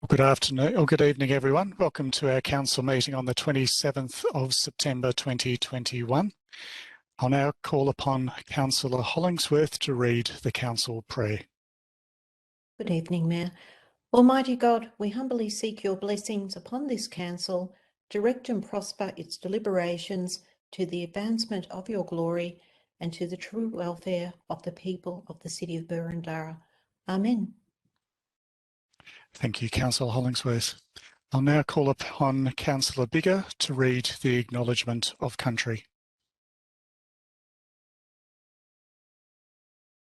Good afternoon or good evening, everyone. Welcome to our council meeting on the 27th of September 2021. I'll now call upon Councillor Hollingsworth to read the council prayer. Good evening, Mayor. Almighty God, we humbly seek your blessings upon this council, direct and prosper its deliberations to the advancement of your glory and to the true welfare of the people of the city of Boroondara. Amen. Thank you, Councillor Hollingsworth. I'll now call upon Councillor Biggar to read the acknowledgement of country.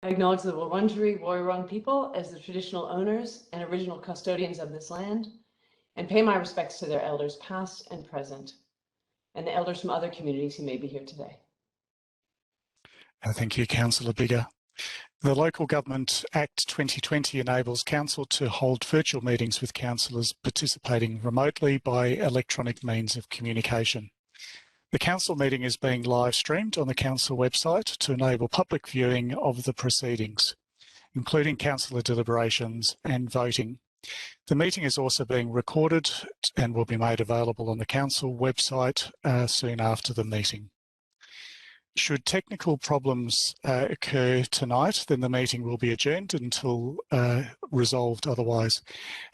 I acknowledge the Wurundjeri Woi-wurrung people as the traditional owners and original custodians of this land, and pay my respects to their elders past and present, and the elders from other communities who may be here today. Thank you, Councillor Biggar. The Local Government Act 2020 enables council to hold virtual meetings with councillors participating remotely by electronic means of communication. The council meeting is being live streamed on the council website to enable public viewing of the proceedings, including councillor deliberations and voting. The meeting is also being recorded and will be made available on the council website soon after the meeting. Should technical problems occur tonight, then the meeting will be adjourned until resolved otherwise.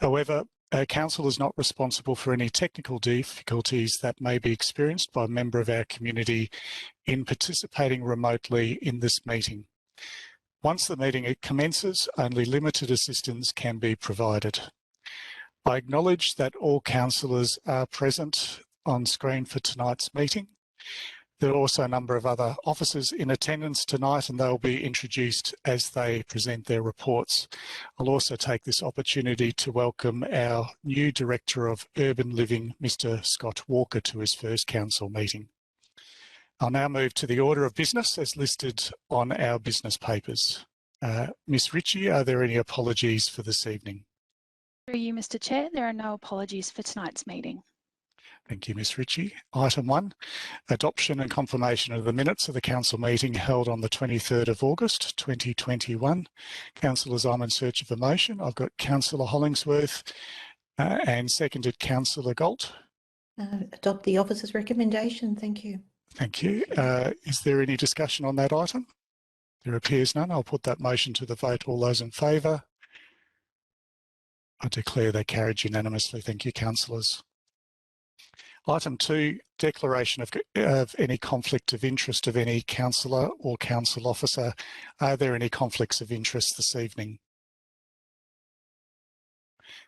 However, Council is not responsible for any technical difficulties that may be experienced by a member of our community in participating remotely in this meeting. Once the meeting commences, only limited assistance can be provided. I acknowledge that all councillors are present on screen for tonight's meeting. There are also a number of other officers in attendance tonight, and they'll be introduced as they present their reports. I'll also take this opportunity to welcome our new Director of Urban Living, Mr. Scott Walker, to his first council meeting. I'll now move to the order of business as listed on our business papers. Ms. Ritchie, are there any apologies for this evening? Through you, Mr. Chair, there are no apologies for tonight's meeting. Thank you, Ms. Ritchie. Item 1, adoption and confirmation of the minutes of the council meeting held on the 23rd of August 2021. Councillors, I'm in search of a motion. I've got Councillor Hollingsworth and seconded Councillor Galt. Adopt the officer's recommendation. Thank you. Thank you. Is there any discussion on that item? There appears none. I'll put that motion to the vote. All those in favour? I declare they carried unanimously. Thank you, councillors. Item 2, declaration of any conflict of interest of any councillor or council officer. Are there any conflicts of interest this evening?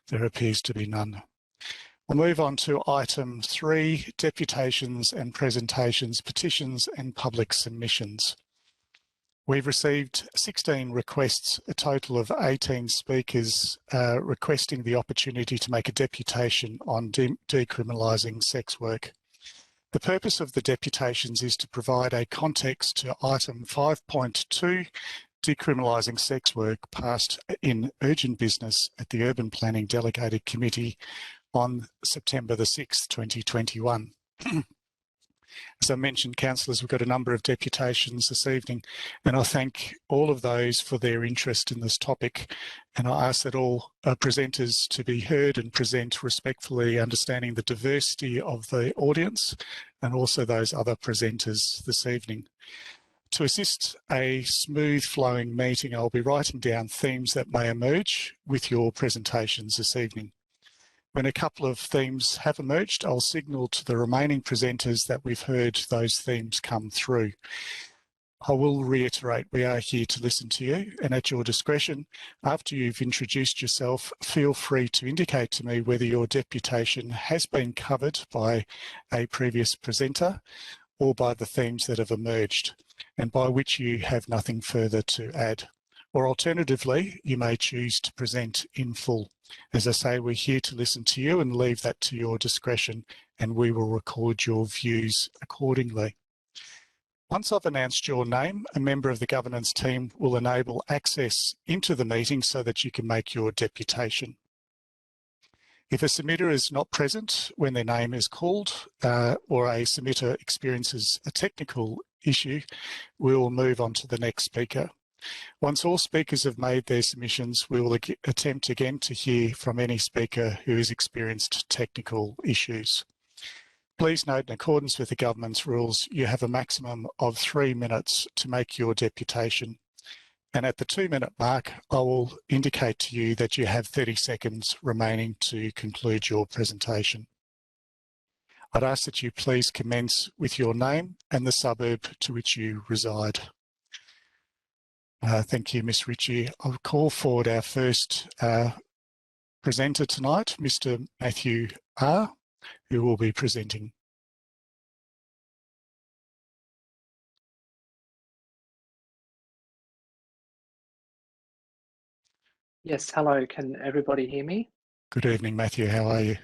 There appears to be none. We'll move on to item 3, deputations and presentations, petitions and public submissions. We've received 16 requests, a total of 18 speakers requesting the opportunity to make a deputation on decriminalising sex work. The purpose of the deputations is to provide a context to item 5.2, decriminalising sex work, passed in urgent business at the Urban Planning Delegated Committee on September the 6th, 2021. As I mentioned, councillors, we've got a number of deputations this evening, and I thank all of those for their interest in this topic. And I ask that all presenters to be heard and present respectfully, understanding the diversity of the audience and also those other presenters this evening. To assist a smooth flowing meeting, I'll be writing down themes that may emerge with your presentations this evening. When a couple of themes have emerged, I'll signal to the remaining presenters that we've heard those themes come through. I will reiterate, we are here to listen to you, and at your discretion, after you've introduced yourself, feel free to indicate to me whether your deputation has been covered by a previous presenter or by the themes that have emerged, and by which you have nothing further to add. Or alternatively, you may choose to present in full. As I say, we're here to listen to you and leave that to your discretion, and we will record your views accordingly. Once I've announced your name, a member of the governance team will enable access into the meeting so that you can make your deputation. If a submitter is not present when their name is called or a submitter experiences a technical issue, we will move on to the next speaker. Once all speakers have made their submissions, we will attempt again to hear from any speaker who has experienced technical issues. Please note, in accordance with the government's rules, you have a maximum of 3 minutes to make your deputation. And at the 2-minute mark, I will indicate to you that you have 30 seconds remaining to conclude your presentation. I'd ask that you please commence with your name and the suburb to which you reside. Thank you, Ms. Ritchie. I'll call forward our first presenter tonight, Mr. Matthew R., who will be presenting. Yes, hello. Can everybody hear me? Good evening, Matthew. How are you?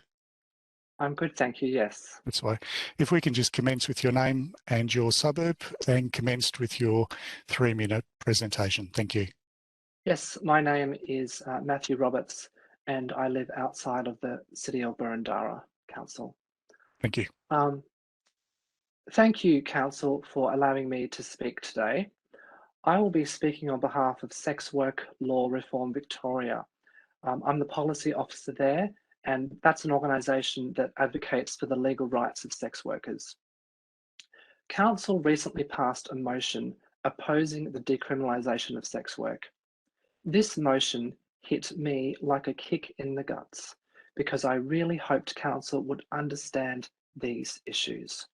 I'm good, thank you. Yes. That's why. If we can just commence with your name and your suburb, and commenced with your 3-minute presentation. Thank you. Yes, my name is Matthew Roberts, and I live outside of the City of Boroondara Council. Thank you. Thank you, Council, for allowing me to speak today. I will be speaking on behalf of Sex Work Law Reform Victoria. I'm the policy officer there, and that's an organisation that advocates for the legal rights of sex workers. Council recently passed a motion opposing the decriminalisation of sex work. This motion hit me like a kick in the guts because I really hoped Council would understand these issues.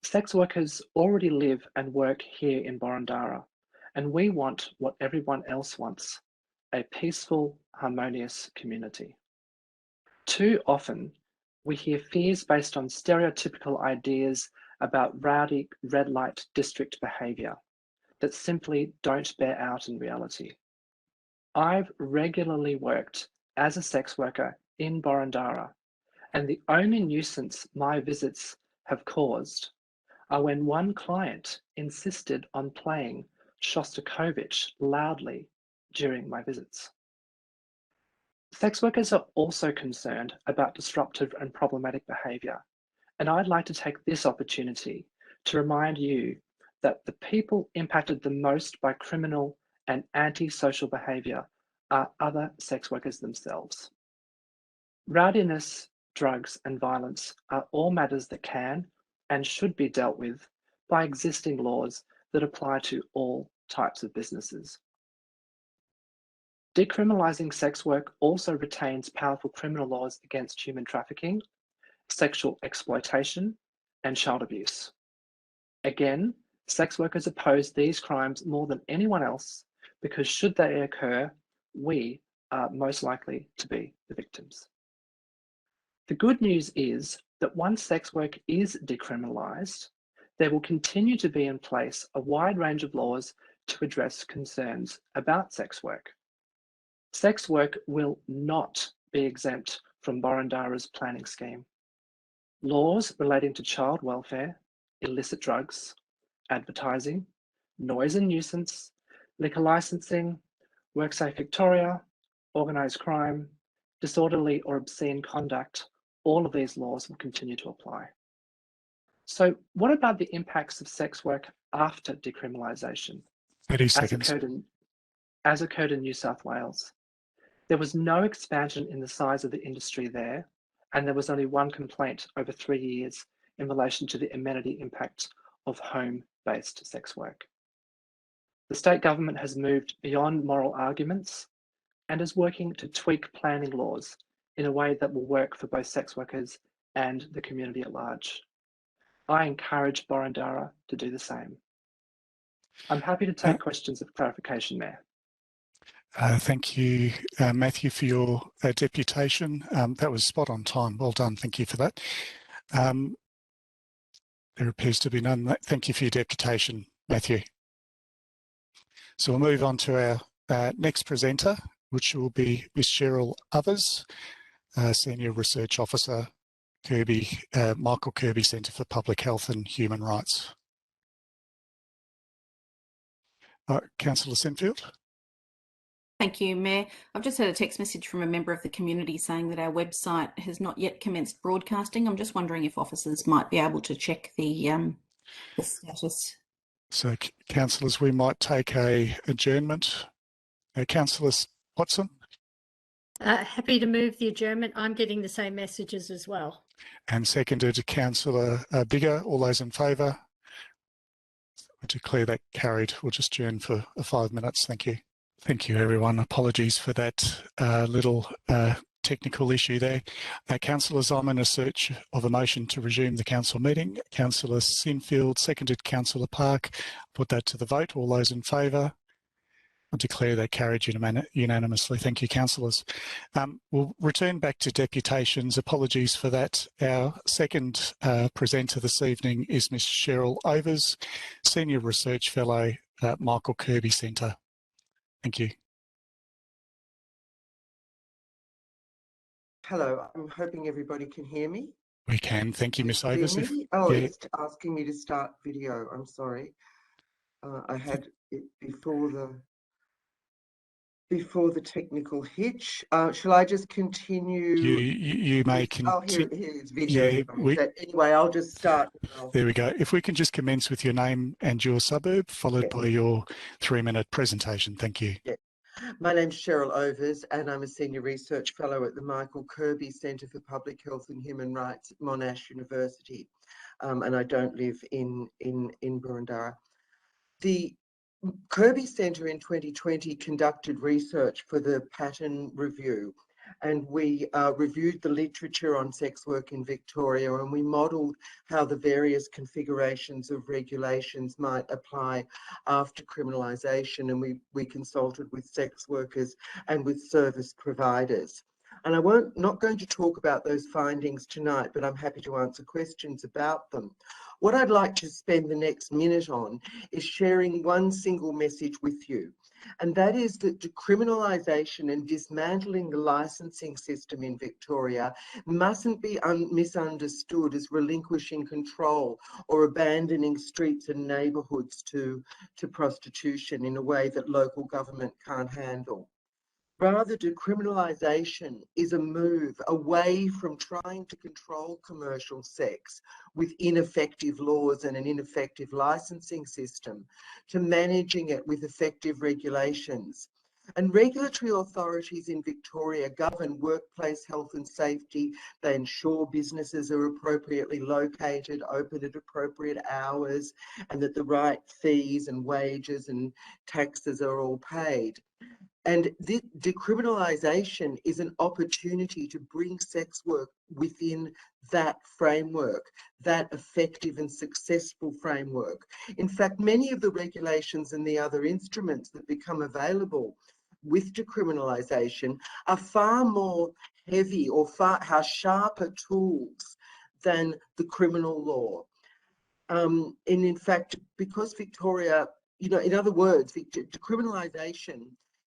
Sex workers already live and work here in Boroondara, and we want what everyone else wants, a peaceful, harmonious community. Too often, we hear fears based on stereotypical ideas about rowdy red light district behaviour that simply don't bear out in reality. I've regularly worked as a sex worker in Boroondara, and the only nuisance my visits have caused are when one client insisted on playing Shostakovich loudly during my visits. Sex workers are also concerned about disruptive and problematic behaviour, and I'd like to take this opportunity to remind you that the people impacted the most by criminal and antisocial behaviour are other sex workers themselves. Rowdiness, drugs and violence are all matters that can and should be dealt with by existing laws that apply to all types of businesses. Decriminalising sex work also retains powerful criminal laws against human trafficking, sexual exploitation, and child abuse. Again, sex workers oppose these crimes more than anyone else because should they occur, we are most likely to be the victims. The good news is that once sex work is decriminalised, there will continue to be in place a wide range of laws to address concerns about sex work. Sex work will not be exempt from Boroondara's planning scheme. Laws relating to child welfare, illicit drugs, advertising, noise and nuisance, liquor licensing, WorkSafe Victoria, organised crime, disorderly or obscene conduct, all of these laws will continue to apply. So what about the impacts of sex work after decriminalisation? 30 seconds. As occurred in New South Wales. There was no expansion in the size of the industry there, and there was only one complaint over 3 years in relation to the amenity impact of home-based sex work. The state government has moved beyond moral arguments and is working to tweak planning laws in a way that will work for both sex workers and the community at large. I encourage Boroondara to do the same. I'm happy to take questions of clarification, Mayor. Thank you, Matthew, for your deputation. That was spot on time. Well done. Thank you for that. There appears to be none. Thank you for your deputation, Matthew. So we'll move on to our next presenter, which will be Ms. Cheryl Others, Senior Research Officer, Michael Kirby Centre for Public Health and Human Rights. Councillor Sinfield. Thank you, Mayor. I've just had a text message from a member of the community saying that our website has not yet commenced broadcasting. I'm just wondering if officers might be able to check the status. So, councillors, we might take a adjournment. Councillor Watson? Happy to move the adjournment. I'm getting the same messages as well. And seconded Councillor Biggar. All those in favour? I declare that carried. We'll just adjourn for 5 minutes. Thank you. Thank you, everyone. Apologies for that little technical issue there. Councillors, I'm in a search of a motion to resume the council meeting. Councillor Sinfield, seconded Councillor Park. Put that to the vote. All those in favour? I declare that carried unanimously. Thank you, councillors. We'll return back to deputations. Apologies for that. Our second presenter this evening is Ms Cheryl Overs, Senior Research Fellow at Michael Kirby Centre. Thank you. Hello, I'm hoping everybody can hear me. We can. Thank you, Ms Overs. Oh, yeah. It's asking me to start video. I'm sorry. I had it before the technical hitch. Shall I just continue? You may continue. Oh, here's video. Yeah, anyway, I'll just start. There we go. If we can just commence with your name and your suburb, followed by your 3-minute presentation. Thank you. Yeah. My name's Cheryl Overs, and I'm a Senior Research Fellow at the Michael Kirby Centre for Public Health and Human Rights at Monash University, and I don't live in Boroondara. The Kirby Centre in 2020 conducted research for the pattern review, and we reviewed the literature on sex work in Victoria, and we modelled how the various configurations of regulations might apply after criminalisation, and we consulted with sex workers and with service providers. And I'm not going to talk about those findings tonight, but I'm happy to answer questions about them. What I'd like to spend the next minute on is sharing one single message with you, and that is that decriminalisation and dismantling the licensing system in Victoria mustn't be misunderstood as relinquishing control or abandoning streets and neighbourhoods to prostitution in a way that local government can't handle. Rather, decriminalisation is a move away from trying to control commercial sex with ineffective laws and an ineffective licensing system to managing it with effective regulations. And regulatory authorities in Victoria govern workplace health and safety. They ensure businesses are appropriately located, open at appropriate hours, and that the right fees and wages and taxes are all paid. And decriminalisation is an opportunity to bring sex work within that framework, that effective and successful framework. In fact, many of the regulations and the other instruments that become available with decriminalisation are far more heavy or far sharper tools than the criminal law. And in fact, because Victoria, in other words, decriminalisation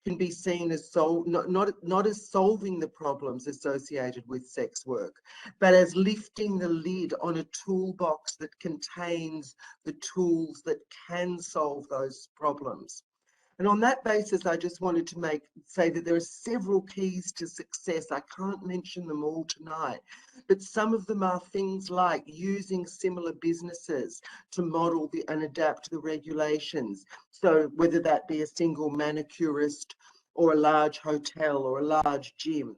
can be seen as not as solving the problems associated with sex work, but as lifting the lid on a toolbox that contains the tools that can solve those problems. And on that basis, I just wanted to say that there are several keys to success. I can't mention them all tonight, but some of them are things like using similar businesses to model and adapt the regulations. So whether that be a single manicurist or a large hotel or a large gym.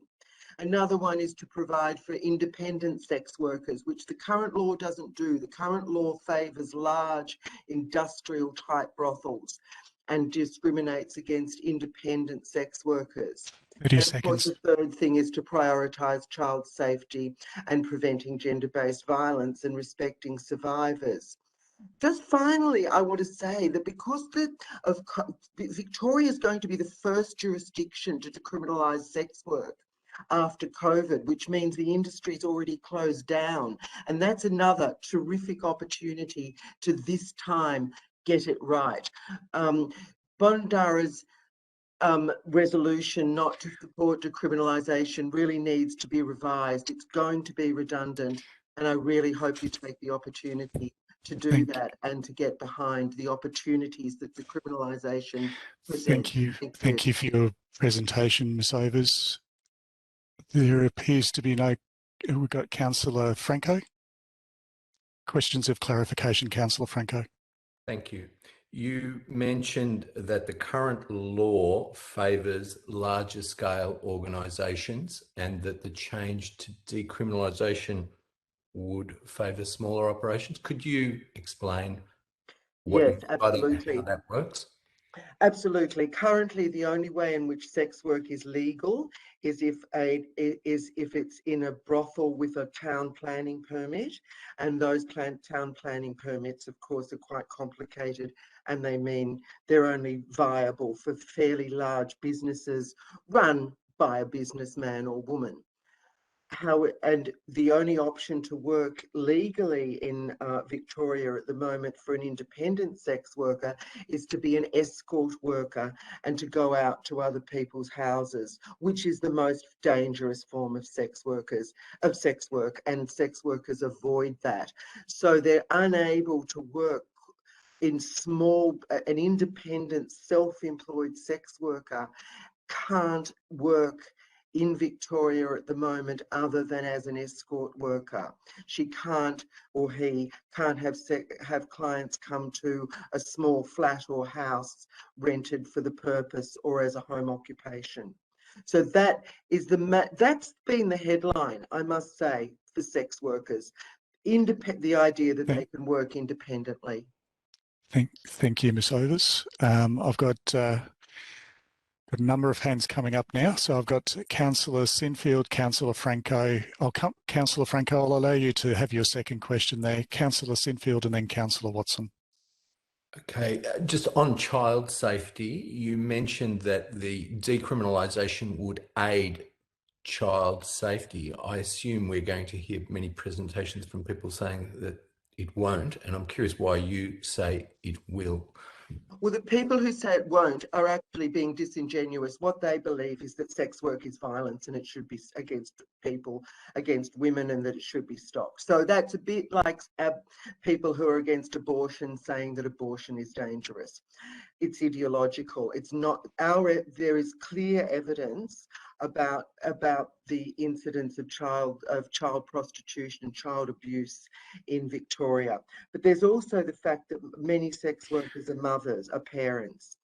Another one is to provide for independent sex workers, which the current law doesn't do. The current law favours large industrial type brothels and discriminates against independent sex workers. 30 and seconds. Of course, the third thing is to prioritise child safety and preventing gender-based violence and respecting survivors. Just finally, I want to say that because Victoria is going to be the first jurisdiction to decriminalise sex work after COVID, which means the industry's already closed down. And that's another terrific opportunity to this time get it right. Boroondara's resolution not to support decriminalisation really needs to be revised. It's going to be redundant, and I really hope you take the opportunity to do that and to get behind the opportunities that decriminalisation presents. Thank you. Thank you for your presentation, Ms Overs. There appears to be we've got Councillor Franco. Questions of clarification, Councillor Franco. Thank you. You mentioned that the current law favours larger scale organisations and that the change to decriminalisation would favour smaller operations. Could you explain what Yes, you mean by that and absolutely. how that works? Absolutely. Currently, the only way in which sex work is legal is if it's in a brothel with a town planning permit, and those town planning permits, of course, are quite complicated, and they mean they're only viable for fairly large businesses run by a businessman or woman. And the only option to work legally in Victoria at the moment for an independent sex worker is to be an escort worker and to go out to other people's houses, which is the most dangerous form of sex work, and sex workers avoid that. So they're unable to work in an independent self-employed sex worker can't work in Victoria at the moment other than as an escort worker. She can't, or he can't have clients come to a small flat or house rented for the purpose or as a home occupation. So that's been the headline, I must say, for sex workers. The idea that they can work independently. Thank you, Ms. Overs. I've got a number of hands coming up now. So I've got Councillor Sinfield, Councillor Franco. Councillor Franco, I'll allow you to have your second question there. Councillor Sinfield and then Councillor Watson. Okay, just on child safety, you mentioned that the decriminalisation would aid child safety. I assume we're going to hear many presentations from people saying that it won't, and I'm curious why you say it will. Well, the people who say it won't are actually being disingenuous. What they believe is that sex work is violence and it should be against people, against women, and that it should be stopped. So that's a bit like people who are against abortion saying that abortion is dangerous. It's ideological. It's not there is clear evidence about the incidence of child prostitution and child abuse in Victoria. But there's also the fact that many sex workers are mothers, are parents.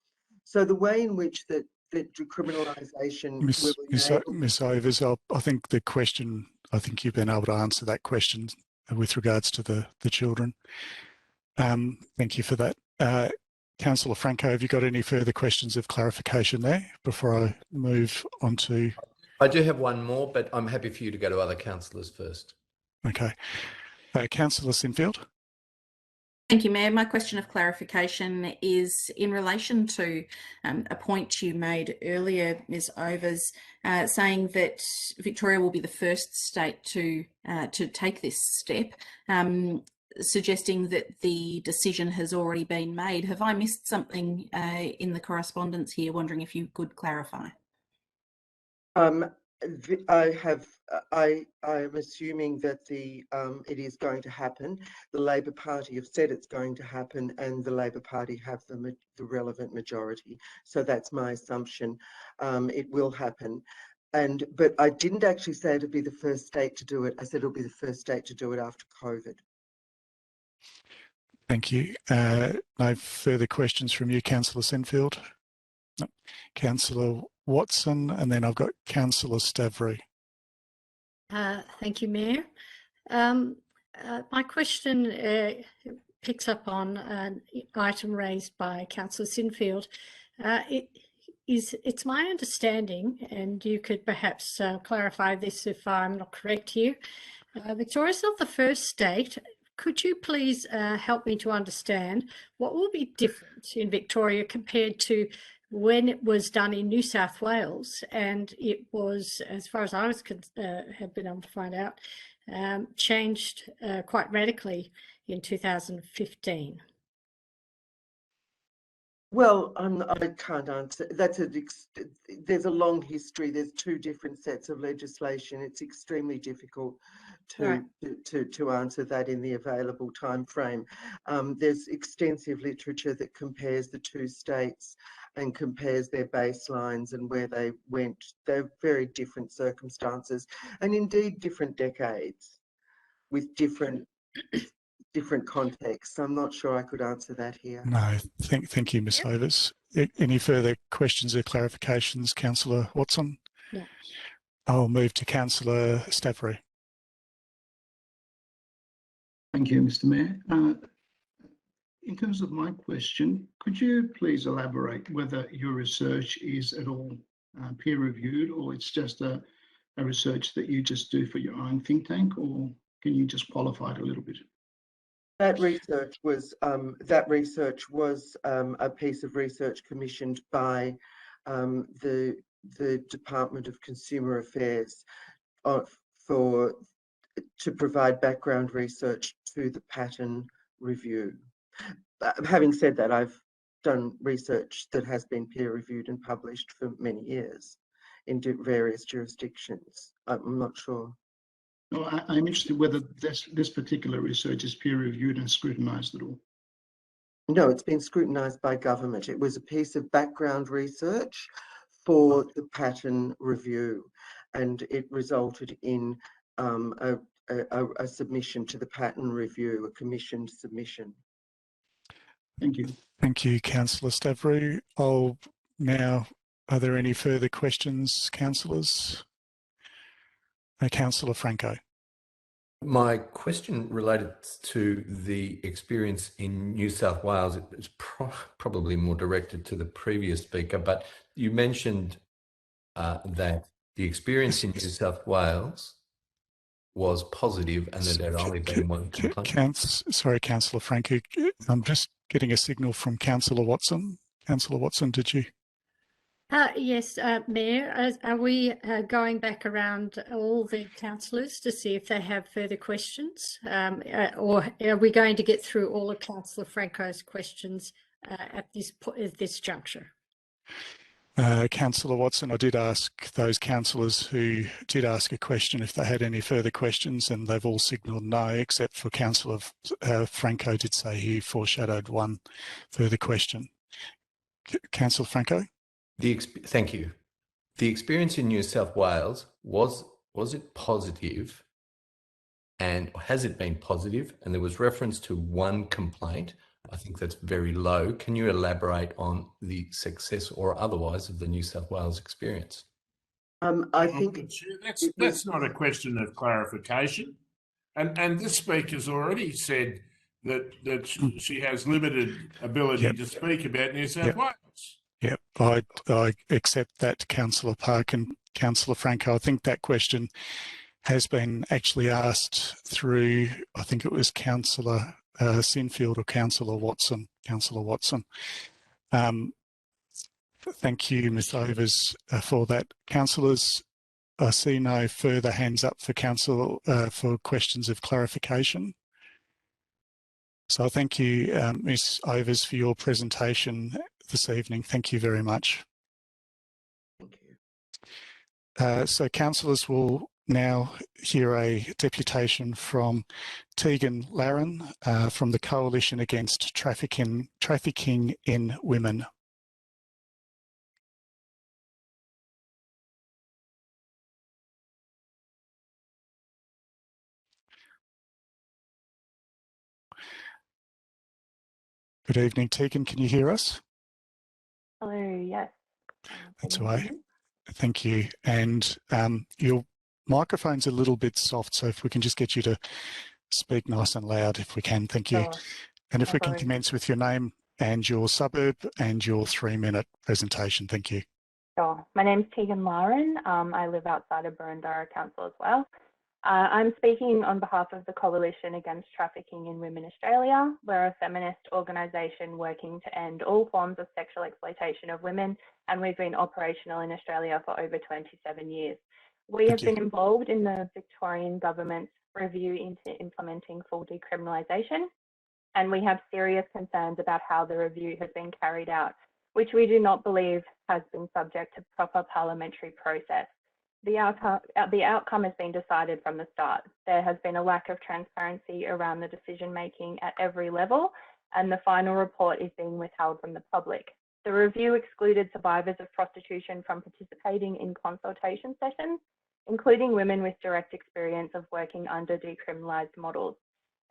So the way in which that decriminalisation will enable... Ms. Overs, I think the question, I think you've been able to answer that question with regards to the children. Thank you for that. Councillor Franco, have you got any further questions of clarification there before I move on to... I do have one more, but I'm happy for you to go to other councillors first. Okay. Councillor Sinfield. Thank you, Mayor. My question of clarification is in relation to a point you made earlier, Ms. Overs, saying that Victoria will be the first state to take this step, suggesting that the decision has already been made. Have I missed something in the correspondence here? Wondering if you could clarify. I'm assuming that it is going to happen. The Labor Party have said it's going to happen, and the Labor Party have the relevant majority. So that's my assumption. It will happen. But I didn't actually say it'll be the first state to do it. I said it'll be the first state to do it after COVID. Thank you. No further questions from you, Councillor Sinfield. No. Councillor Watson, and then I've got Councillor Stavrey. Thank you, Mayor. My question picks up on an item raised by Councillor Sinfield. It's my understanding, and you could perhaps clarify this if I'm not correct here, Victoria is not the first state. Could you please help me to understand what will be different in Victoria compared to when it was done in New South Wales, and it was, as far as I was have been able to find out, changed quite radically in 2015? Well, I can't answer. There's a long history. There's two different sets of legislation. It's extremely difficult to answer that in the available time frame. There's extensive literature that compares the two states and compares their baselines and where they went. They're very different circumstances, and indeed different decades with different different contexts. So I'm not sure I could answer that here. No, thank you, Ms. Overs. Any further questions or clarifications, Councillor Watson? No. I'll move to Councillor Stavrou. Thank you, Mr. Mayor. In terms of my question, could you please elaborate whether your research is at all peer-reviewed, or it's just a research that you just do for your own think tank, or can you just qualify it a little bit? That research was a piece of research commissioned by the Department of Consumer Affairs to provide background research to the pattern review. Having said that, I've done research that has been peer reviewed and published for many years in various jurisdictions. I'm not sure. No, I'm interested whether this particular research is peer reviewed and scrutinised at all. No, it's been scrutinised by government. It was a piece of background research for the pattern review, and it resulted in a submission to the pattern review, a commissioned submission. Thank you. Thank you, Councillor Stavrou. Are there any further questions, councillors? Councillor Franco. My question related to the experience in New South Wales. It's probably more directed to the previous speaker, but you mentioned that the experience in New South Wales was positive and that there had only been one complaint. Sorry, Councillor Franco. I'm just getting a signal from Councillor Watson. Councillor Watson, did you? Yes, Mayor, are we going back around all the councillors to see if they have further questions? Or are we going to get through all of Councillor Franco's questions at this juncture? Councillor Watson, I did ask those councillors who did ask a question if they had any further questions, and they've all signalled no, except for Councillor Franco did say he foreshadowed one further question. Councillor Franco? Thank you. The experience in New South Wales, was it positive, and has it been positive? And there was reference to one complaint. I think that's very low. Can you elaborate on the success or otherwise of the New South Wales experience? I think that's not a question of clarification. And this speaker's already said that she has limited ability to speak about New South Wales. Yep, I accept that, Councillor Park and Councillor Franco. I think that question has been actually asked through, I think it was Councillor Sinfield or Councillor Watson. Councillor Watson. Thank you, Ms. Overs, for that. Councillors, I see no further hands up for for questions of clarification. So thank you, Ms. Overs, for your presentation this evening. Thank you very much. Thank you. So councillors will now hear a deputation from Tegan Laren from the Coalition Against Trafficking in Women. Good evening, Tegan. Can you hear us? Hello, yes. That's all right. Thank you. And your microphone's a little bit soft, so if we can just get you to speak nice and loud if we can, thank you. Sure. And if No we can worries. commence with your name and your suburb and your 3-minute presentation. Thank you. Sure. My name's Tegan Laren. I live outside of Boroondara Council as well. I'm speaking on behalf of the Coalition Against Trafficking in Women Australia. We're a feminist organisation working to end all forms of sexual exploitation of women, and we've been operational in Australia for over 27 years. We have been involved in the Victorian government's review into implementing full decriminalisation, and we have serious concerns about how the review has been carried out, which we do not believe has been subject to proper parliamentary process. The outcome has been decided from the start. There has been a lack of transparency around the decision making at every level, and the final report is being withheld from the public. The review excluded survivors of prostitution from participating in consultation sessions, including women with direct experience of working under decriminalised models.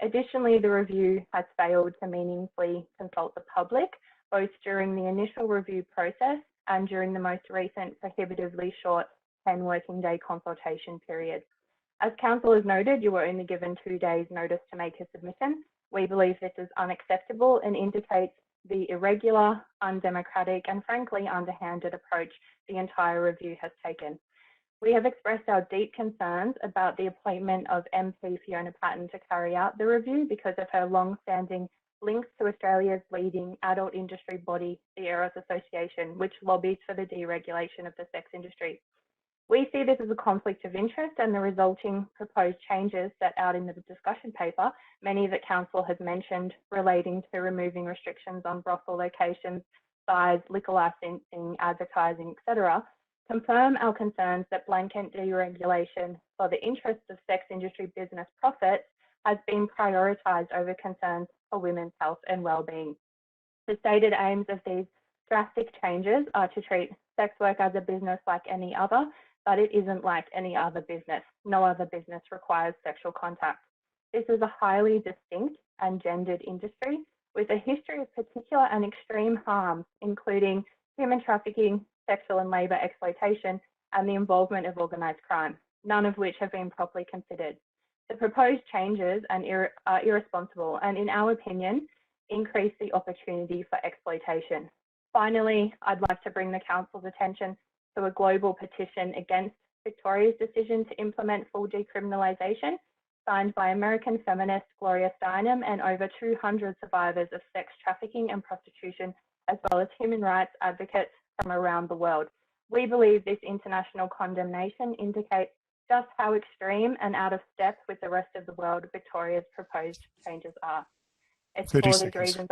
Additionally, the review has failed to meaningfully consult the public, both during the initial review process and during the most recent prohibitively short 10 working day consultation period. As Council has noted, you were only given 2 days notice to make a submission. We believe this is unacceptable and indicates the irregular, undemocratic and frankly underhanded approach the entire review has taken. We have expressed our deep concerns about the appointment of MP Fiona Patten to carry out the review because of her long-standing links to Australia's leading adult industry body, the Eros Association, which lobbies for the deregulation of the sex industry. We see this as a conflict of interest, and the resulting proposed changes set out in the discussion paper, many that Council has mentioned relating to removing restrictions on brothel locations, size, liquor licensing, advertising, etc., confirm our concerns that blanket deregulation for the interests of sex industry business profits has been prioritised over concerns for women's health and well-being. The stated aims of these drastic changes are to treat sex work as a business like any other, but it isn't like any other business. No other business requires sexual contact. This is a highly distinct and gendered industry with a history of particular and extreme harms, including human trafficking, sexual and labour exploitation, and the involvement of organised crime, none of which have been properly considered. The proposed changes are irresponsible and, in our opinion, increase the opportunity for exploitation. Finally, I'd like to bring the Council's attention to a global petition against Victoria's decision to implement full decriminalisation, signed by American feminist Gloria Steinem and over 200 survivors of sex trafficking and prostitution, as well as human rights advocates from around the world. We believe this international condemnation indicates just how extreme and out of step with the rest of the world Victoria's proposed changes are. It's for these reasons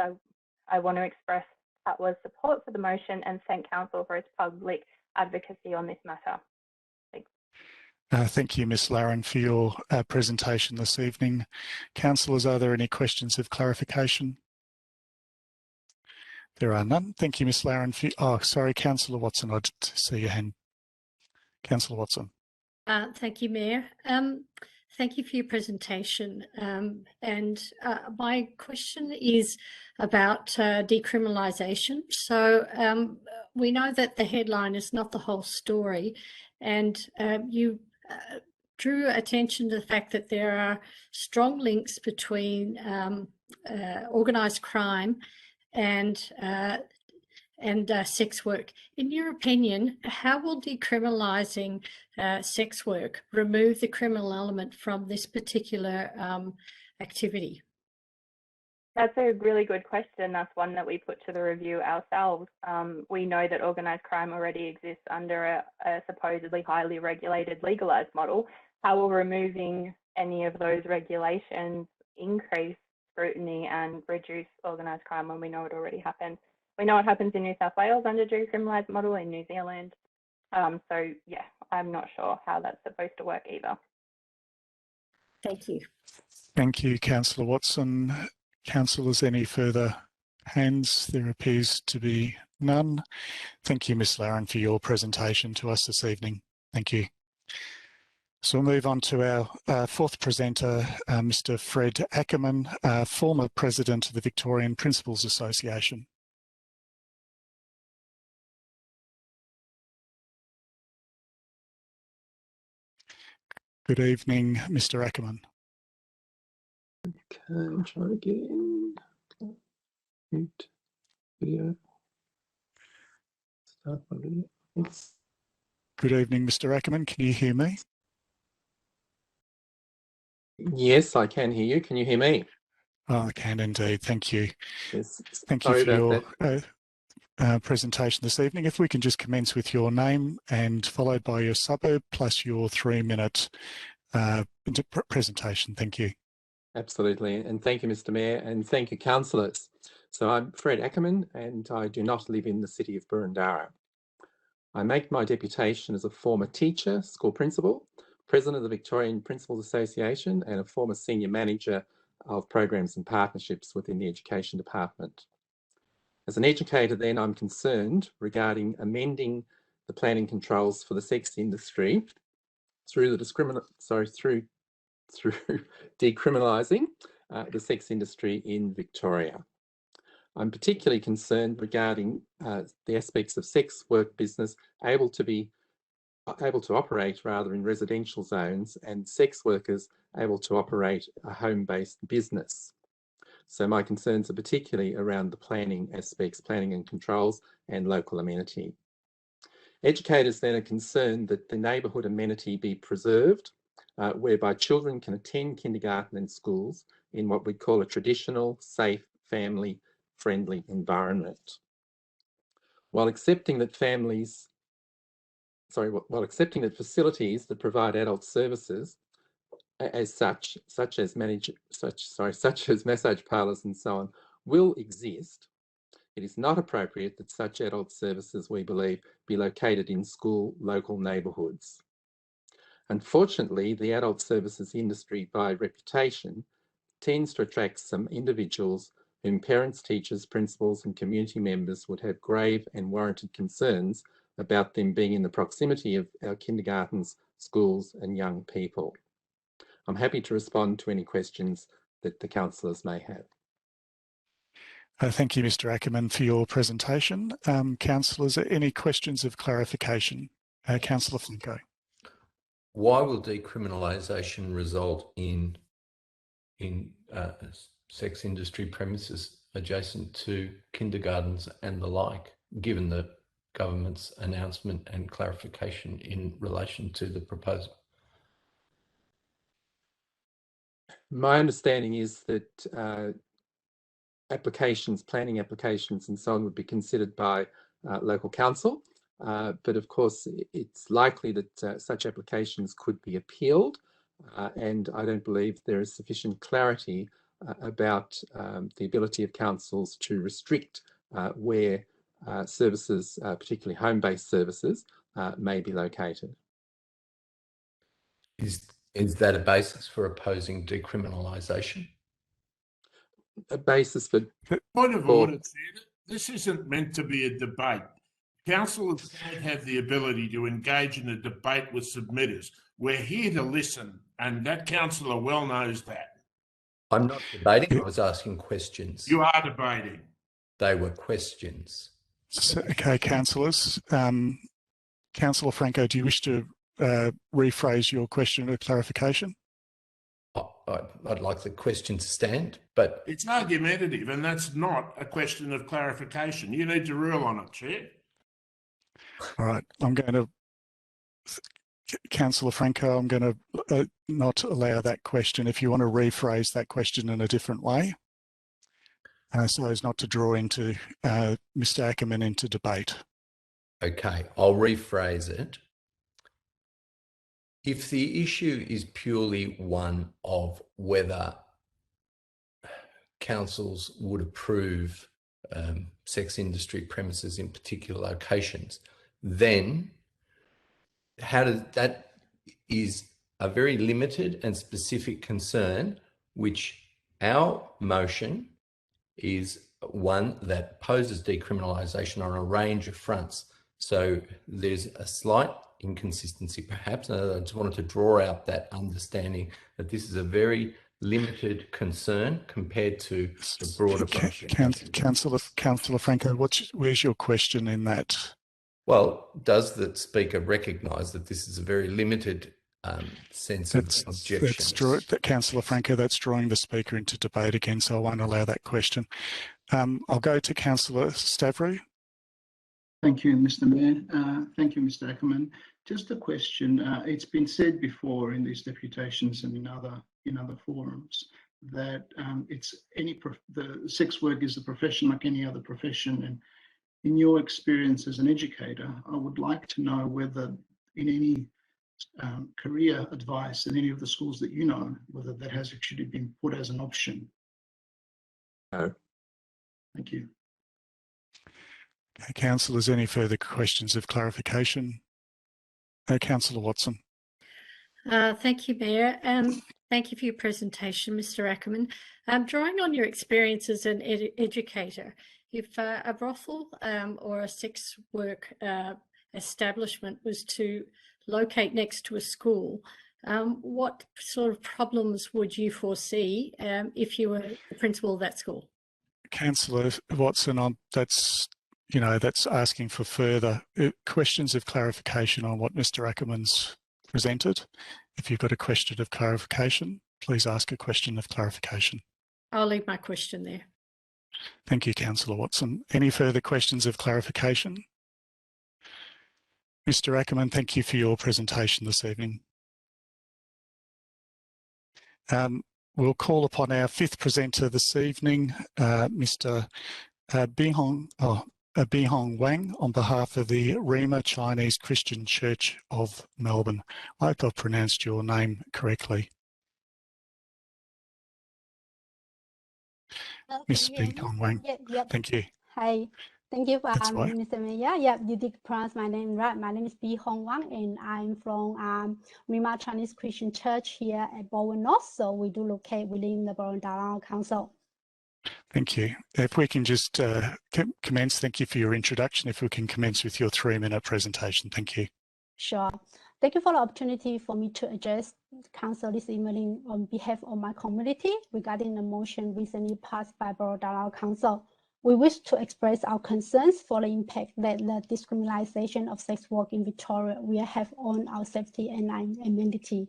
I want to express Patwa's support for the motion and thank Council for its public advocacy on this matter. Thanks. Thank you, Ms. Larron, for your presentation this evening. Councillors, are there any questions of clarification? There are none. Thank you, Ms. Larron. Sorry, Councillor Watson, I did see your hand. Councillor Watson. Thank you, Mayor. Thank you for your presentation. My question is about decriminalisation. So we know that the headline is not the whole story, and you drew attention to the fact that there are strong links between organised crime and sex work. In your opinion, how will decriminalising sex work remove the criminal element from this particular activity? That's a really good question. That's one that we put to the review ourselves. We know that organised crime already exists under a supposedly highly regulated, legalised model. How will removing any of those regulations increase scrutiny and reduce organised crime when we know it already happens? We know it happens in New South Wales under decriminalised model, in New Zealand. So yeah, I'm not sure how that's supposed to work either. Thank you. Thank you, Councillor Watson. Councillors, any further hands? There appears to be none. Thank you, Ms. Larron, for your presentation to us this evening. Thank you. So we'll move on to our fourth presenter, Mr. Fred Ackerman, former President of the Victorian Principals Association. Good evening, Mr. Ackerman. Okay, try again. Mute video. Start my video. Thanks. Good evening, Mr. Ackerman. Can you hear me? Yes, I can hear you. Can you hear me? Oh, I can indeed. Thank you. Yes. Thank you for your presentation this evening. If we can just commence with your name and followed by your suburb plus your 3-minute presentation. Thank you. Absolutely. And thank you, Mr. Mayor, and thank you, councillors. So I'm Fred Ackerman and I do not live in the city of Boroondara. I make my deputation as a former teacher, school principal, president of the Victorian Principals Association and a former senior manager of programs and partnerships within the Education Department. As an educator then, I'm concerned regarding amending the planning controls for the sex industry through the decriminalising the sex industry in Victoria. I'm particularly concerned regarding the aspects of sex work business able to operate in residential zones, and sex workers able to operate a home-based business. So my concerns are particularly around the planning aspects, planning and controls, and local amenity. Educators then are concerned that the neighbourhood amenity be preserved, whereby children can attend kindergarten and schools in what we call a traditional, safe, family-friendly environment. While accepting that facilities that provide adult services such as massage parlours and so on will exist, it is not appropriate that such adult services, we believe, be located in school local neighbourhoods. Unfortunately, the adult services industry by reputation tends to attract some individuals whom parents, teachers, principals and community members would have grave and warranted concerns about them being in the proximity of our kindergartens, schools and young people. I'm happy to respond to any questions that the councillors may have. Thank you, Mr. Ackerman, for your presentation. Councillors, any questions of clarification? Councillor Franco. Why will decriminalisation result in sex industry premises adjacent to kindergartens and the like, given the government's announcement and clarification in relation to the proposal? My understanding is that planning applications and so on would be considered by local council, but of course it's likely that such applications could be appealed, and I don't believe there is sufficient clarity about the ability of councils to restrict where services, particularly home-based services, may be located. Is that a basis for opposing decriminalisation? A basis for... Point of order, Chair. This isn't meant to be a debate. Councillors don't have the ability to engage in a debate with submitters. We're here to listen, and that councillor well knows that. I'm not debating, I was asking questions. You are debating. They were questions. Okay, councillors. Councillor Franco, do you wish to rephrase your question or clarification? I'd like the question to stand, but... It's argumentative, and that's not a question of clarification. You need to rule on it, Chair. All right, I'm going to... Councillor Franco, I'm going to not allow that question. If you want to rephrase that question in a different way, so as not to draw into Mr. Ackerman into debate. Okay, I'll rephrase it. If the issue is purely one of whether councils would approve sex industry premises in particular locations, then that is a very limited and specific concern, which our motion is one that poses decriminalisation on a range of fronts. So there's a slight inconsistency perhaps, and I just wanted to draw out that understanding that this is a very limited concern compared to the broader Councillor Franco, where's your question in that? Well, does the Speaker recognise that this is a very limited sense of objections? Councillor Franco, that's drawing the Speaker into debate again, so I won't allow that question. I'll go to Councillor Stavrou. Thank you, Mr. Mayor. Thank you, Mr. Ackerman. Just a question. It's been said before in these deputations and in other forums that the sex work is a profession like any other profession. And in your experience as an educator, I would like to know whether in any career advice in any of the schools that you know, whether that has actually been put as an option. No. Thank you. Okay, councillors, any further questions of clarification? Councillor Watson. Thank you, Mayor, and thank you for your presentation, Mr. Ackerman. Drawing on your experience as an educator, if a brothel or a sex work establishment was to locate next to a school, what sort of problems would you foresee if you were the principal of that school? Councillor Watson, that's asking for further questions of clarification on what Mr. Ackerman's presented. If you've got a question of clarification, please ask a question of clarification. I'll leave my question there. Thank you, Councillor Watson. Any further questions of clarification? Mr. Ackerman, thank you for your presentation this evening. We'll call upon our fifth presenter this evening, Mr. Bihong Wang, on behalf of the Rima Chinese Christian Church of Melbourne. I hope I've pronounced your name correctly. Ms. Bihong Wang, Yep. thank you. Hi, thank you for That's right. Mr. Mayor. Yeah, you did pronounce my name right. My name is Bihong Wang, and I'm from Rima Chinese Christian Church here at Bowen North. So we do locate within the Burundara Council. Thank you. If we can just commence, thank you for your introduction. If we can commence with your 3-minute presentation, thank you. Sure. Thank you for the opportunity for me to address the Council this evening on behalf of my community regarding the motion recently passed by Burundara Council. We wish to express our concerns for the impact that the decriminalisation of sex work in Victoria will have on our safety and amenity.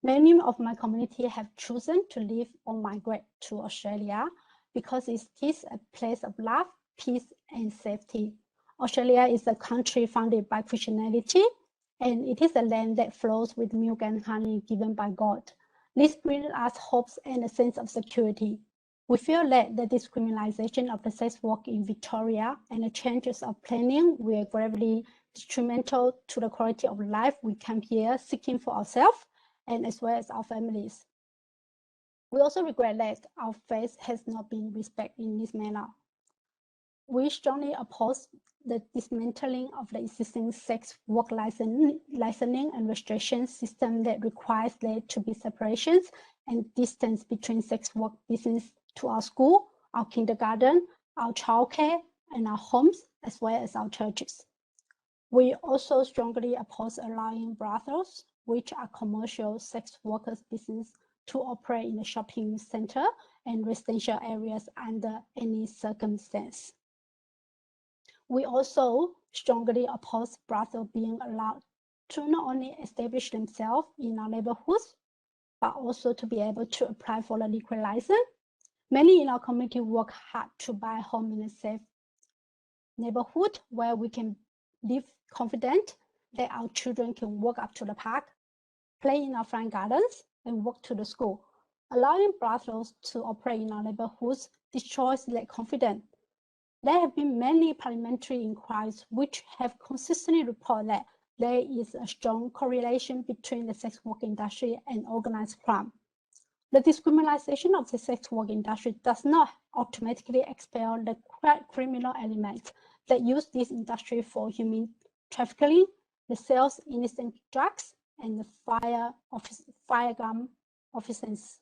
Many of my community have chosen to live or migrate to Australia because it is a place of love, peace, and safety. Australia is a country founded by Christianity, and it is a land that flows with milk and honey given by God. This brings us hopes and a sense of security. We feel that the decriminalisation of the sex work in Victoria and the changes of planning will gravely detrimental to the quality of life we come here seeking for ourselves and as well as our families. We also regret that our faith has not been respected in this manner. We strongly oppose the dismantling of the existing sex work licensing and registration system that requires there to be separations and distance between sex work business to our school, our kindergarten, our childcare, and our homes, as well as our churches. We also strongly oppose allowing brothels, which are commercial sex workers' business, to operate in a shopping centre and residential areas under any circumstance. We also strongly oppose brothels being allowed to not only establish themselves in our neighbourhoods, but also to be able to apply for the liquor license. Many in our community work hard to buy a home in a safe neighbourhood where we can live confident that our children can walk up to the park, play in our front gardens, and walk to the school. Allowing brothels to operate in our neighbourhoods destroys that confidence. There have been many parliamentary inquiries which have consistently reported that there is a strong correlation between the sex work industry and organised crime. The decriminalisation of the sex work industry does not automatically expel the criminal elements that use this industry for human trafficking, the sales of illicit drugs, and the firearm offences.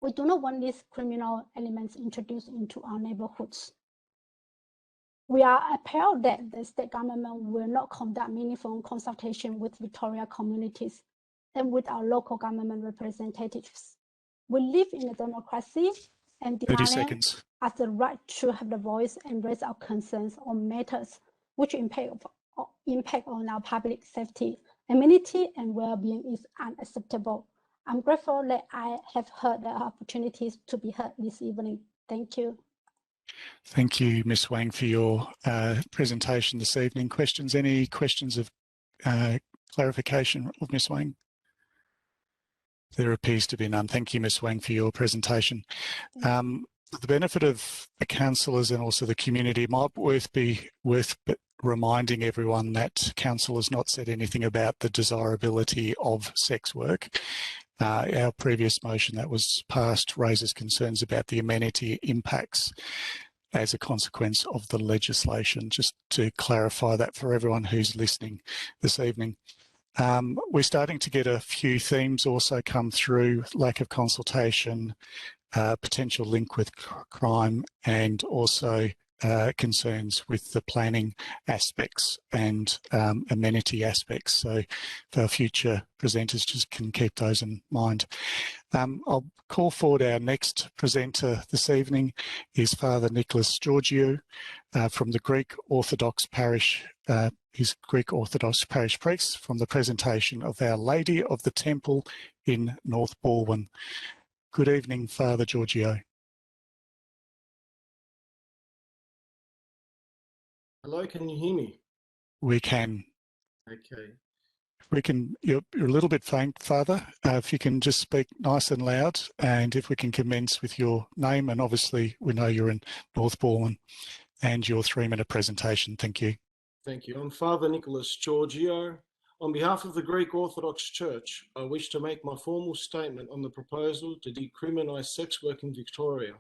We do not want these criminal elements introduced into our neighbourhoods. We are appalled that the state government will not conduct meaningful consultation with Victoria communities and with our local government representatives. We live in a democracy and demand us the right to have the voice and raise our concerns on matters which impact on our public safety, amenity, and well-being is unacceptable. I'm grateful that I have heard the opportunities to be heard this evening. Thank you. Thank you, Ms. Wang, for your presentation this evening. Questions? Any questions of clarification of Ms. Wang? There appears to be none. Thank you, Ms. Wang, for your presentation. For the benefit of the councillors and also the community, it might be worth reminding everyone that council has not said anything about the desirability of sex work. Our previous motion that was passed raises concerns about the amenity impacts as a consequence of the legislation, just to clarify that for everyone who's listening this evening. We're starting to get a few themes also come through: lack of consultation, potential link with crime, and also concerns with the planning aspects and amenity aspects. So for our future presenters, just can keep those in mind. I'll call forward our next presenter this evening is Father Nicholas Georgiou from the Greek Orthodox Parish. He's Greek Orthodox Parish priest from the presentation of Our Lady of the Temple in North Balwyn. Good evening, Father Georgiou. Hello, can you hear me? We can. Okay. We can. You're a little bit faint, Father. If you can just speak nice and loud, and if we can commence with your name, and obviously we know you're in North Balwyn, and your 3-minute presentation. Thank you. Thank you. I'm Father Nicholas Georgiou. On behalf of the Greek Orthodox Church, I wish to make my formal statement on the proposal to decriminalise sex work in Victoria.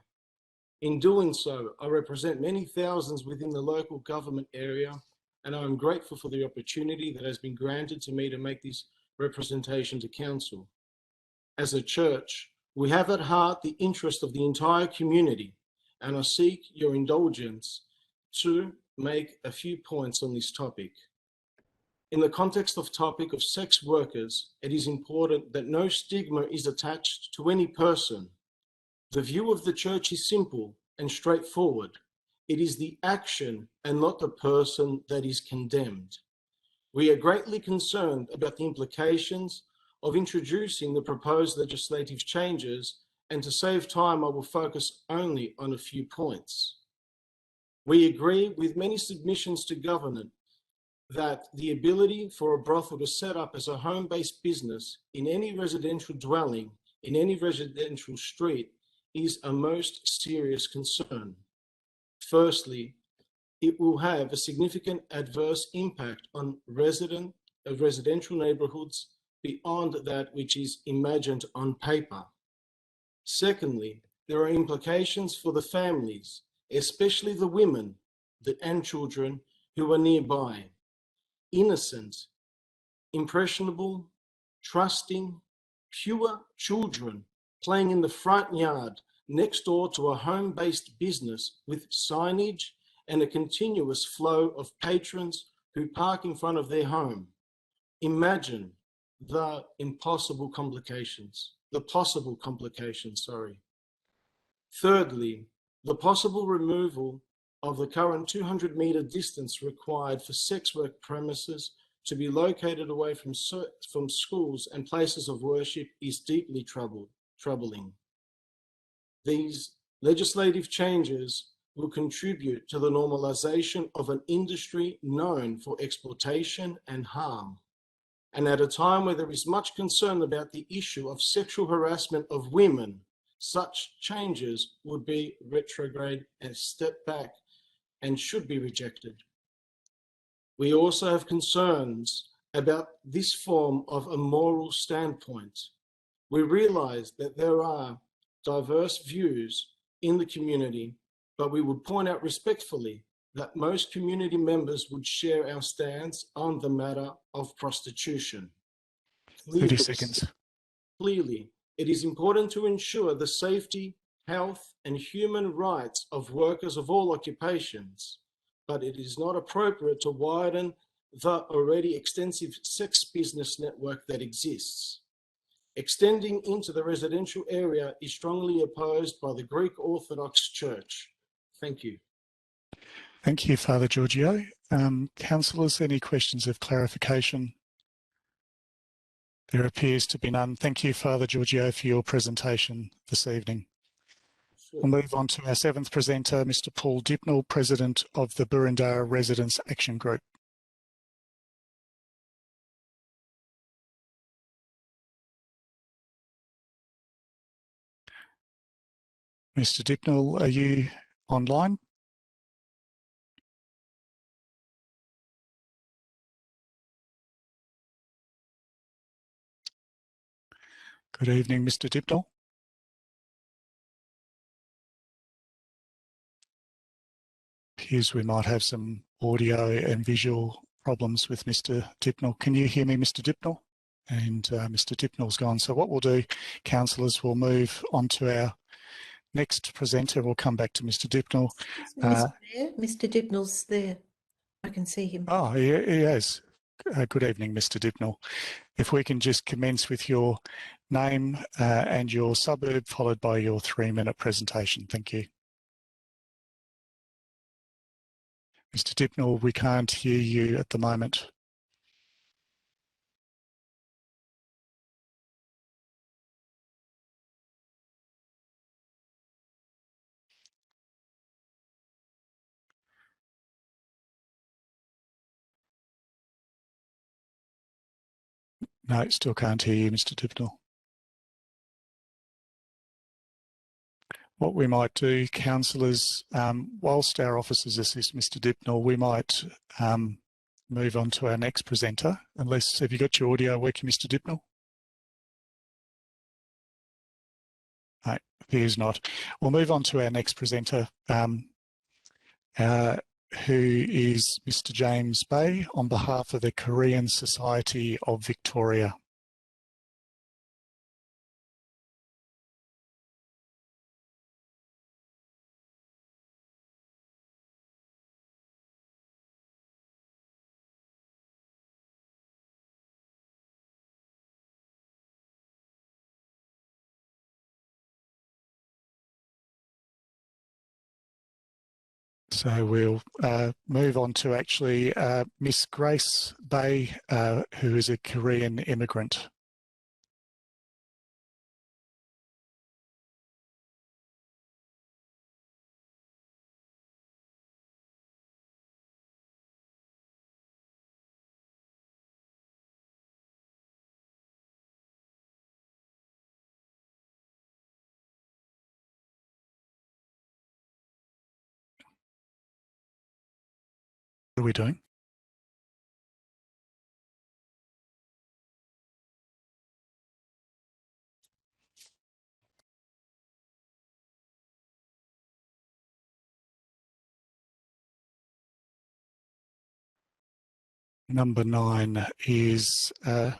In doing so, I represent many thousands within the local government area, and I am grateful for the opportunity that has been granted to me to make this representation to Council. As a church, we have at heart the interest of the entire community, and I seek your indulgence to make a few points on this topic. In the context of topic of sex workers, it is important that no stigma is attached to any person. The view of the Church is simple and straightforward. It is the action and not the person that is condemned. We are greatly concerned about the implications of introducing the proposed legislative changes, and to save time, I will focus only on a few points. We agree with many submissions to government that the ability for a brothel to set up as a home-based business in any residential dwelling, in any residential street, is a most serious concern. Firstly, it will have a significant adverse impact on residential neighbourhoods beyond that which is imagined on paper. Secondly, there are implications for the families, especially the women and children who are nearby. Innocent, impressionable, trusting, pure children playing in the front yard next door to a home-based business with signage and a continuous flow of patrons who park in front of their home. Imagine the possible complications. Thirdly, the possible removal of the current 200-metre distance required for sex work premises to be located away from schools and places of worship is deeply troubling. These legislative changes will contribute to the normalisation of an industry known for exploitation and harm. And at a time where there is much concern about the issue of sexual harassment of women, such changes would be retrograde and step back and should be rejected. We also have concerns about this form of a moral standpoint. We realise that there are diverse views in the community, but we would point out respectfully that most community members would share our stance on the matter of prostitution. 30 seconds. Clearly, it is important to ensure the safety, health, and human rights of workers of all occupations, but it is not appropriate to widen the already extensive sex business network that exists. Extending into the residential area is strongly opposed by the Greek Orthodox Church. Thank you. Thank you, Father Georgiou. Councillors, any questions of clarification? There appears to be none. Thank you, Father Georgiou, for your presentation this evening. Sure. We'll move on to our 7th presenter, Mr. Paul Dipnell, President of the Boroondara Residents Action Group. Mr. Dipnell, are you online? Good evening, Mr. Dipnell. Appears we might have some audio and visual problems with Mr. Dipnell. Can you hear me, Mr. Dipnell? And Mr. Dipnell's gone. So what we'll do, councillors, we'll move on to our next presenter, we'll come back to Mr. Dipnell. Mr. Mayor, Mr. Dipnell's there. I can see him. Oh, he is. Good evening, Mr. Dipnell. If we can just commence with your name and your suburb, followed by your 3-minute presentation. Thank you. Mr. Dipnell, we can't hear you at the moment. No, still can't hear you, Mr. Dipnell. What we might do, councillors, whilst our officers assist Mr. Dipnell, we might move on to our next presenter. Unless, have you got your audio working, Mr. Dipnell? No, appears not. We'll move on to our next presenter, who is Mr. James Bay on behalf of the Korean Society of Victoria. So we'll move on to actually Miss Grace Bay, who is a Korean immigrant. What are we doing? Number 9 is, I'll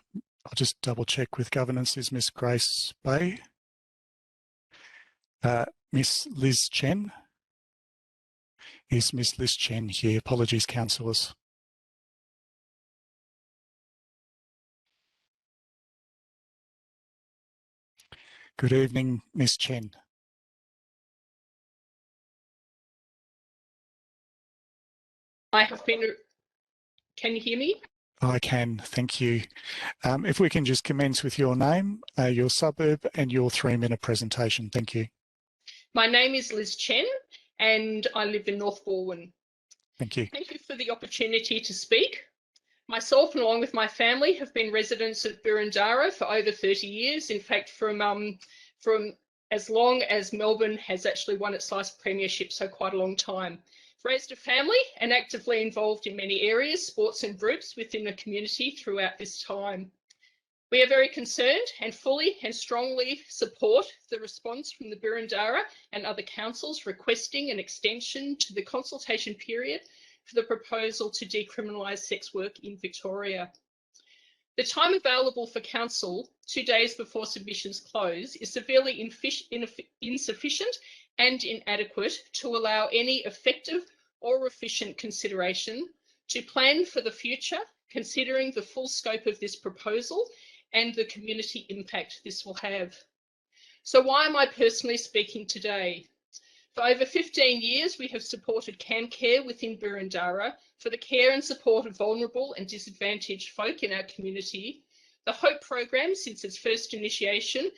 just double check with governance, is Miss Grace Bay. Miss Liz Chen. Is Miss Liz Chen here? Apologies, councillors. Good evening, Miss Chen. I have been, can you hear me? I can, thank you. If we can just commence with your name, your suburb and your 3-minute presentation. Thank you. My name is Liz Chen and I live in North Balwyn. Thank you. Thank you for the opportunity to speak. Myself and along with my family have been residents of Boroondara for over 30 years. In fact, from as long as Melbourne has actually won its last premiership, so quite a long time. Raised a family and actively involved in many areas, sports and groups within the community throughout this time. We are very concerned and fully and strongly support the response from the Boroondara and other councils requesting an extension to the consultation period for the proposal to decriminalise sex work in Victoria. The time available for council 2 days before submissions close is severely insufficient and inadequate to allow any effective or efficient consideration to plan for the future, considering the full scope of this proposal and the community impact this will have. So why am I personally speaking today? For over 15 years, we have supported CamCare within Boroondara for the care and support of vulnerable and disadvantaged folk in our community. The HOPE program since its first initiation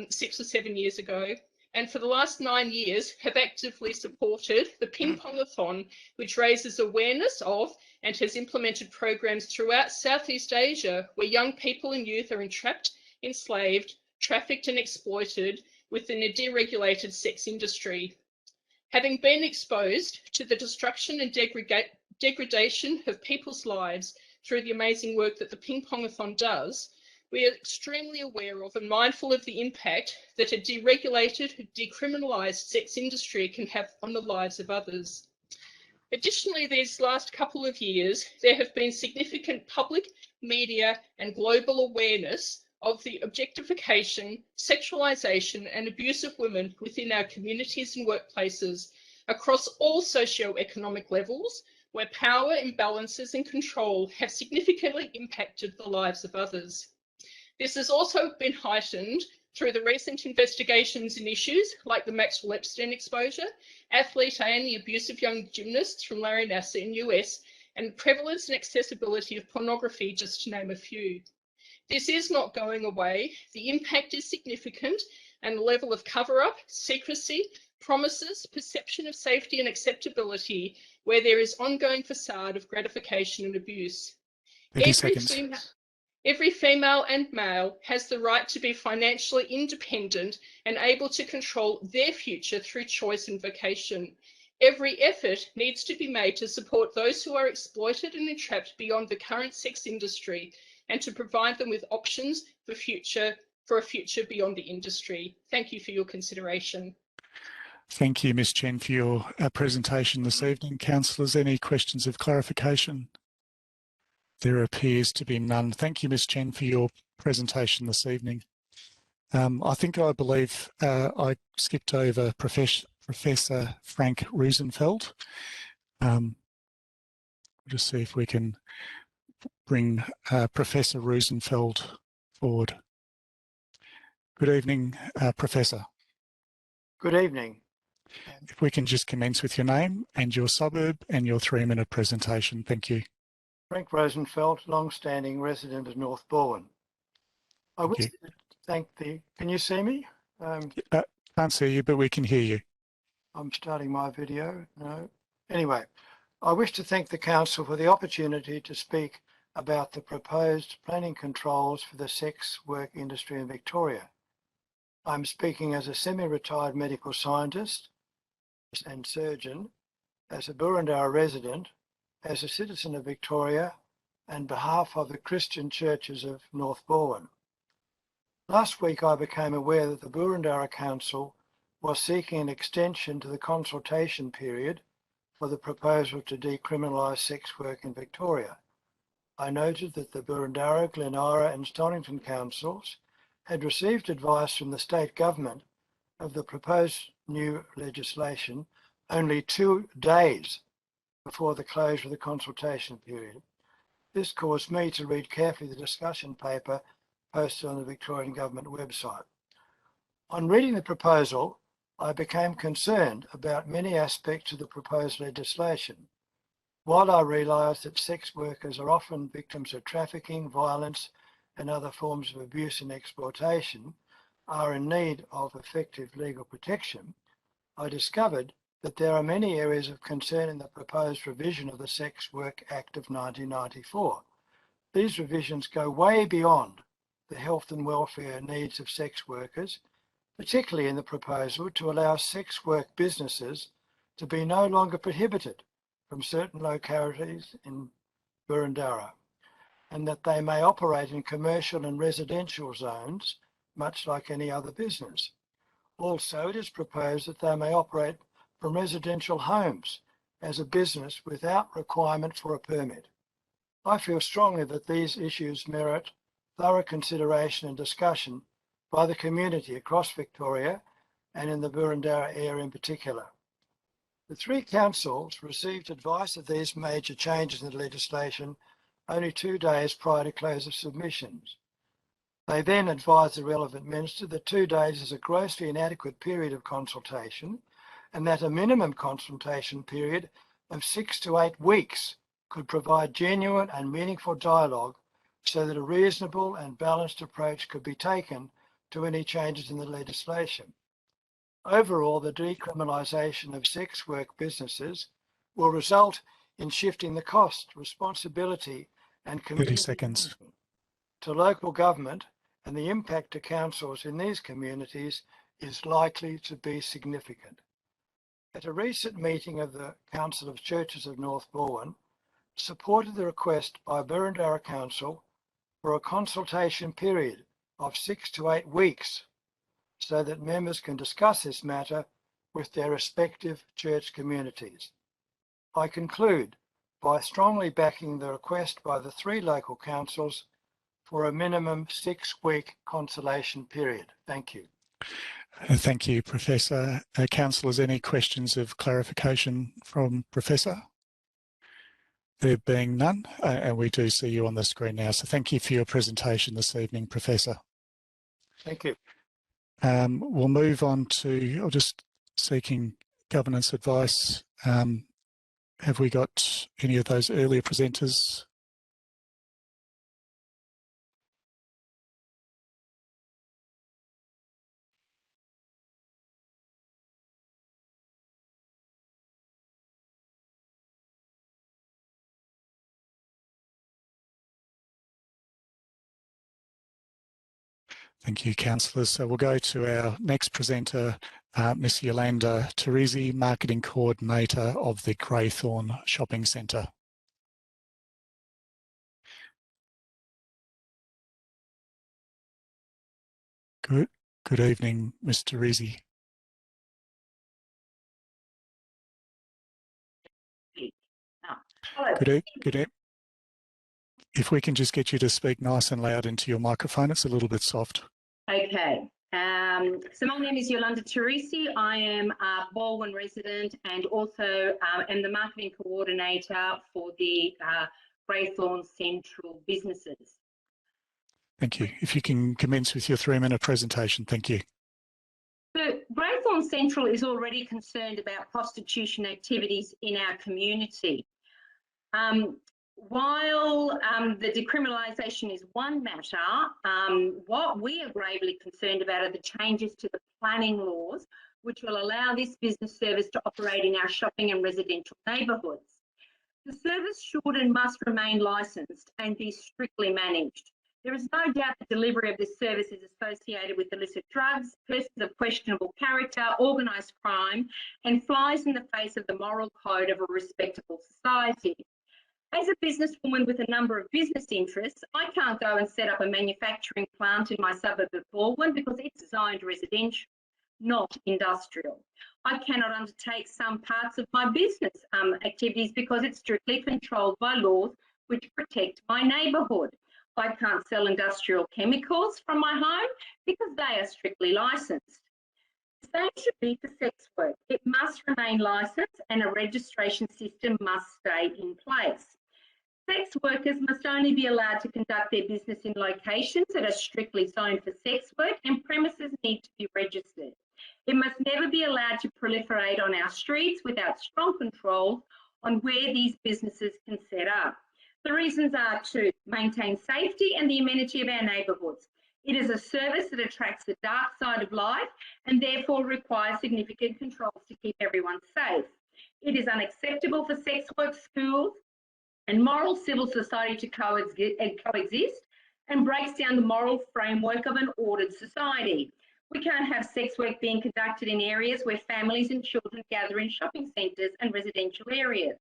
6 or 7 years ago, and for the last 9 years have actively supported the Ping Pongathon, which raises awareness of and has implemented programs throughout Southeast Asia where young people and youth are entrapped, enslaved, trafficked and exploited within a deregulated sex industry. Having been exposed to the destruction and degradation of people's lives through the amazing work that the Ping Pongathon does, we are extremely aware of and mindful of the impact that a deregulated, decriminalised sex industry can have on the lives of others. Additionally, these last couple of years, there have been significant public, media and global awareness of the objectification, sexualisation and abuse of women within our communities and workplaces across all socio-economic levels, where power imbalances and control have significantly impacted the lives of others. This has also been heightened through the recent investigations in issues like the Maxwell Epstein exposure, Athlete A and the abuse of young gymnasts from Larry Nassar in US, and prevalence and accessibility of pornography, just to name a few. This is not going away. The impact is significant, and the level of cover-up, secrecy, promises, perception of safety and acceptability, where there is ongoing facade of gratification and abuse. 30 seconds. Every female and male has the right to be financially independent and able to control their future through choice and vocation. Every effort needs to be made to support those who are exploited and entrapped beyond the current sex industry, and to provide them with options for a future beyond the industry. Thank you for your consideration. Thank you, Ms. Chen, for your presentation this evening. Councillors, any questions of clarification? There appears to be none. Thank you, Ms. Chen, for your presentation this evening. I believe I skipped over Professor Frank Rosenfeld. We'll just see if we can bring Professor Rosenfeld forward. Good evening, Professor. Good evening. If we can just commence with your name and your suburb and your 3-minute presentation. Thank you. Frank Rosenfeld, long-standing resident of North Balwyn. I wish to thank can you see me? Can't see you, but we can hear you. I'm starting my video. No. Anyway, I wish to thank the Council for the opportunity to speak about the proposed planning controls for the sex work industry in Victoria. I'm speaking as a semi-retired medical scientist and surgeon, as a Burundara resident, as a citizen of Victoria, and behalf of the Christian churches of North Balwyn. Last week I became aware that the Burundara Council was seeking an extension to the consultation period for the proposal to decriminalise sex work in Victoria. I noted that the Burundara, Glenara and Stonington councils had received advice from the state government of the proposed new legislation only 2 days before the closure of the consultation period. This caused me to read carefully the discussion paper posted on the Victorian Government website. On reading the proposal, I became concerned about many aspects of the proposed legislation. While I realised that sex workers are often victims of trafficking, violence and other forms of abuse and exploitation, are in need of effective legal protection, I discovered that there are many areas of concern in the proposed revision of the Sex Work Act of 1994. These revisions go way beyond the health and welfare needs of sex workers, particularly in the proposal to allow sex work businesses to be no longer prohibited from certain localities in Burundara, and that they may operate in commercial and residential zones, much like any other business. Also, it is proposed that they may operate from residential homes as a business without requirement for a permit. I feel strongly that these issues merit thorough consideration and discussion by the community across Victoria and in the Burundara area in particular. The 3 councils received advice of these major changes in the legislation only 2 days prior to close of submissions. They then advised the relevant minister that 2 days is a grossly inadequate period of consultation, and that a minimum consultation period of 6 to 8 weeks could provide genuine and meaningful dialogue so that a reasonable and balanced approach could be taken to any changes in the legislation. Overall, the decriminalisation of sex work businesses will result in shifting the cost, responsibility and community 30 seconds. to local government, and the impact to councils in these communities is likely to be significant. At a recent meeting of the Council of Churches of North Balwyn, supported the request by Burundara Council for a consultation period of 6 to 8 weeks so that members can discuss this matter with their respective church communities. I conclude by strongly backing the request by the 3 local councils for a minimum 6-week consultation period. Thank you. Thank you, Professor. Councillors, any questions of clarification from Professor? There being none, and we do see you on the screen now. So thank you for your presentation this evening, Professor. Thank you. We'll move on to, I'm just seeking governance advice. Have we got any of those earlier presenters? Thank you, councillors. So we'll go to our next presenter, Ms. Yolanda Teresi, Marketing Coordinator of the Greythorn Shopping Centre. Good evening, Ms. Teresi. Hello. Good evening. If we can just get you to speak nice and loud into your microphone, it's a little bit soft. Okay. So my name is Yolanda Teresi. I am a Baldwin resident and also am the marketing coordinator for the Greythorn Central businesses. Thank you. If you can commence with your 3-minute presentation, thank you. So Greythorn Central is already concerned about prostitution activities in our community. While the decriminalisation is one matter, what we are gravely concerned about are the changes to the planning laws, which will allow this business service to operate in our shopping and residential neighbourhoods. The service should and must remain licensed and be strictly managed. There is no doubt the delivery of this service is associated with illicit drugs, persons of questionable character, organised crime, and flies in the face of the moral code of a respectable society. As a businesswoman with a number of business interests, I can't go and set up a manufacturing plant in my suburb of Baldwin because it's zoned residential, not industrial. I cannot undertake some parts of my business activities because it's strictly controlled by laws which protect my neighbourhood. I can't sell industrial chemicals from my home because they are strictly licensed. The same should be for sex work. It must remain licensed and a registration system must stay in place. Sex workers must only be allowed to conduct their business in locations that are strictly zoned for sex work, and premises need to be registered. It must never be allowed to proliferate on our streets without strong control on where these businesses can set up. The reasons are to maintain safety and the amenity of our neighbourhoods. It is a service that attracts the dark side of life and therefore requires significant controls to keep everyone safe. It is unacceptable for sex work schools and moral civil society to coexist and breaks down the moral framework of an ordered society. We can't have sex work being conducted in areas where families and children gather in shopping centres and residential areas.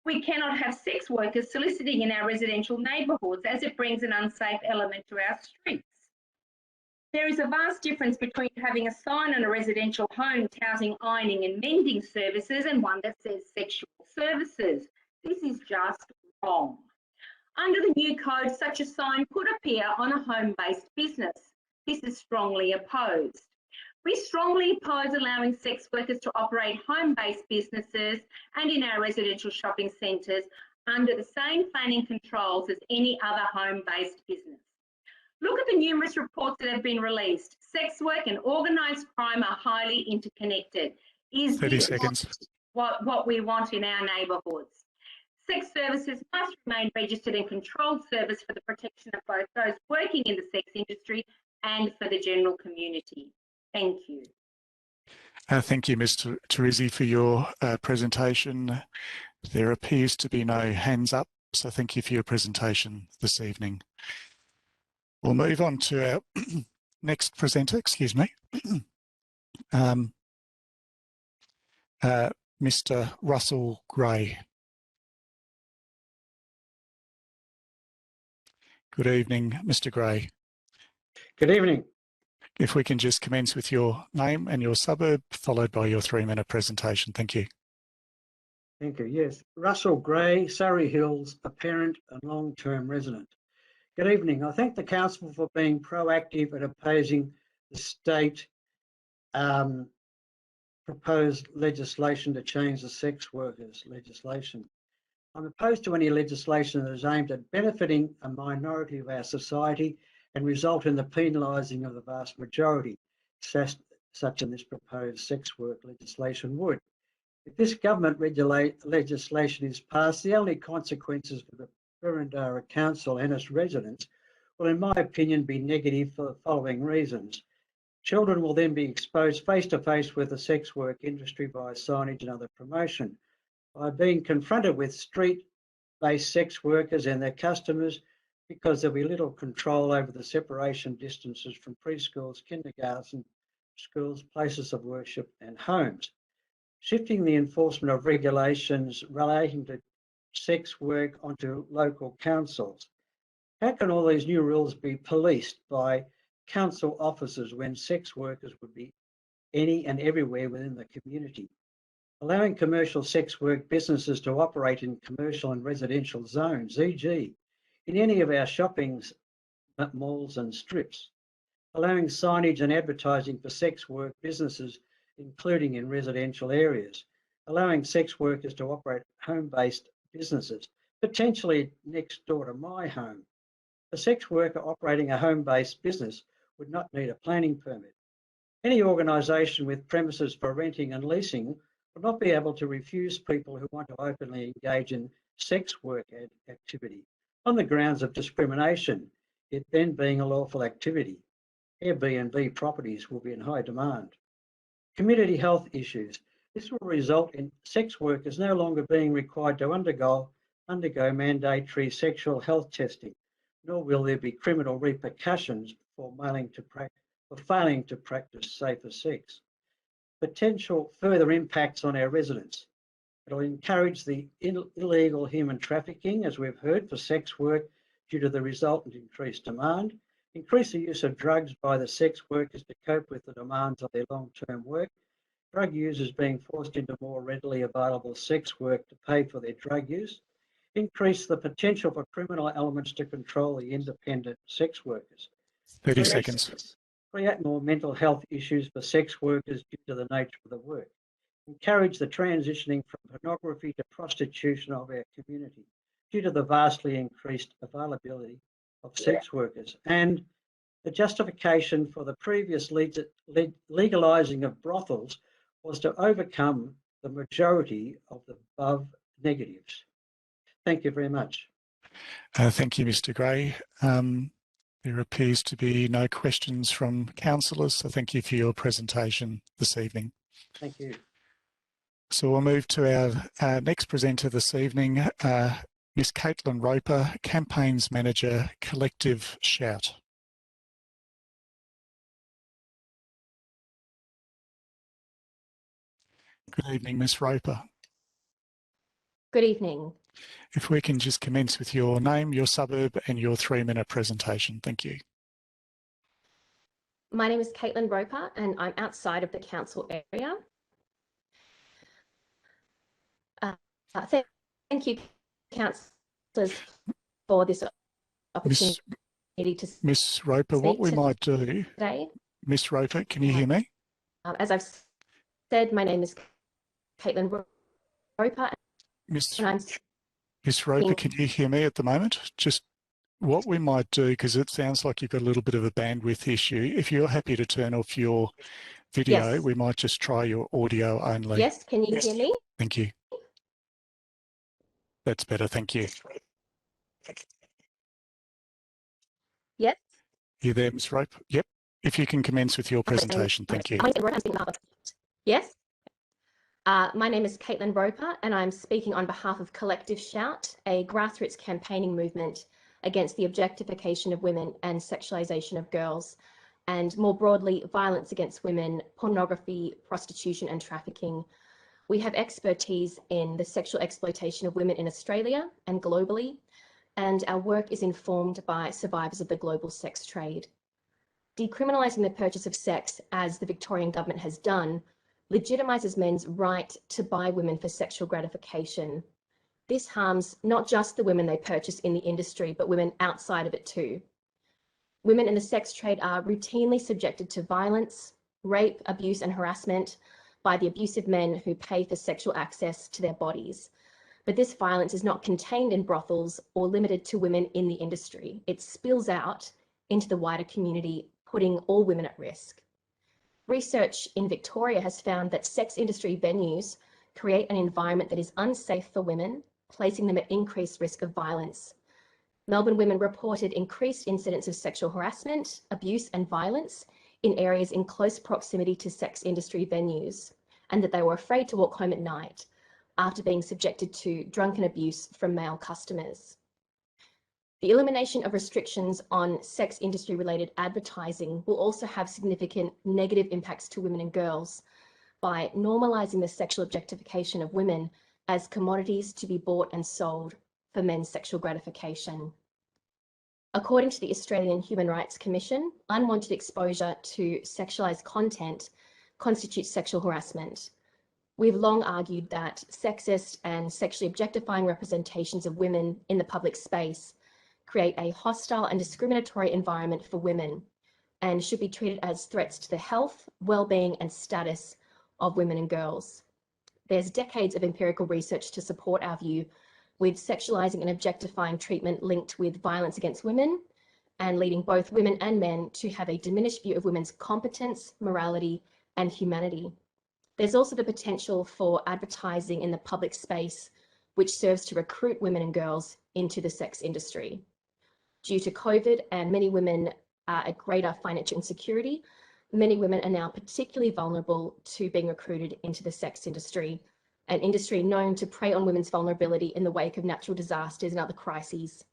We cannot have sex workers soliciting in our residential neighbourhoods as it brings an unsafe element to our streets. There is a vast difference between having a sign on a residential home touting ironing and mending services and one that says sexual services. This is just wrong. Under the new code, such a sign could appear on a home-based business. This is strongly opposed. We strongly oppose allowing sex workers to operate home-based businesses and in our residential shopping centres under the same planning controls as any other home-based business. Look at the numerous reports that have been released. Sex work and organised crime are highly interconnected. Is 30 this seconds. what we want in our neighbourhoods? Sex services must remain registered and controlled service for the protection of both those working in the sex industry and for the general community. Thank you. Thank you, Ms. Teresi, for your presentation. There appears to be no hands up, so thank you for your presentation this evening. We'll move on to our next presenter, excuse me. Mr. Russell Gray. Good evening, Mr. Gray. Good evening. If we can just commence with your name and your suburb, followed by your 3-minute presentation. Thank you. Thank you. Yes, Russell Gray, Surrey Hills, a parent and long-term resident. Good evening. I thank the council for being proactive at opposing the state proposed legislation to change the sex workers legislation. I'm opposed to any legislation that is aimed at benefiting a minority of our society and result in the penalising of the vast majority, such as this proposed sex work legislation would. If this government legislation is passed, the only consequences for the Boroondara Council and its residents will, in my opinion, be negative for the following reasons. Children will then be exposed face to face with the sex work industry via signage and other promotion. By being confronted with street-based sex workers and their customers, because there'll be little control over the separation distances from preschools, kindergarten schools, places of worship and homes. Shifting the enforcement of regulations relating to sex work onto local councils. How can all these new rules be policed by council officers when sex workers would be any and everywhere within the community? Allowing commercial sex work businesses to operate in commercial and residential zones, e.g. in any of our shopping malls and strips. Allowing signage and advertising for sex work businesses, including in residential areas. Allowing sex workers to operate home-based businesses, potentially next door to my home. A sex worker operating a home-based business would not need a planning permit. Any organisation with premises for renting and leasing will not be able to refuse people who want to openly engage in sex work activity on the grounds of discrimination, it then being a lawful activity. Airbnb properties will be in high demand. Community health issues. This will result in sex workers no longer being required to undergo mandatory sexual health testing, nor will there be criminal repercussions for failing to practice safer sex. Potential further impacts on our residents. It will encourage the illegal human trafficking, as we've heard, for sex work due to the resultant increased demand, increase the use of drugs by the sex workers to cope with the demands of their long-term work, drug users being forced into more readily available sex work to pay for their drug use, increase the potential for criminal elements to control the independent sex workers. 30 seconds. Create more mental health issues for sex workers due to the nature of the work. Encourage the transitioning from pornography to prostitution of our community due to the vastly increased availability of sex workers. And the justification for the previous legalising of brothels was to overcome the majority of the above negatives. Thank you very much. Thank you, Mr. Gray. There appears to be no questions from councillors, so thank you for your presentation this evening. Thank you. So we'll move to our next presenter this evening, Ms. Caitlin Roper, Campaigns Manager, Collective Shout. Good evening, Ms. Roper. Good evening. If we can just commence with your name, your suburb and your 3-minute presentation. Thank you. My name is Caitlin Roper and I'm outside of the council area. Thank you, councillors, for this opportunity to speak. Ms. Roper, what we might do today. Ms. Roper, can you hear me? As I've said, my name is Caitlin Roper. Ms. Roper, can you hear me at the moment? Just what we might do, because it sounds like you've got a little bit of a bandwidth issue. If you're happy to turn off your video, yes. We might just try your audio only. Yes, can you hear me? Thank you. That's better, thank you. Yes. You there, Ms. Roper? Yep. If you can commence with your presentation, thank you. Yes. My name is Caitlin Roper and I'm speaking on behalf of Collective Shout, a grassroots campaigning movement against the objectification of women and sexualisation of girls, and more broadly, violence against women, pornography, prostitution and trafficking. We have expertise in the sexual exploitation of women in Australia and globally, and our work is informed by survivors of the global sex trade. Decriminalising the purchase of sex, as the Victorian government has done, legitimises men's right to buy women for sexual gratification. This harms not just the women they purchase in the industry, but women outside of it too. Women in the sex trade are routinely subjected to violence, rape, abuse, and harassment by the abusive men who pay for sexual access to their bodies. But this violence is not contained in brothels or limited to women in the industry. It spills out into the wider community, putting all women at risk. Research in Victoria has found that sex industry venues create an environment that is unsafe for women, placing them at increased risk of violence. Melbourne women reported increased incidents of sexual harassment, abuse, and violence in areas in close proximity to sex industry venues, and that they were afraid to walk home at night after being subjected to drunken abuse from male customers. The elimination of restrictions on sex industry related advertising will also have significant negative impacts to women and girls by normalising the sexual objectification of women as commodities to be bought and sold for men's sexual gratification. According to the Australian Human Rights Commission, unwanted exposure to sexualised content constitutes sexual harassment. We've long argued that sexist and sexually objectifying representations of women in the public space create a hostile and discriminatory environment for women and should be treated as threats to the health, well-being, and status of women and girls. There's decades of empirical research to support our view, with sexualizing and objectifying treatment linked with violence against women and leading both women and men to have a diminished view of women's competence, morality, and humanity. There's also the potential for advertising in the public space, which serves to recruit women and girls into the sex industry. Due to COVID and many women are at greater financial insecurity, many women are now particularly vulnerable to being recruited into the sex industry, an industry known to prey on women's vulnerability in the wake of natural disasters and other crises.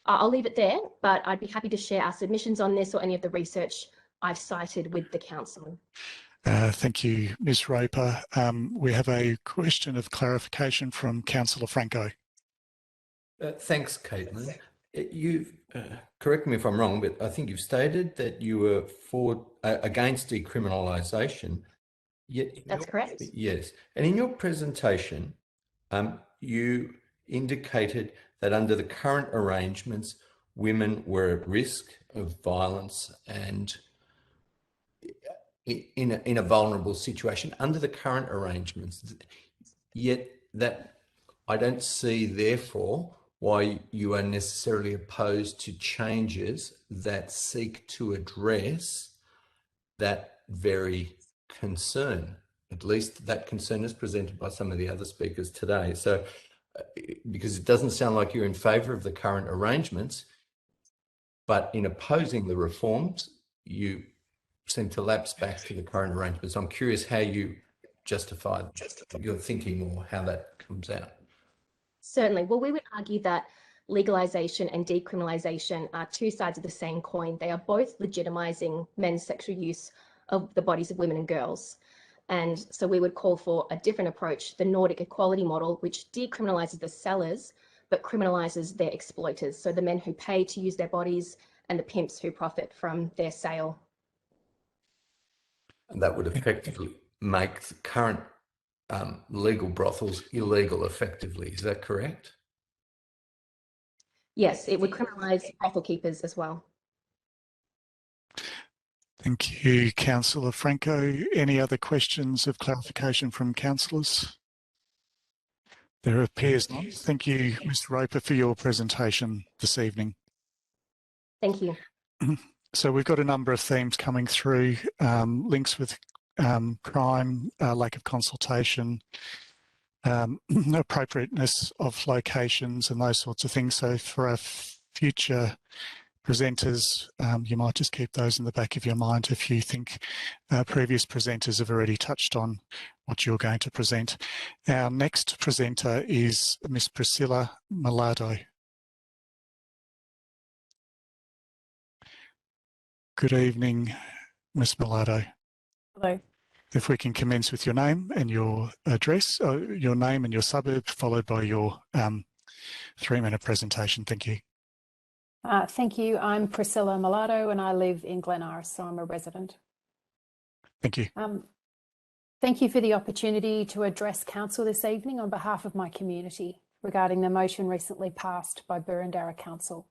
I'll leave it there, but I'd be happy to share our submissions on this or any of the research I've cited with the council. Thank you, Ms. Roper. We have a question of clarification from Councillor Franco. Thanks, Caitlin. You correct me if I'm wrong, but I think you've stated that you were against decriminalisation. That's correct. Yes, and in your presentation, you indicated that under the current arrangements, women were at risk of violence and in a vulnerable situation under the current arrangements. Yet that I don't see, therefore, why you are necessarily opposed to changes that seek to address that very concern. At least that concern is presented by some of the other speakers today. So, because it doesn't sound like you're in favour of the current arrangements, but in opposing the reforms, you seem to lapse back to the current arrangements. I'm curious how you justify your thinking or how that comes out. Certainly. Well, we would argue that legalisation and decriminalisation are two sides of the same coin. They are both legitimising men's sexual use of the bodies of women and girls. And so we would call for a different approach, the Nordic equality model, which decriminalises the sellers, but criminalises their exploiters. So the men who pay to use their bodies and the pimps who profit from their sale. And that would effectively make the current legal brothels illegal effectively. Is that correct? Yes, it would criminalise brothel keepers as well. Thank you, Councillor Franco. Any other questions of clarification from councillors? There appears not. Thank you, Mr. Roper, for your presentation this evening. Thank you. So we've got a number of themes coming through, links with crime, lack of consultation, appropriateness of locations and those sorts of things. So for our future presenters, you might just keep those in the back of your mind if you think previous presenters have already touched on what you're going to present. Our next presenter is Ms. Priscilla Malado. Good evening, Ms. Malado. Hello. If we can commence with your name and your address, your name and your suburb, followed by your 3-minute presentation. Thank you. Thank you. I'm Priscilla Malado and I live in Glen Iris, so I'm a resident. Thank you. Thank you for the opportunity to address council this evening on behalf of my community. regarding the motion recently passed by Burundara Council.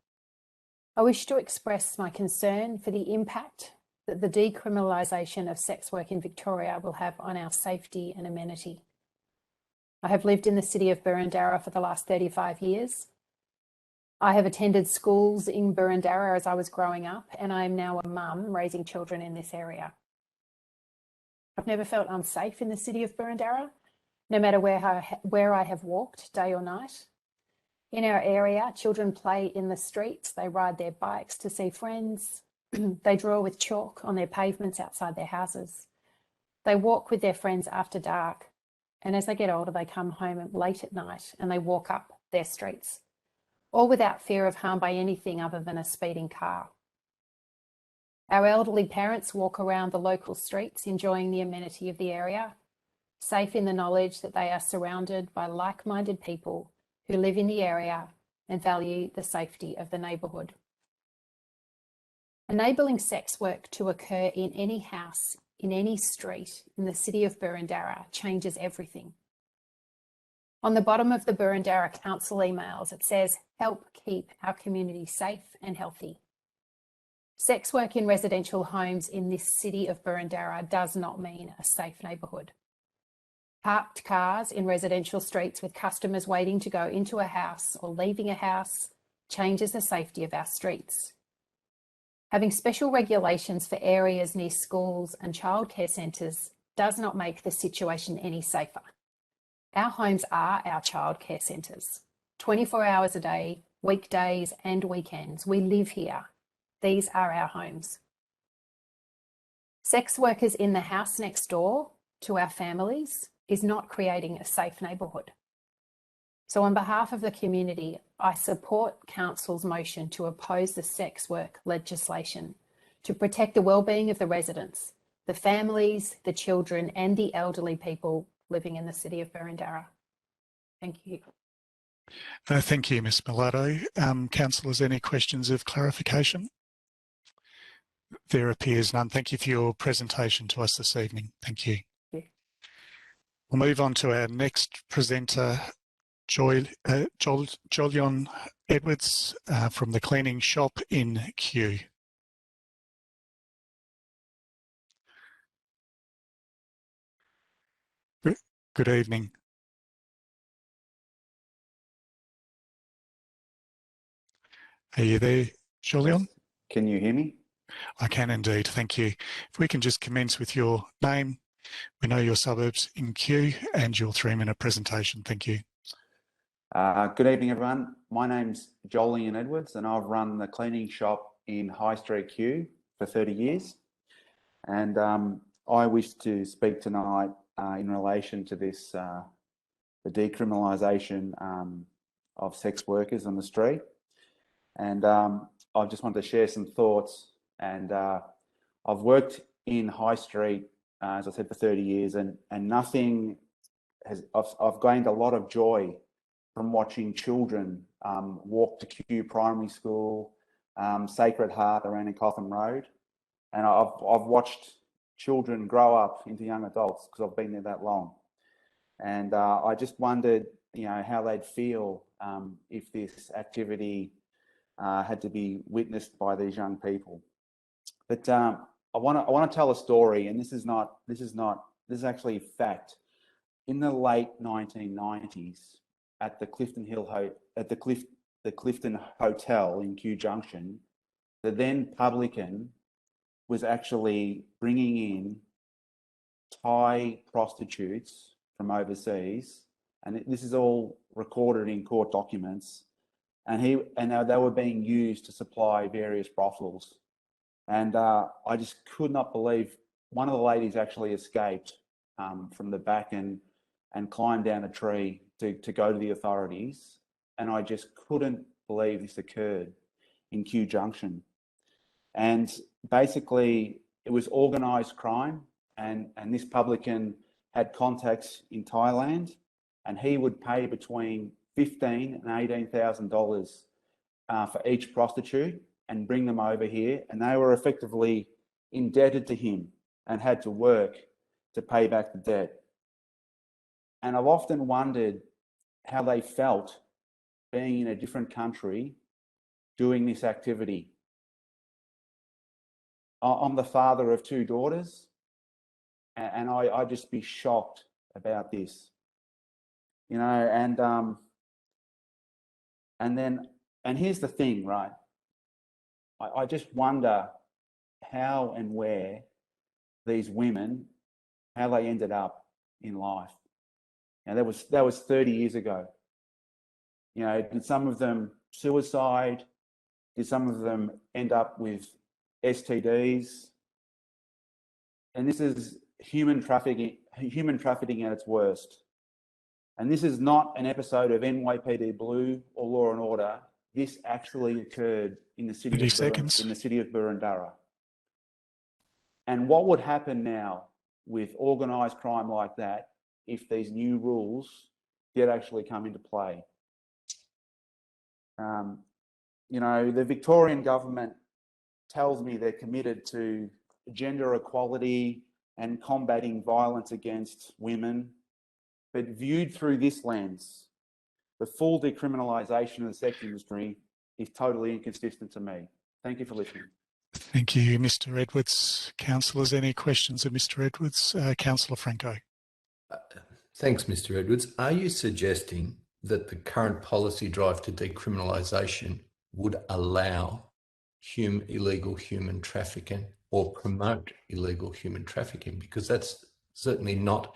I wish to express my concern for the impact that the decriminalisation of sex work in Victoria will have on our safety and amenity. I have lived in the city of Burundara for the last 35 years. I have attended schools in Burundara as I was growing up, and I am now a mum raising children in this area. I've never felt unsafe in the city of Burundara, no matter where I have walked, day or night. In our area, children play in the streets, they ride their bikes to see friends, they draw with chalk on their pavements outside their houses. They walk with their friends after dark, and as they get older, they come home late at night and they walk up their streets, all without fear of harm by anything other than a speeding car. Our elderly parents walk around the local streets, enjoying the amenity of the area, safe in the knowledge that they are surrounded by like-minded people who live in the area and value the safety of the neighbourhood. Enabling sex work to occur in any house, in any street in the city of Burundara changes everything. On the bottom of the Burundara Council emails, it says, "Help keep our community safe and healthy." Sex work in residential homes in this city of Burundara does not mean a safe neighbourhood. Parked cars in residential streets with customers waiting to go into a house or leaving a house changes the safety of our streets. Having special regulations for areas near schools and childcare centres does not make the situation any safer. Our homes are our childcare centres. 24 hours a day, weekdays and weekends, we live here. These are our homes. Sex workers in the house next door to our families is not creating a safe neighbourhood. So on behalf of the community, I support Council's motion to oppose the sex work legislation to protect the wellbeing of the residents, the families, the children and the elderly people living in the city of Burundara. Thank you. Thank you, Ms Mulatto. Councillors, any questions of clarification? There appears none. Thank you for your presentation to us this evening. Thank you. We'll move on to our next presenter, Jolyon Edwards from the cleaning shop in Kew. Good evening. Are you there, Jolyon? Can you hear me? I can indeed, thank you. If we can just commence with your name, we know your suburbs in Kew and your 3-minute presentation. Thank you. Good evening, everyone. My name's Jolyon Edwards and I've run the cleaning shop in High Street, Kew for 30 years. And I wish to speak tonight in relation to this, the decriminalisation of sex workers on the street. And I just wanted to share some thoughts. And I've worked in High Street, as I said, for 30 years, and nothing has, I've gained a lot of joy from watching children walk to Kew Primary School, Sacred Heart around in Cotham Road. And I've watched children grow up into young adults because I've been there that long. And I just wondered, you know, how they'd feel if this activity had to be witnessed by these young people. But I want to tell a story, and this is actually fact. In the late 1990s, at the Clifton Hotel in Kew Junction, the then publican was actually bringing in Thai prostitutes from overseas, and this is all recorded in court documents. And they were being used to supply various brothels. And I just could not believe one of the ladies actually escaped from the back and climbed down a tree to go to the authorities. And I just couldn't believe this occurred in Kew Junction. And basically it was organised crime, and this publican had contacts in Thailand, and he would pay between $15,000 and $18,000 for each prostitute and bring them over here, and they were effectively indebted to him and had to work to pay back the debt. And I've often wondered how they felt being in a different country doing this activity. I'm the father of 2 daughters, and I'd just be shocked about this, you know. And here's the thing, right? I just wonder how and where these women, how they ended up in life. Now that was 30 years ago. You know, did some of them suicide? Did some of them end up with STDs? And this is human trafficking at its worst. And this is not an episode of NYPD Blue or Law and Order. This actually occurred in the city of Boroondara. And what would happen now with organised crime like that if these new rules did actually come into play? You know, the Victorian government tells me they're committed to gender equality and combating violence against women. But viewed through this lens, the full decriminalisation of the sex industry is totally inconsistent to me. Thank you for listening. Thank you, Mr. Edwards. Councillors, any questions of Mr. Edwards? Councillor Franco. Thanks, Mr. Edwards. Are you suggesting that the current policy drive to decriminalisation would allow illegal human trafficking or promote illegal human trafficking? Because that's certainly not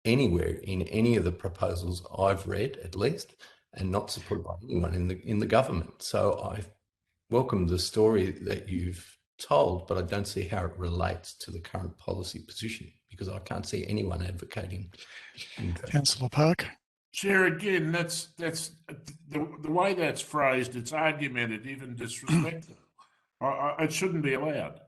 anywhere in any of the proposals I've read, at least, and not supported by anyone in the government. So I welcome the story that you've told, but I don't see how it relates to the current policy position, because I can't see anyone advocating. Councillor Park. Chair, again, that's the way that's phrased. It's argumentative and disrespectful. It shouldn't be allowed.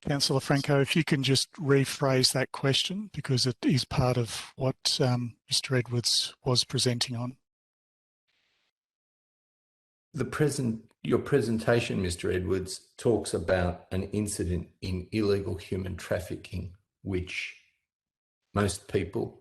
Councillor Franco, if you can just rephrase that question, because it is part of what Mr. Edwards was presenting on. Your presentation, Mr. Edwards, talks about an incident in illegal human trafficking, which most people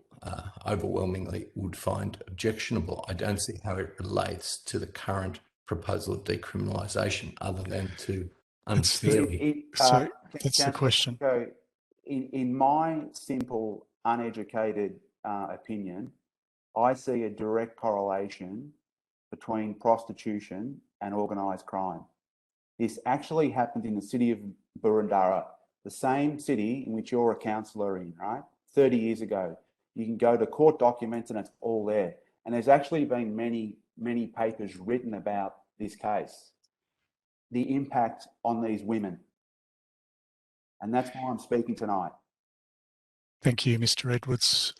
overwhelmingly would find objectionable. I don't see how it relates to the current proposal of decriminalisation, other than to unfairly. That's the question. So in my simple, uneducated opinion, I see a direct correlation between prostitution and organised crime. This actually happened in the city of Boroondara, the same city in which you're a councillor in, right? 30 years ago. You can go to court documents and it's all there. And there's actually been many papers written about this case, the impact on these women. And that's why I'm speaking tonight. Thank you, Mr. Edwards.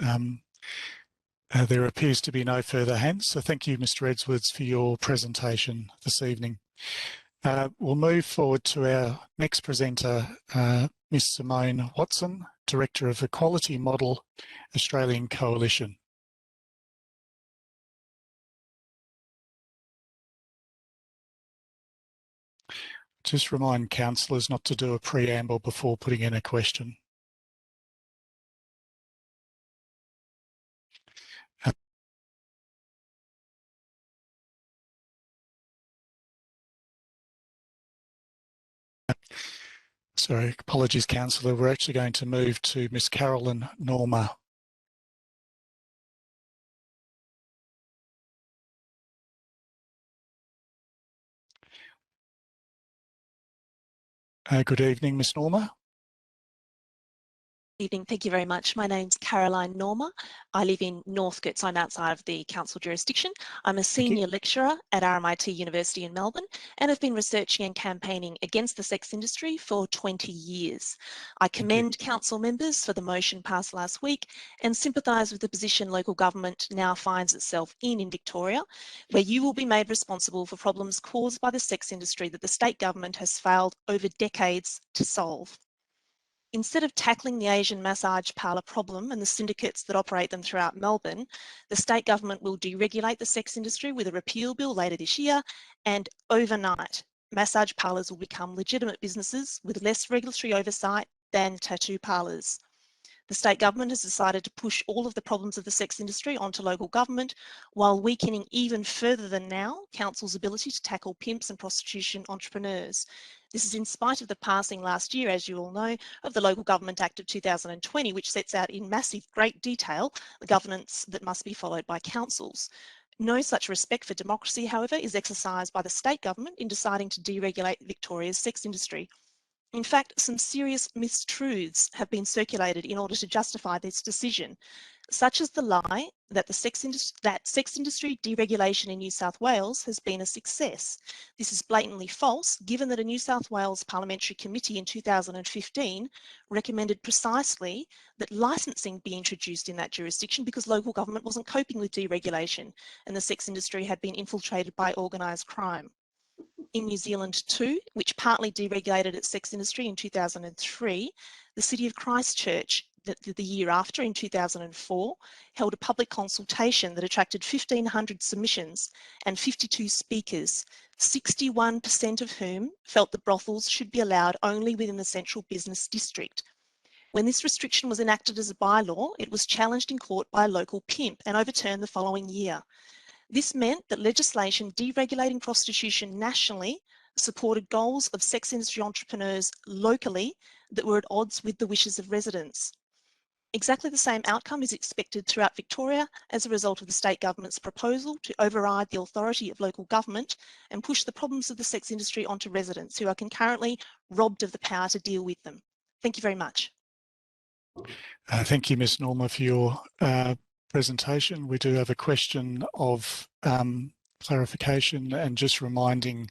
There appears to be no further hands, so thank you, Mr. Edwards, for your presentation this evening. We'll move forward to our next presenter, Ms. Simone Watson, Director of Equality Model Australian Coalition. Just remind councillors not to do a preamble before putting in a question. Sorry, apologies, councillor. We're actually going to move to Ms. Carolyn Norma. Good evening, Ms. Norma. Evening, thank you very much. My name's Caroline Norma. I live in Northcote. I'm outside of the council jurisdiction. I'm a senior lecturer at RMIT University in Melbourne and have been researching and campaigning against the sex industry for 20 years. I commend council members for the motion passed last week and sympathise with the position local government now finds itself in Victoria, where you will be made responsible for problems caused by the sex industry that the state government has failed over decades to solve. Instead of tackling the Asian massage parlour problem and the syndicates that operate them throughout Melbourne, the state government will deregulate the sex industry with a repeal bill later this year, and overnight, massage parlours will become legitimate businesses with less regulatory oversight than tattoo parlours. The state government has decided to push all of the problems of the sex industry onto local government, while weakening even further than now council's ability to tackle pimps and prostitution entrepreneurs. This is in spite of the passing last year, as you all know, of the Local Government Act of 2020, which sets out in massive great detail the governance that must be followed by councils. No such respect for democracy, however, is exercised by the state government in deciding to deregulate Victoria's sex industry. In fact, some serious mistruths have been circulated in order to justify this decision, such as the lie that sex industry deregulation in New South Wales has been a success. This is blatantly false, given that a New South Wales Parliamentary Committee in 2015 recommended precisely that licensing be introduced in that jurisdiction because local government wasn't coping with deregulation and the sex industry had been infiltrated by organised crime. In New Zealand too, which partly deregulated its sex industry in 2003, the City of Christchurch, the year after, in 2004, held a public consultation that attracted 1,500 submissions and 52 speakers, 61% of whom felt that brothels should be allowed only within the central business district. When this restriction was enacted as a bylaw, it was challenged in court by a local pimp and overturned the following year. This meant that legislation deregulating prostitution nationally supported goals of sex industry entrepreneurs locally that were at odds with the wishes of residents. Exactly the same outcome is expected throughout Victoria as a result of the state government's proposal to override the authority of local government and push the problems of the sex industry onto residents who are concurrently robbed of the power to deal with them. Thank you very much. Thank you, Ms. Norma, for your presentation. We do have a question of clarification and just reminding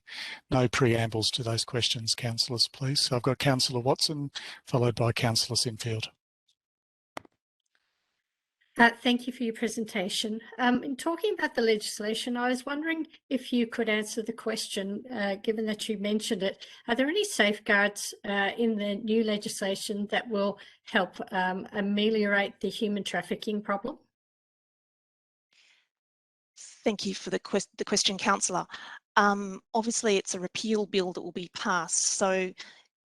no preambles to those questions, councillors, please. So I've got Councillor Watson, followed by Councillor Sinfield. Thank you for your presentation. In talking about the legislation, I was wondering if you could answer the question, given that you mentioned it, are there any safeguards in the new legislation that will help ameliorate the human trafficking problem? Thank you for the question, Councillor. Obviously, it's a repeal bill that will be passed. So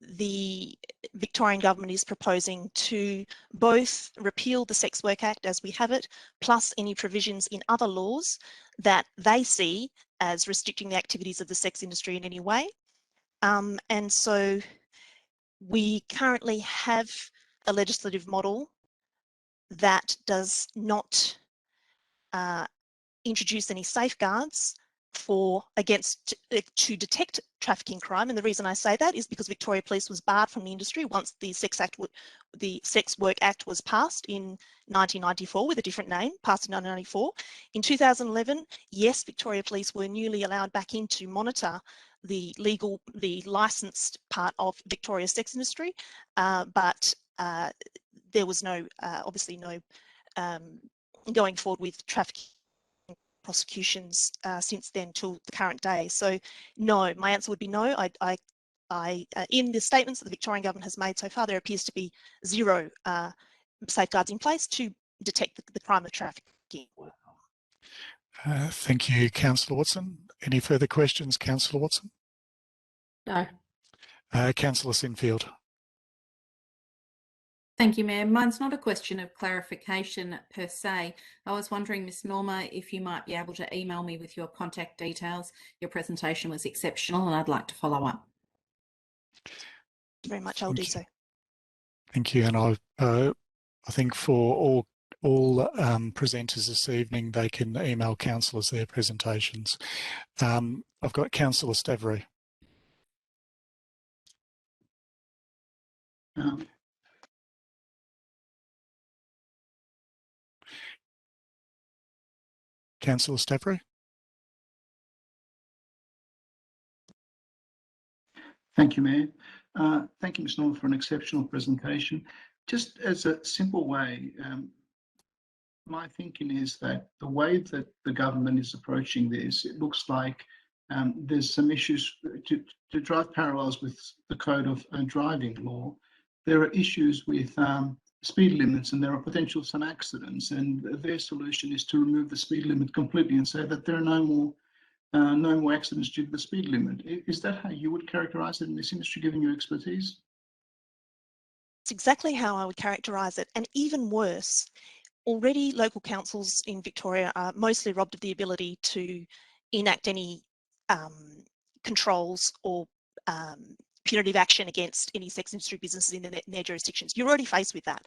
the Victorian government is proposing to both repeal the Sex Work Act as we have it, plus any provisions in other laws that they see as restricting the activities of the sex industry in any way. And so we currently have a legislative model that does not introduce any safeguards to detect trafficking crime, and the reason I say that is because Victoria Police was barred from the industry once the Sex Work Act was passed in 1994 with a different name, passed in 1994. In 2011, yes, Victoria Police were newly allowed back in to monitor the licensed part of Victoria's sex industry, but there was obviously no going forward with trafficking prosecutions since then till the current day. So no, my answer would be no. In the statements that the Victorian government has made so far, there appears to be zero safeguards in place to detect the crime of trafficking. Thank you, Councillor Watson. Any further questions, Councillor Watson? No. Councillor Sinfield. Thank you, Mayor. Mine's not a question of clarification per se. I was wondering, Ms. Norma, if you might be able to email me with your contact details. Your presentation was exceptional and I'd like to follow up. Thank you very much. I'll do so. Thank you. And I think for all presenters this evening, they can email councillors their presentations. I've got Councillor Stavrey. Councillor Stavrey. Thank you, Mayor. Thank you, Ms. Norma, for an exceptional presentation. Just as a simple way, my thinking is that the way that the government is approaching this, it looks like there's some issues to drive parallels with the code of driving law. There are issues with speed limits and there are potential some accidents, and their solution is to remove the speed limit completely and say that there are no more accidents due to the speed limit. Is that how you would characterise it in this industry, given your expertise? It's exactly how I would characterise it, and even worse. Already local councils in Victoria are mostly robbed of the ability to enact any controls or punitive action against any sex industry businesses in their jurisdictions. You're already faced with that.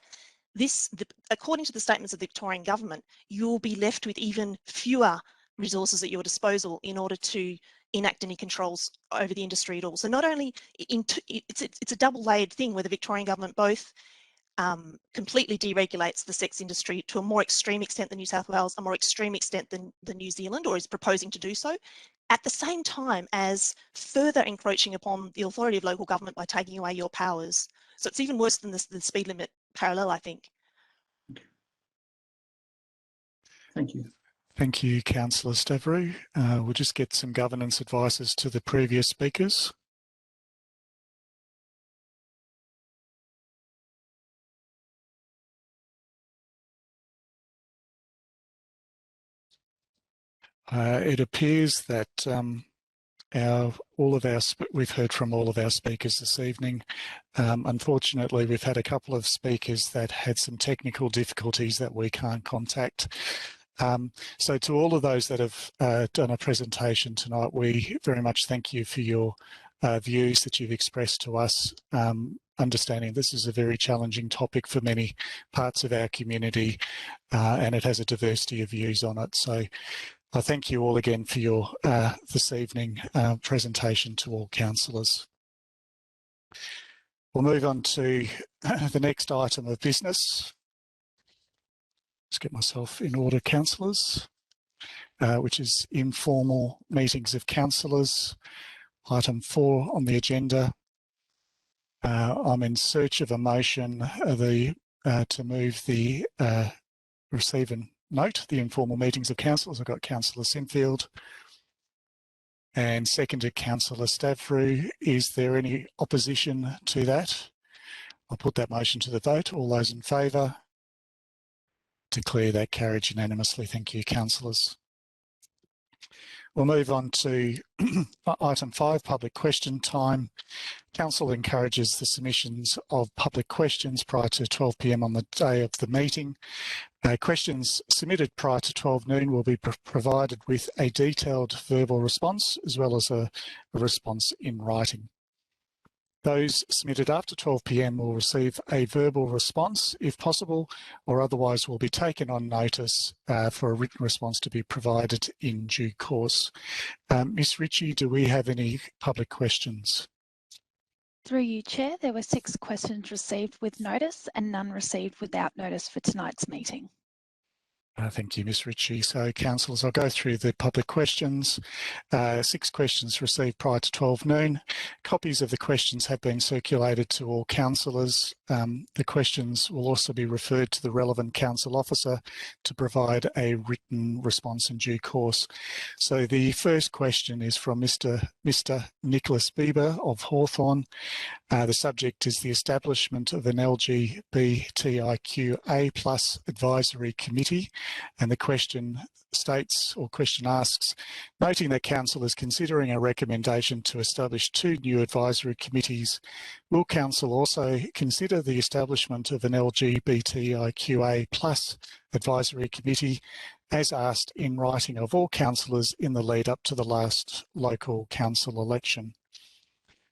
According to the statements of the Victorian government, you'll be left with even fewer resources at your disposal in order to enact any controls over the industry at all. So not only, it's a double-layered thing where the Victorian government both completely deregulates the sex industry to a more extreme extent than New South Wales, a more extreme extent than New Zealand, or is proposing to do so, at the same time as further encroaching upon the authority of local government by taking away your powers. So it's even worse than the speed limit parallel, I think. Thank you. Thank you, Councillor Stavrou. We'll just get some governance advices to the previous speakers. It appears that we've heard from all of our speakers this evening. Unfortunately, we've had a couple of speakers that had some technical difficulties that we can't contact. So to all of those that have done a presentation tonight, we very much thank you for your views that you've expressed to us. Understanding this is a very challenging topic for many parts of our community, and it has a diversity of views on it. So I thank you all again for your this evening presentation to all councillors. We'll move on to the next item of business. Let's get myself in order, councillors, which is informal meetings of councillors. Item 4 on the agenda. I'm in search of a motion to move the receive and note the informal meetings of councillors. I've got Councillor Sinfield and seconded Councillor Stavrou. Is there any opposition to that? I'll put that motion to the vote. All those in favour? Declare that carried unanimously. Thank you, councillors. We'll move on to item 5, public question time. Council encourages the submissions of public questions prior to 12 p.m. on the day of the meeting. Questions submitted prior to 12 noon will be provided with a detailed verbal response as well as a response in writing. Those submitted after 12 p.m. will receive a verbal response if possible, or otherwise will be taken on notice for a written response to be provided in due course. Ms. Ritchie, do we have any public questions? Through you, Chair, there were 6 questions received with notice and none received without notice for tonight's meeting. Thank you, Ms. Ritchie. So, councillors, I'll go through the public questions. 6 questions received prior to 12 noon. Copies of the questions have been circulated to all councillors. The questions will also be referred to the relevant council officer to provide a written response in due course. So the first question is from Mr. Nicholas Bieber of Hawthorn. The subject is the establishment of an LGBTIQA+ advisory committee, and the question states, or question asks, noting that Council is considering a recommendation to establish 2 new advisory committees, will Council also consider the establishment of an LGBTIQA+ advisory committee as asked in writing of all councillors in the lead up to the last local council election?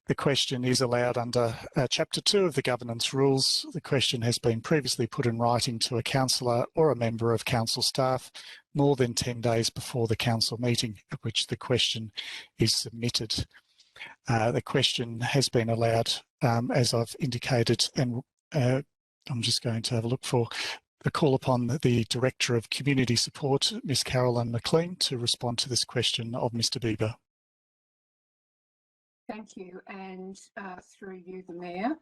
The question is allowed under Chapter 2 of the Governance Rules. The question has been previously put in writing to a councillor or a member of council staff more than 10 days before the council meeting at which the question is submitted. The question has been allowed, as I've indicated, and I'm just going to have a look for a call upon the Director of Community Support, Ms. Caroline McLean, to respond to this question of Mr. Bieber. Thank you, and through you, the Mayor.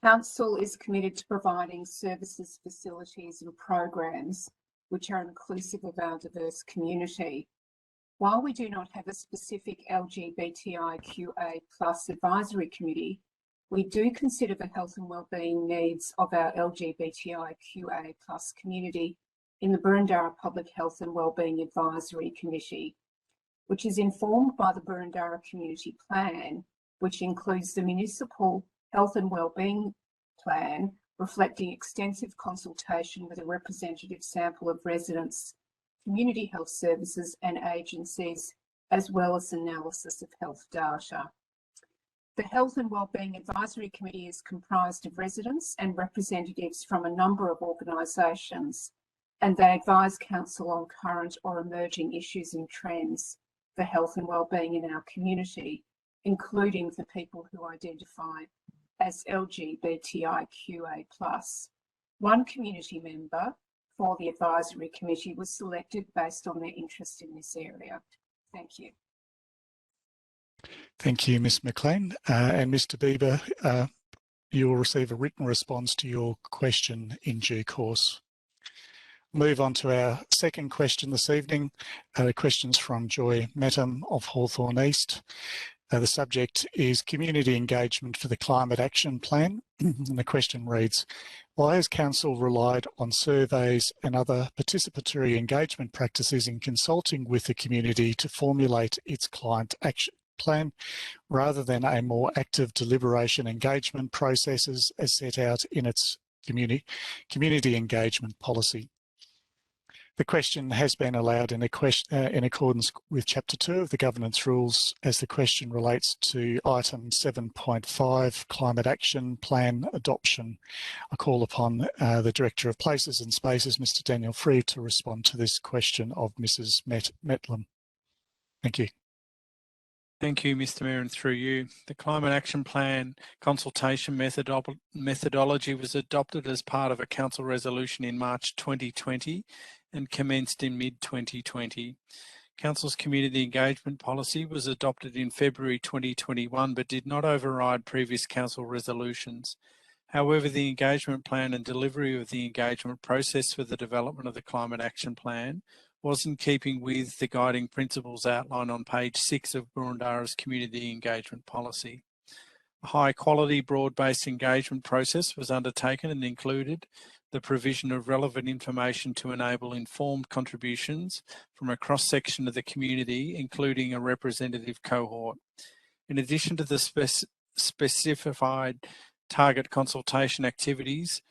Council is committed to providing services, facilities and programs which are inclusive of our diverse community. While we do not have a specific LGBTIQA+ advisory committee, we do consider the health and wellbeing needs of our LGBTIQA+ community in the Boroondara Public Health and Wellbeing Advisory Committee, which is informed by the Boroondara Community Plan, which includes the Municipal Health and Wellbeing Plan, reflecting extensive consultation with a representative sample of residents, community health services and agencies, as well as analysis of health data. The Health and Wellbeing Advisory Committee is comprised of residents and representatives from a number of organisations, and they advise Council on current or emerging issues and trends for health and wellbeing in our community, including for people who identify as LGBTIQA+. One community member for the advisory committee was selected based on their interest in this area. Thank you. Thank you, Ms McLean. And Mr Bieber, you will receive a written response to your question in due course. Move on to our second question this evening. The question's from Joy Metam of Hawthorne East. The subject is community engagement for the Climate Action Plan. And the question reads, why has Council relied on surveys and other participatory engagement practices in consulting with the community to formulate its climate action plan, rather than a more active deliberation engagement processes as set out in its community engagement policy? The question has been allowed in accordance with Chapter 2 of the Governance Rules, as the question relates to item 7.5, Climate Action Plan Adoption. I call upon the Director of Places and Spaces, Mr Daniel Free, to respond to this question of Mrs Metlem. Thank you. Thank you, Mr Mayor, and through you. The Climate Action Plan consultation methodology was adopted as part of a Council resolution in March 2020 and commenced in mid-2020. Council's community engagement policy was adopted in February 2021 but did not override previous Council resolutions. However, the engagement plan and delivery of the engagement process for the development of the Climate Action Plan was in keeping with the guiding principles outlined on page 6 of Boroondara's community engagement policy. A high-quality, broad-based engagement process was undertaken and included the provision of relevant information to enable informed contributions from a cross-section of the community, including a representative cohort. In addition to the specified target consultation activities,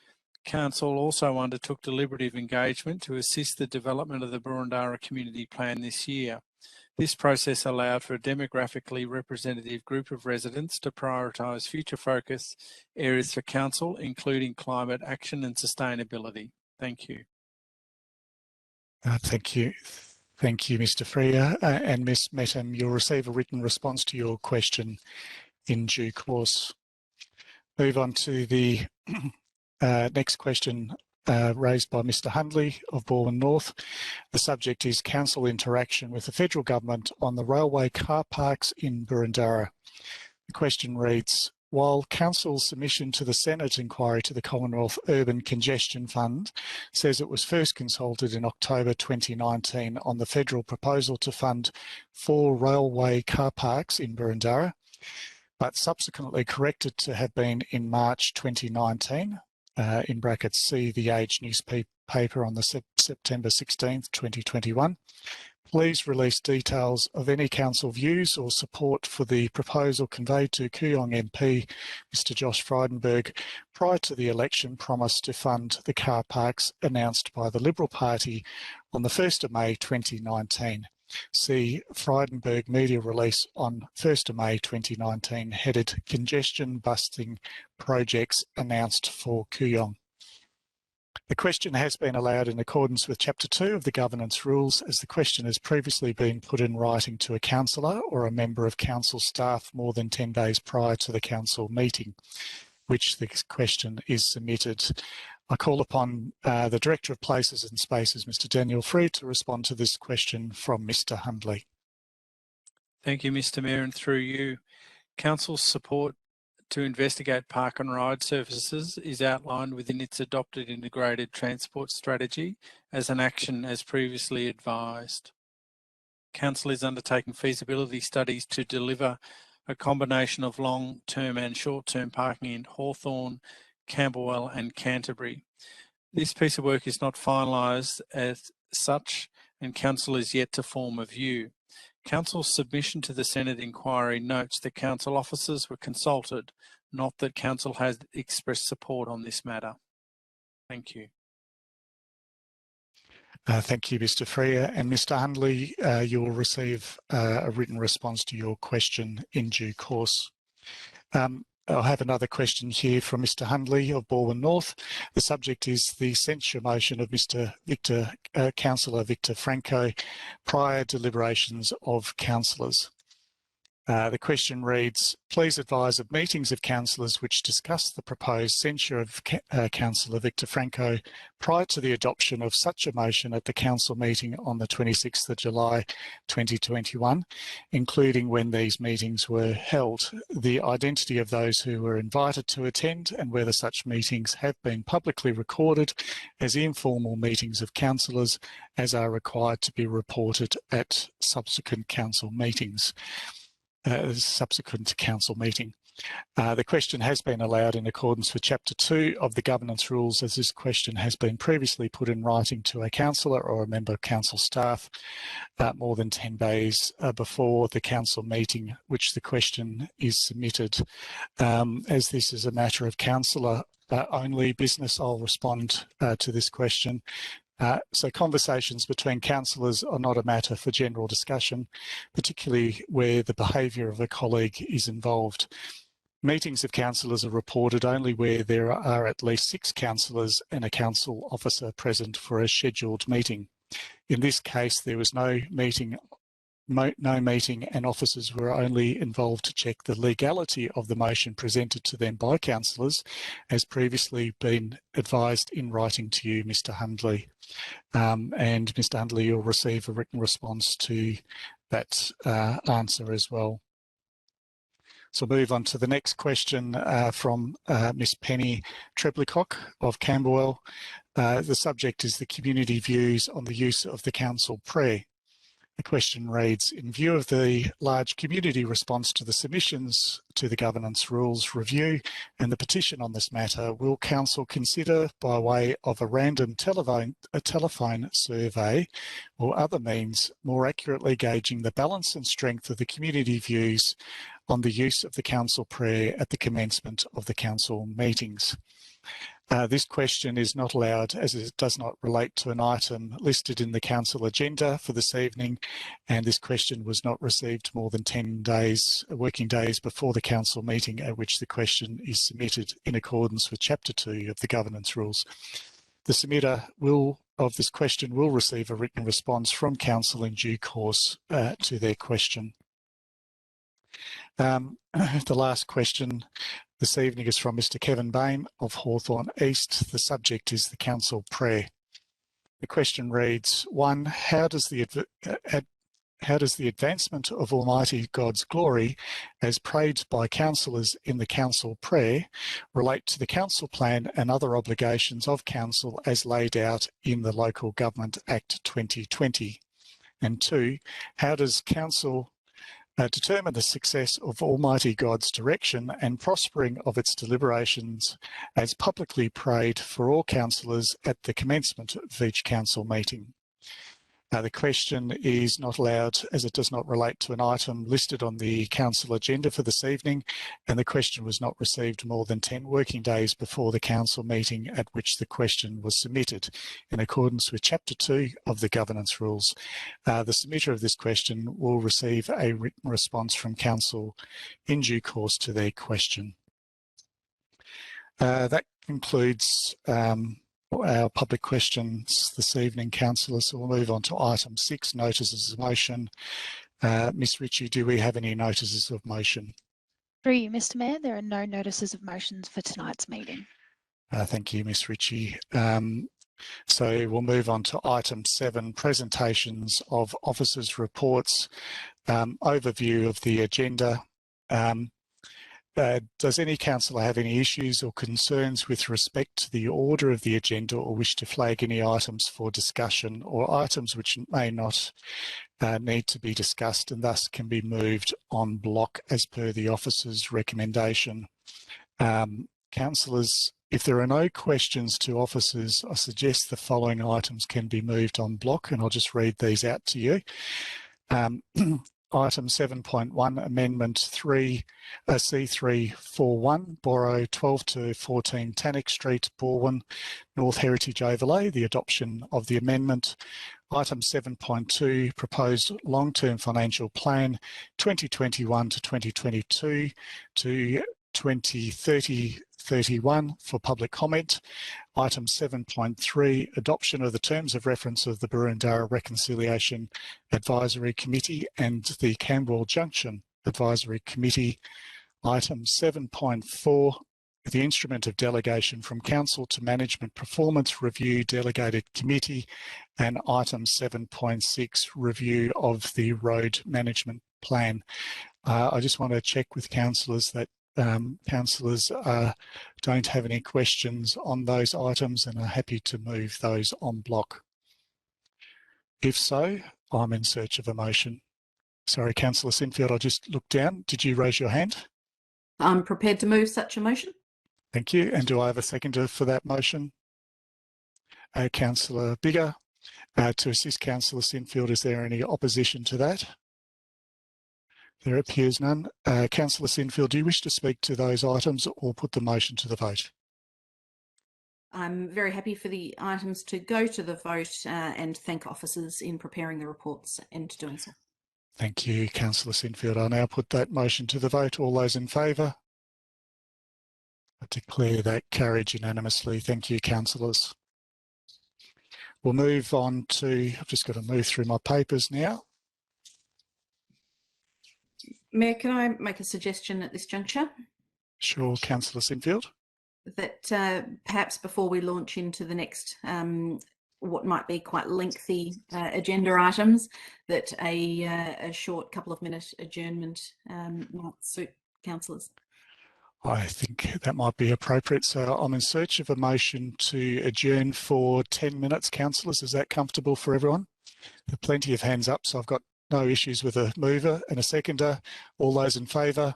Council also undertook deliberative engagement to assist the development of the Boroondara Community Plan this year. This process allowed for a demographically representative group of residents to prioritise future focus areas for Council, including climate action and sustainability. Thank you. Thank you. Thank you, Mr Freer. And Ms Metam, you'll receive a written response to your question in due course. Move on to the next question raised by Mr Hundley of Balwyn North. The subject is Council interaction with the Federal Government on the railway car parks in Boroondara. The question reads, while Council's submission to the Senate inquiry to the Commonwealth Urban Congestion Fund says it was first consulted in October 2019 on the federal proposal to fund 4 railway car parks in Boroondara, but subsequently corrected to have been in March 2019, in brackets see the Age newspaper on the September 16th, 2021. Please release details of any Council views or support for the proposal conveyed to Kooyong MP, Mr Josh Frydenberg, prior to the election promise to fund the car parks announced by the Liberal Party on the 1st of May 2019. See Frydenberg media release on 1st of May 2019 headed Congestion Busting Projects Announced for Kooyong. The question has been allowed in accordance with Chapter 2 of the Governance Rules, as the question has previously been put in writing to a councillor or a member of Council staff more than 10 days prior to the Council meeting, which the question is submitted. I call upon the Director of Places and Spaces, Mr Daniel Free, to respond to this question from Mr Hundley. Thank you, Mr Mayor, and through you. Council's support to investigate park and ride services is outlined within its adopted integrated transport strategy as an action as previously advised. Council is undertaking feasibility studies to deliver a combination of long-term and short-term parking in Hawthorne, Camberwell and Canterbury. This piece of work is not finalised as such, and Council is yet to form a view. Council's submission to the Senate inquiry notes that Council officers were consulted, not that council has expressed support on this matter. Thank you. Thank you, Mr. Freer. And Mr. Hundley, you will receive a written response to your question in due course. I'll have another question here from Mr. Hundley of Balwyn North. The subject is the censure motion of Councillor Victor Franco, prior deliberations of councillors. The question reads, please advise of meetings of councillors which discuss the proposed censure of Councillor Victor Franco prior to the adoption of such a motion at the council meeting on the 26th of July 2021, including when these meetings were held, the identity of those who were invited to attend and whether such meetings have been publicly recorded as informal meetings of councillors as are required to be reported at subsequent council meetings. Subsequent to council meeting. The question has been allowed in accordance with Chapter 2 of the Governance Rules, as this question has been previously put in writing to a councillor or a member of council staff more than 10 days before the council meeting which the question is submitted. As this is a matter of councillor only business, I'll respond to this question. So conversations between councillors are not a matter for general discussion, particularly where the behaviour of a colleague is involved. Meetings of councillors are reported only where there are at least 6 councillors and a council officer present for a scheduled meeting. In this case, there was no meeting and officers were only involved to check the legality of the motion presented to them by councillors, as previously been advised in writing to you, Mr. Hundley. And Mr. Hundley, you'll receive a written response to that answer as well. So we'll move on to the next question from Miss Penny Treblicock of Camberwell. The subject is the community views on the use of the council prayer. The question reads, in view of the large community response to the submissions to the Governance Rules review and the petition on this matter, will Council consider, by way of a random telephone survey or other means, more accurately gauging the balance and strength of the community views on the use of the council prayer at the commencement of the council meetings? This question is not allowed as it does not relate to an item listed in the council agenda for this evening, and this question was not received more than 10 working days before the council meeting at which the question is submitted in accordance with Chapter 2 of the Governance Rules. The submitter of this question will receive a written response from council in due course to their question. The last question this evening is from Mr. Kevin Bain of Hawthorn East. The subject is the council prayer. The question reads, 1. How does the advancement of Almighty God's glory as prayed by councillors in the council prayer relate to the council plan and other obligations of council as laid out in the Local Government Act 2020? And 2. How does council determine the success of Almighty God's direction and prospering of its deliberations as publicly prayed for all councillors at the commencement of each council meeting? The question is not allowed as it does not relate to an item listed on the council agenda for this evening, and the question was not received more than 10 working days before the council meeting at which the question was submitted, in accordance with Chapter 2 of the Governance Rules. The submitter of this question will receive a written response from council in due course to their question. That concludes our public questions this evening, councillors. So we'll move on to item 6, notices of motion. Ms. Ritchie, do we have any notices of motion? Through you, Mr. Mayor, there are no notices of motions for tonight's meeting. Thank you, Ms. Ritchie. So we'll move on to item 7, presentations of officers' reports, overview of the agenda. Does any councillor have any issues or concerns with respect to the order of the agenda, or wish to flag any items for discussion or items which may not need to be discussed and thus can be moved en bloc as per the officer's recommendation? Councillors, if there are no questions to officers, I suggest the following items can be moved en bloc, and I'll just read these out to you. Item 7.1, Amendment 3, C341, Borough 12 to 14 Tannock Street, Balwyn, North Heritage Overlay, the adoption of the amendment. Item 7.2, Proposed Long-Term Financial Plan 2021 to 2022 to 2030-31 for public comment. Item 7.3, Adoption of the Terms of Reference of the Boroondara Reconciliation Advisory Committee and the Camberwell Junction Advisory Committee. Item 7.4, the Instrument of Delegation from Council to Management Performance Review Delegated Committee, and Item 7.6, Review of the Road Management Plan. I just want to check with councillors that councillors don't have any questions on those items and are happy to move those en bloc. If so, I'm in search of a motion. Sorry, Councillor Sinfield, I just looked down. Did you raise your hand? I'm prepared to move such a motion. Thank you. And do I have a seconder for that motion? Councillor Biggar. To assist Councillor Sinfield, is there any opposition to that? There appears none. Councillor Sinfield, do you wish to speak to those items or put the motion to the vote? I'm very happy for the items to go to the vote and thank officers in preparing the reports and doing so. Thank you, Councillor Sinfield. I'll now put that motion to the vote. All those in favour? I declare that carried unanimously. Thank you, councillors. We'll move on to, I've just got to move through my papers now. Mayor, can I make a suggestion at this juncture? Sure, Councillor Sinfield. That perhaps before we launch into the next what might be quite lengthy agenda items, that a short couple of minute adjournment might suit councillors. I think that might be appropriate. So I'm in search of a motion to adjourn for 10 minutes, councillors. Is that comfortable for everyone? There are plenty of hands up, so I've got no issues with a mover and a seconder. All those in favour?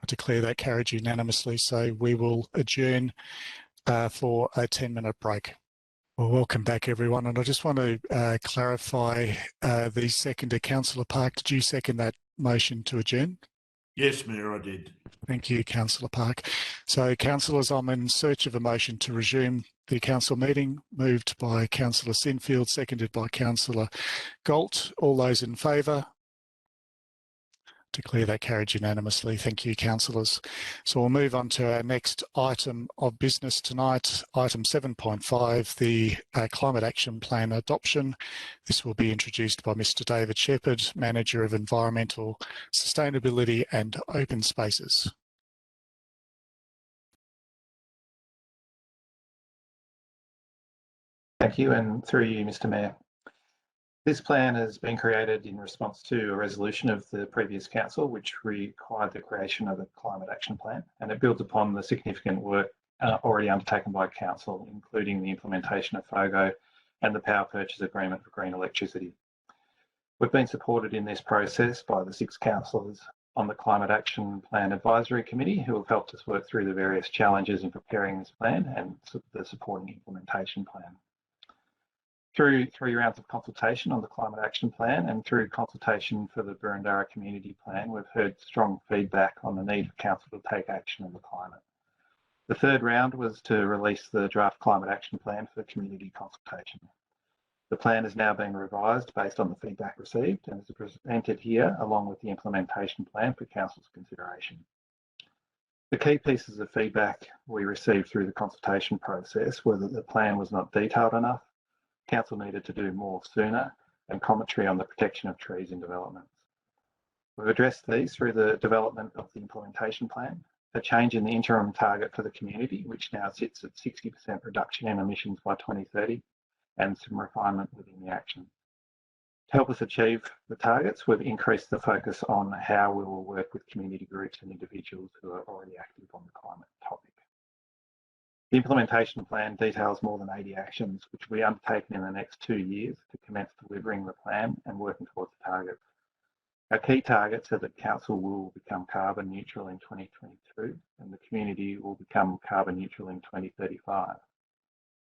I declare that carried unanimously. So we will adjourn for a 10-minute break. Well, welcome back, everyone. And I just want to clarify the seconder, Councillor Park. Did you second that motion to adjourn? Yes, Mayor, I did. Thank you, Councillor Park. So, councillors, I'm in search of a motion to resume the council meeting, moved by Councillor Sinfield, seconded by Councillor Galt. All those in favour? Declare that carried unanimously. Thank you, councillors. So we'll move on to our next item of business tonight, item 7.5, the Climate Action Plan adoption. This will be introduced by Mr. David Shepherd, Manager of Environmental Sustainability and Open Spaces. Thank you, and through you, Mr. Mayor. This plan has been created in response to a resolution of the previous council, which required the creation of a climate action plan, and it builds upon the significant work already undertaken by council, including the implementation of FOGO and the power purchase agreement for green electricity. We've been supported in this process by the 6 councillors on the Climate Action Plan Advisory Committee, who have helped us work through the various challenges in preparing this plan and the supporting implementation plan. Through 3 rounds of consultation on the Climate Action Plan and through consultation for the Boroondara Community Plan, we've heard strong feedback on the need for council to take action on the climate. The 3rd round was to release the draft Climate Action Plan for community consultation. The plan is now being revised based on the feedback received and is presented here along with the implementation plan for council's consideration. The key pieces of feedback we received through the consultation process were that the plan was not detailed enough, council needed to do more sooner, and commentary on the protection of trees in developments. We've addressed these through the development of the implementation plan, a change in the interim target for the community, which now sits at 60% reduction in emissions by 2030, and some refinement within the action. To help us achieve the targets, we've increased the focus on how we will work with community groups and individuals who are already active on the climate topic. The implementation plan details more than 80 actions which will be undertaken in the next 2 years to commence delivering the plan and working towards the targets. Our key targets are that council will become carbon neutral in 2022 and the community will become carbon neutral in 2035.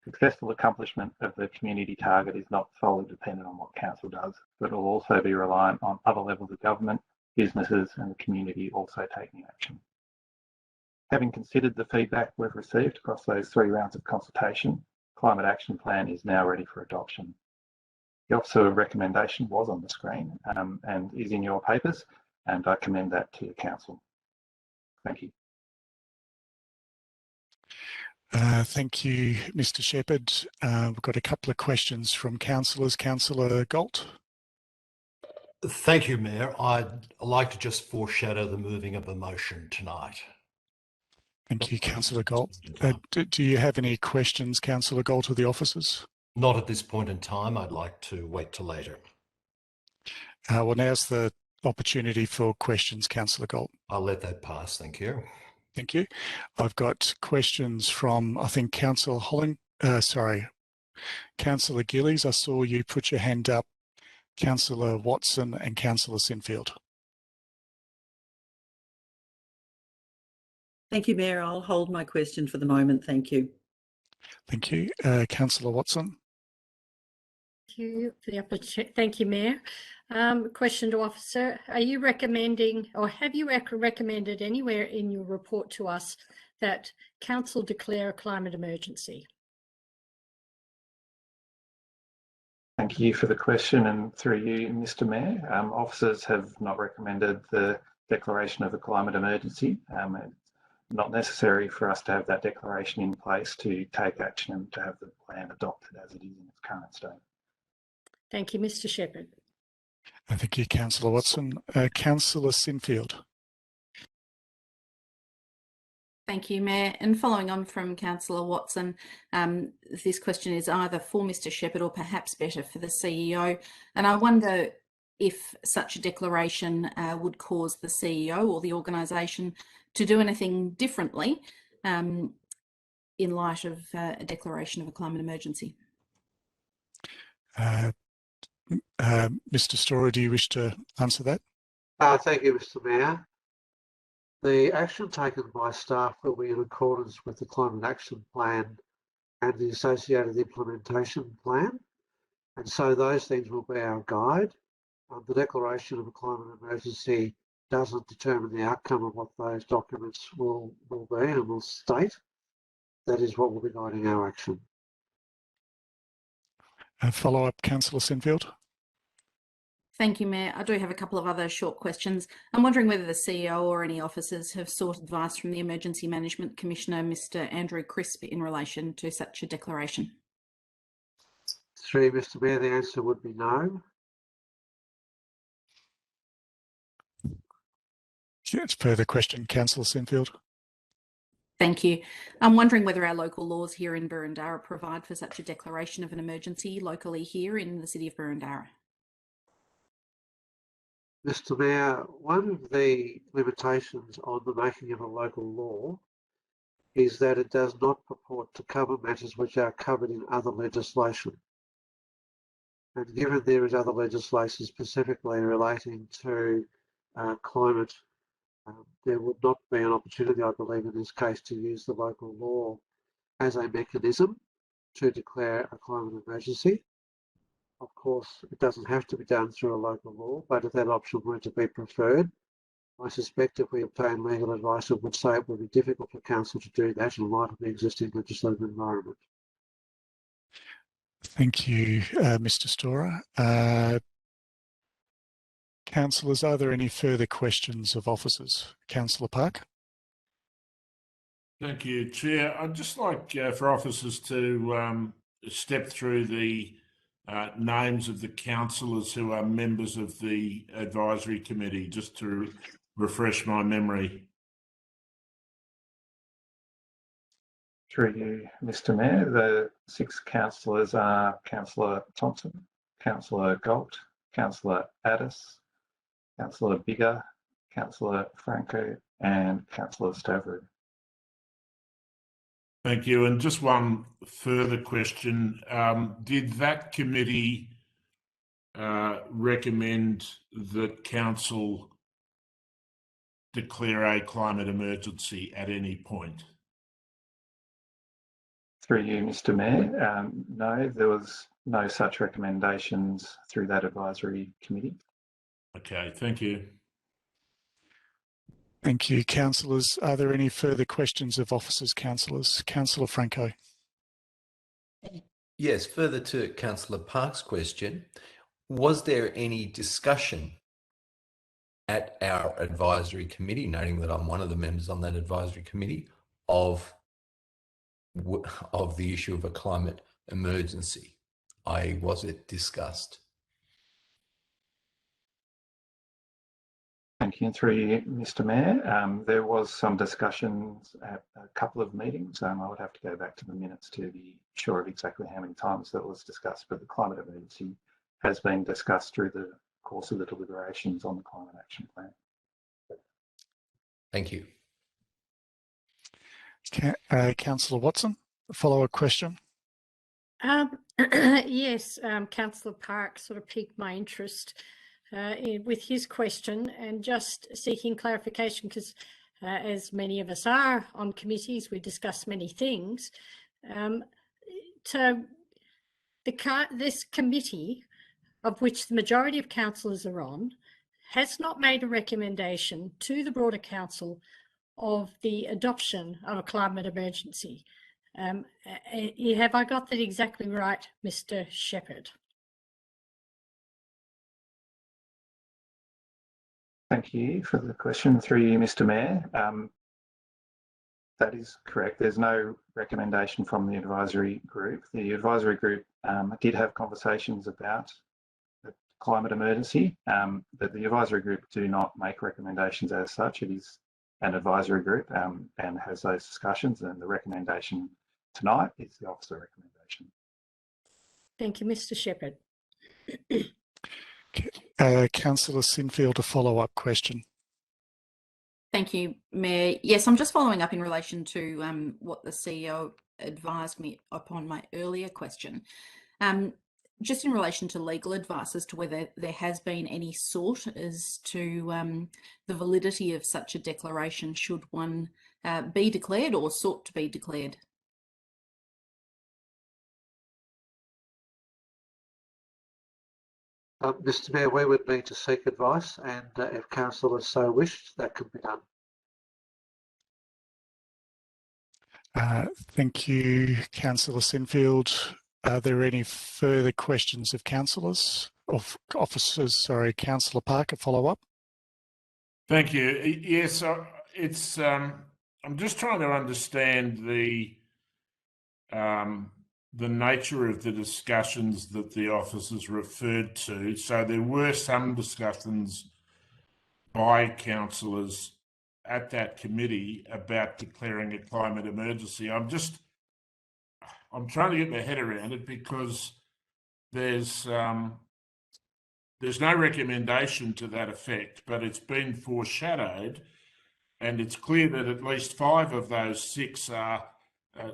Successful accomplishment of the community target is not solely dependent on what council does, but will also be reliant on other levels of government, businesses and the community also taking action. Having considered the feedback we've received across those 3 rounds of consultation, Climate Action Plan is now ready for adoption. The officer of recommendation was on the screen and is in your papers, and I commend that to your council. Thank you. Thank you, Mr. Shepherd. We've got a couple of questions from councillors. Councillor Galt. Thank you, Mayor. I'd like to just foreshadow the moving of a motion tonight. Thank you, Councillor Galt. Do you have any questions, Councillor Galt, of the officers? Not at this point in time. I'd like to wait till later. Well, now's the opportunity for questions, Councillor Galt. I'll let that pass. Thank you. Thank you. I've got questions from, I think, Councillor Councillor Gillies. I saw you put your hand up. Councillor Watson and Councillor Sinfield. Thank you, Mayor. I'll hold my question for the moment. Thank you. Thank you. Councillor Watson. Thank you for the opportunity. Thank you, Mayor. Question to Officer. Are you recommending, or have you recommended anywhere in your report to us that Council declare a climate emergency? Thank you for the question, and through you, Mr. Mayor. Officers have not recommended the declaration of a climate emergency. It's not necessary for us to have that declaration in place to take action and to have the plan adopted as it is in its current state. Thank you, Mr. Shepherd. Thank you, Councillor Watson. Councillor Sinfield. Thank you, Mayor. And following on from Councillor Watson, this question is either for Mr. Shepherd or perhaps better for the CEO. And I wonder if such a declaration would cause the CEO or the organisation to do anything differently in light of a declaration of a climate emergency. Mr. Storer, do you wish to answer that? Thank you, Mr. Mayor. The action taken by staff will be in accordance with the Climate Action Plan and the associated implementation plan. And so those things will be our guide. The declaration of a climate emergency doesn't determine the outcome of what those documents will be and will state. That is what will be guiding our action. Follow up, Councillor Sinfield. Thank you, Mayor. I do have a couple of other short questions. I'm wondering whether the CEO or any officers have sought advice from the Emergency Management Commissioner, Mr. Andrew Crisp, in relation to such a declaration. Through Mr. Mayor, the answer would be no. Yes, further question, Councillor Sinfield. Thank you. I'm wondering whether our local laws here in Boroondara provide for such a declaration of an emergency locally here in the City of Boroondara. Mr. Mayor, one of the limitations on the making of a local law is that it does not purport to cover matters which are covered in other legislation. And given there is other legislation specifically relating to climate, there would not be an opportunity, I believe, in this case, to use the local law as a mechanism to declare a climate emergency. Of course, it doesn't have to be done through a local law, but if that option were to be preferred, I suspect if we obtain legal advice, it would say it would be difficult for Council to do that in light of the existing legislative environment. Thank you, Mr. Storer. Councillors, are there any further questions of officers? Councillor Park. Thank you, Chair. I'd just like for officers to step through the names of the councillors who are members of the advisory committee, just to refresh my memory. Through you, Mr. Mayor, the 6 councillors are Councillor Thompson, Councillor Galt, Councillor Addis, Councillor Biggar, Councillor Franco and Councillor Stavrou. Thank you. And just one further question. Did that committee recommend that Council declare a climate emergency at any point? Through you, Mr. Mayor. No, there was no such recommendations through that advisory committee. Okay, thank you. Thank you, councillors. Are there any further questions of officers, councillors? Councillor Franco. Yes, further to Councillor Park's question, was there any discussion at our advisory committee, noting that I'm one of the members on that advisory committee, of the issue of a climate emergency? Was it discussed? Thank you. And through you, Mr. Mayor, there was some discussions at a couple of meetings. I would have to go back to the minutes to be sure of exactly how many times that was discussed, but the climate emergency has been discussed through the course of the deliberations on the Climate Action Plan. Thank you. Councillor Watson, a follow-up question. Yes, Councillor Park sort of piqued my interest with his question, and just seeking clarification because as many of us are on committees, we discuss many things. So this committee, of which the majority of councillors are on, has not made a recommendation to the broader council of the adoption of a climate emergency. Have I got that exactly right, Mr. Shepherd? Thank you for the question. Through you, Mr. Mayor. That is correct. There's no recommendation from the advisory group. The advisory group did have conversations about the climate emergency, but the advisory group do not make recommendations as such. It is an advisory group and has those discussions, and the recommendation tonight is the officer recommendation. Thank you, Mr. Shepherd. Councillor Sinfield, a follow-up question. Thank you, Mayor. Yes, I'm just following up in relation to what the CEO advised me upon my earlier question. Just in relation to legal advice as to whether there has been any sought as to the validity of such a declaration, should one be declared or sought to be declared? Mr. Mayor, we would need to seek advice, and if councillors so wished, that could be done. Thank you, Councillor Sinfield. Are there any further questions of councillors, of officers? Sorry, Councillor Parker, follow up. Thank you. Yes, it's. I'm just trying to understand the nature of the discussions that the officers referred to. So there were some discussions by councillors at that committee about declaring a climate emergency. I'm trying to get my head around it because there's no recommendation to that effect, but it's been foreshadowed, and it's clear that at least 5 of those 6 are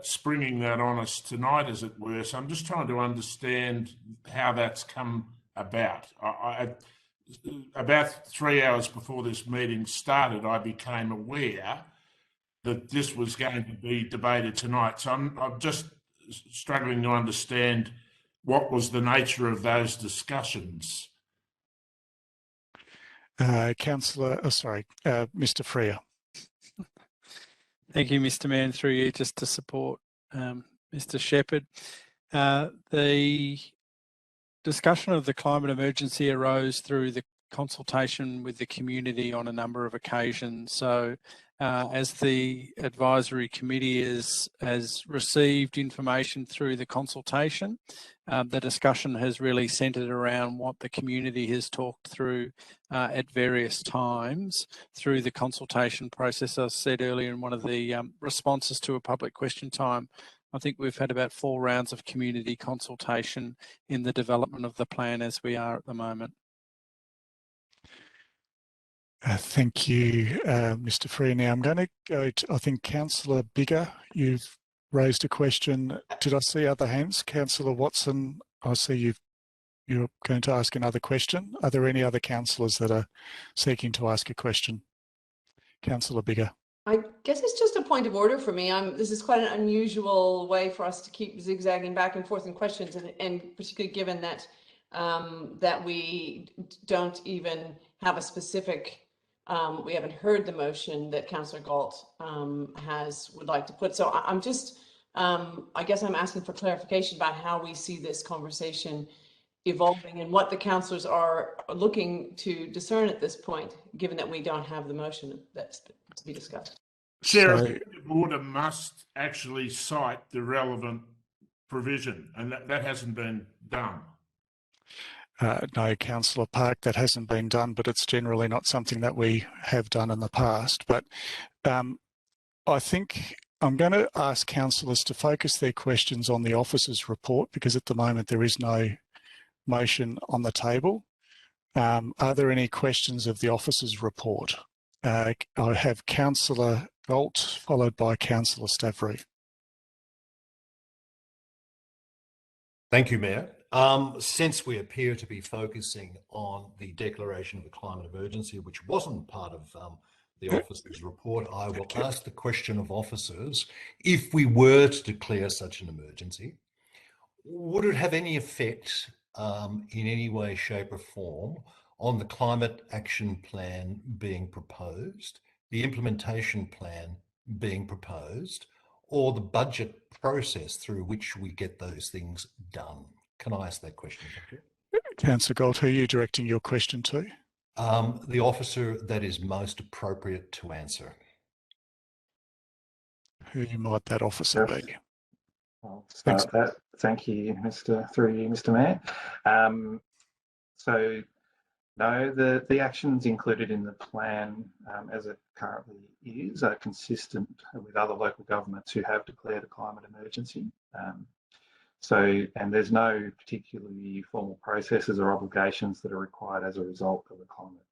springing that on us tonight, as it were. So I'm just trying to understand how that's come about. About 3 hours before this meeting started, I became aware that this was going to be debated tonight. So I'm just struggling to understand what was the nature of those discussions. Mr. Freer. Thank you, Mr. Mayor, through you, just to support Mr. Shepherd. The discussion of the climate emergency arose through the consultation with the community on a number of occasions. So as the advisory committee has received information through the consultation, the discussion has really centred around what the community has talked through at various times through the consultation process. As I said earlier in one of the responses to a public question time, I think we've had about 4 rounds of community consultation in the development of the plan as we are at the moment. Thank you, Mr. Freer. Now I'm going to go to, I think, Councillor Bigger. You've raised a question. Did I see other hands? Councillor Watson, I see you're going to ask another question. Are there any other councillors that are seeking to ask a question? Councillor Bigger. I guess it's just a point of order for me. This is quite an unusual way for us to keep zigzagging back and forth in questions, and particularly given that that we don't even have a specific. We haven't heard the motion that Councillor Galt would like to put. So I'm just, I guess I'm asking for clarification about how we see this conversation evolving and what the councillors are looking to discern at this point, given that we don't have the motion that's to be discussed. Chair, the order must actually cite the relevant provision, and that hasn't been done. No, Councillor Park, that hasn't been done, but it's generally not something that we have done in the past. But I think I'm going to ask councillors to focus their questions on the officer's report, because at the moment there is no motion on the table. Are there any questions of the officer's report? I have Councillor Galt, followed by Councillor Stavrou. Thank you, Mayor. Since we appear to be focusing on the declaration of a climate emergency, which wasn't part of the officer's report, I will ask the question of officers: if we were to declare such an emergency, would it have any effect in any way, shape or form on the climate action plan being proposed, the implementation plan being proposed, or the budget process through which we get those things done? Can I ask that question? Councillor Galt, who are you directing your question to? The officer that is most appropriate to answer. Who might that officer be? I'll start that. Thank you, through you, Mr. Mayor. So, no, the actions included in the plan as it currently is are consistent with other local governments who have declared a climate emergency. And there's no particularly formal processes or obligations that are required as a result of a climate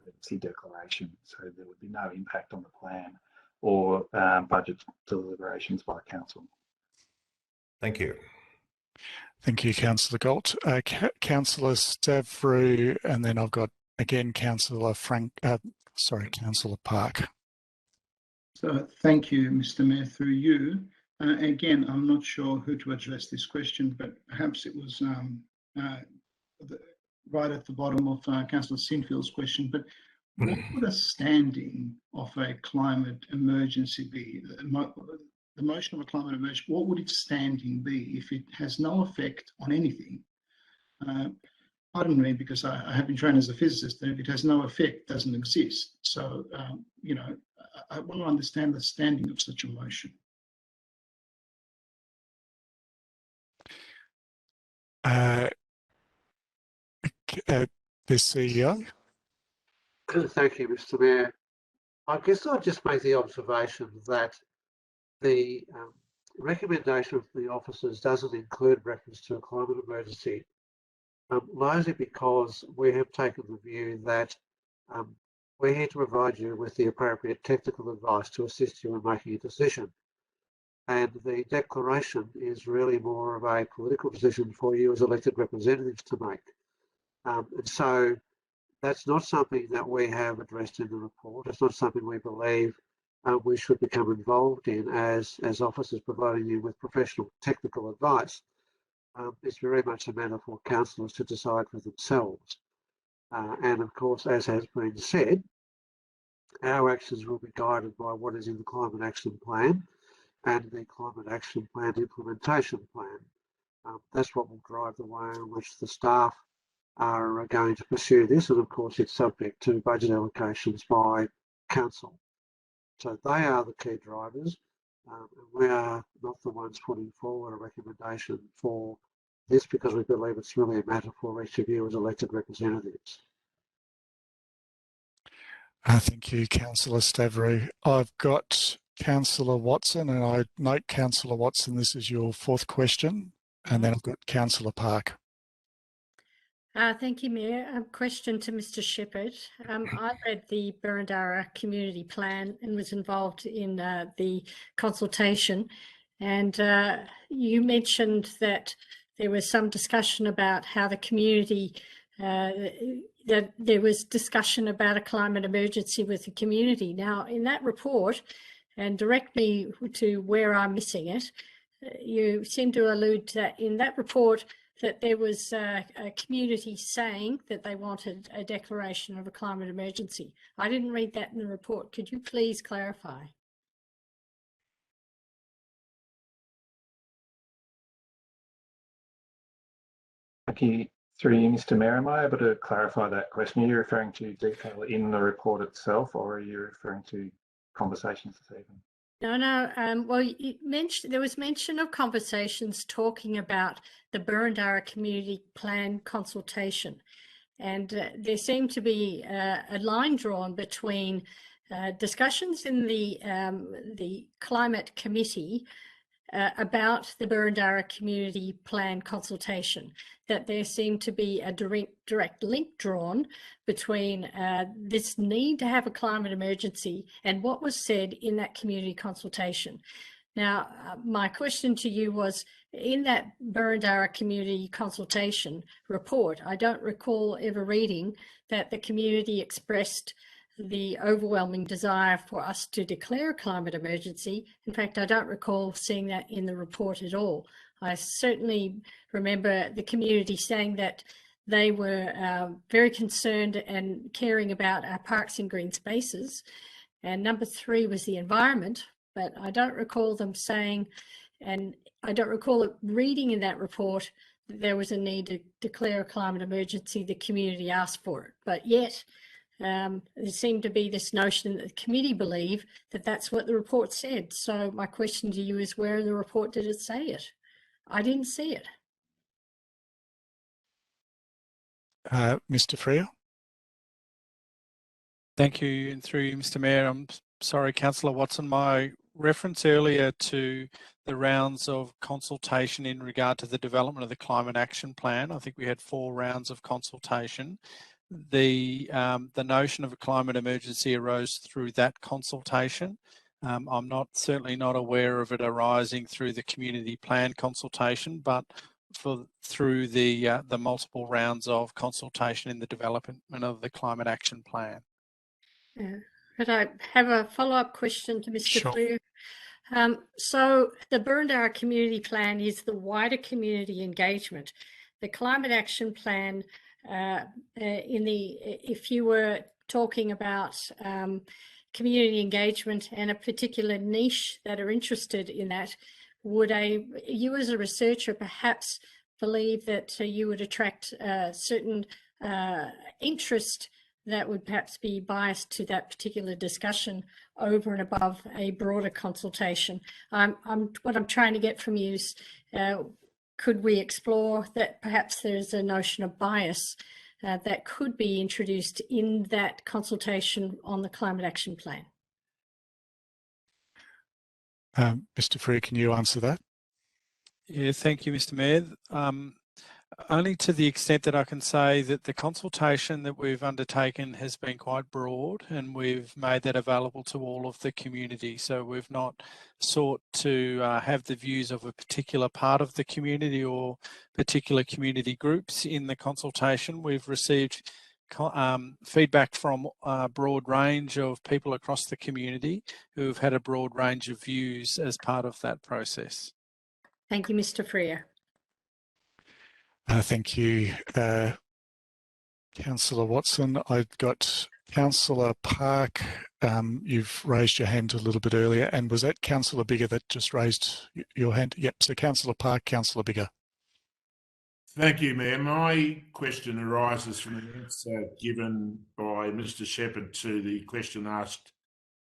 emergency declaration. So there would be no impact on the plan or budget deliberations by council. Thank you. Thank you, Councillor Galt. Councillor Stavrou, and then I've got again Councillor Councillor Park. So thank you, Mr. Mayor, through you. Again, I'm not sure who to address this question, but perhaps it was right at the bottom of Councillor Sinfield's question. But what would a standing of a climate emergency be? The motion of a climate emergency, what would its standing be if it has no effect on anything? Pardon me, because I have been trained as a physicist, and if it has no effect, it doesn't exist. So, you know, I want to understand the standing of such a motion. The CEO. Thank you, Mr. Mayor. I guess I'll just make the observation that the recommendation of the officers doesn't include reference to a climate emergency, largely because we have taken the view that we're here to provide you with the appropriate technical advice to assist you in making a decision. And the declaration is really more of a political decision for you as elected representatives to make. And so that's not something that we have addressed in the report. It's not something we believe we should become involved in as officers providing you with professional technical advice. It's very much a matter for councillors to decide for themselves. And of course, as has been said, our actions will be guided by what is in the Climate Action Plan and the Climate Action Plan Implementation Plan. That's what will drive the way in which the staff are going to pursue this, and of course it's subject to budget allocations by council. So they are the key drivers. We are not the ones putting forward a recommendation for this because we believe it's really a matter for each of you as elected representatives. Thank you, Councillor Stavrou. I've got Councillor Watson, and I note, Councillor Watson, this is your fourth question, and then I've got Councillor Park. Thank you, Mayor. A question to Mr. Shepherd. I read the Burundara Community Plan and was involved in the consultation, and you mentioned that there was some discussion about how the community that there was discussion about a climate emergency with the community. Now, in that report, and direct me to where I'm missing it, you seem to allude to that in that report that there was a community saying that they wanted a declaration of a climate emergency. I didn't read that in the report. Could you please clarify? Thank you. Through you, Mr. Mayor, am I able to clarify that question? Are you referring to detail in the report itself, or are you referring to conversations this evening? No. Well, there was mention of conversations talking about the Burundara Community Plan consultation, and there seemed to be a line drawn between discussions in the Climate Committee about the Burundara Community Plan consultation, that there seemed to be a direct link drawn between this need to have a climate emergency and what was said in that community consultation. Now, my question to you was, in that Burundara Community Consultation report, I don't recall ever reading that the community expressed the overwhelming desire for us to declare a climate emergency. In fact, I don't recall seeing that in the report at all. I certainly remember the community saying that they were very concerned and caring about our parks and green spaces. And number 3 was the environment, but I don't recall them saying, and I don't recall it reading in that report that there was a need to declare a climate emergency. The community asked for it, but yet there seemed to be this notion that the committee believe that that's what the report said. So my question to you is, where in the report did it say it? I didn't see it. Mr. Freer. Thank you, and through you, Mr. Mayor. I'm sorry, Councillor Watson, my reference earlier to the rounds of consultation in regard to the development of the Climate Action Plan. I think we had 4 rounds of consultation. The notion of a climate emergency arose through that consultation. I'm certainly not aware of it arising through the community plan consultation, but through the multiple rounds of consultation in the development of the Climate Action Plan. Could I have a follow-up question to Mr. Freer? So the Burundara Community Plan is the wider community engagement. The Climate Action Plan, if you were talking about community engagement and a particular niche that are interested in that, would you as a researcher perhaps believe that you would attract certain interest that would perhaps be biased to that particular discussion over and above a broader consultation? What I'm trying to get from you is, could we explore that perhaps there's a notion of bias that could be introduced in that consultation on the Climate Action Plan? Mr. Freer, can you answer that? Yeah, thank you, Mr. Mayor. Only to the extent that I can say that the consultation that we've undertaken has been quite broad, and we've made that available to all of the community. So we've not sought to have the views of a particular part of the community or particular community groups in the consultation. We've received feedback from a broad range of people across the community who've had a broad range of views as part of that process. Thank you, Mr. Freer. Thank you, Councillor Watson. I've got Councillor Park. You've raised your hand a little bit earlier, and was that Councillor Biggar that just raised your hand? Yep, so Councillor Park, Councillor Biggar. Thank you, Mayor. My question arises from an answer given by Mr. Shepherd to the question asked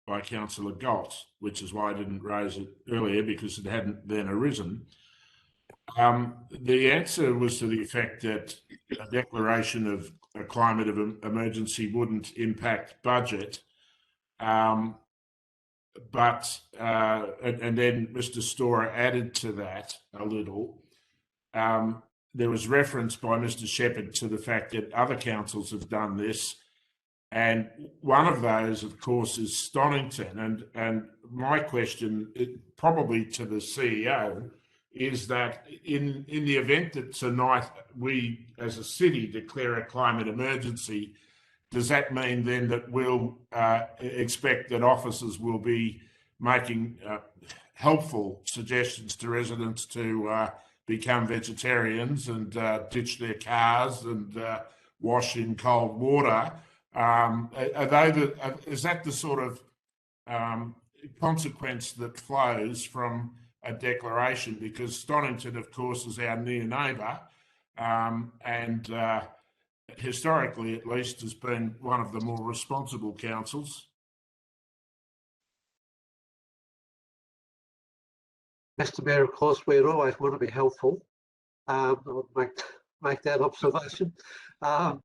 by Councillor Galt, which is why I didn't raise it earlier, because it hadn't then arisen. The answer was to the effect that a declaration of a climate emergency wouldn't impact budget, and then Mr. Storer added to that a little. There was reference by Mr. Shepherd to the fact that other councils have done this, and one of those, of course, is Stonington. And my question, probably to the CEO, is that in the event that tonight we as a city declare a climate emergency, does that mean then that we'll expect that officers will be making helpful suggestions to residents to become vegetarians and ditch their cars and wash in cold water? Is that the sort of consequence that flows from a declaration? Because Stonnington, of course, is our near neighbour, and historically, at least, has been one of the more responsible councils. Mr. Mayor, of course, we'd always want to be helpful. I would make that observation. I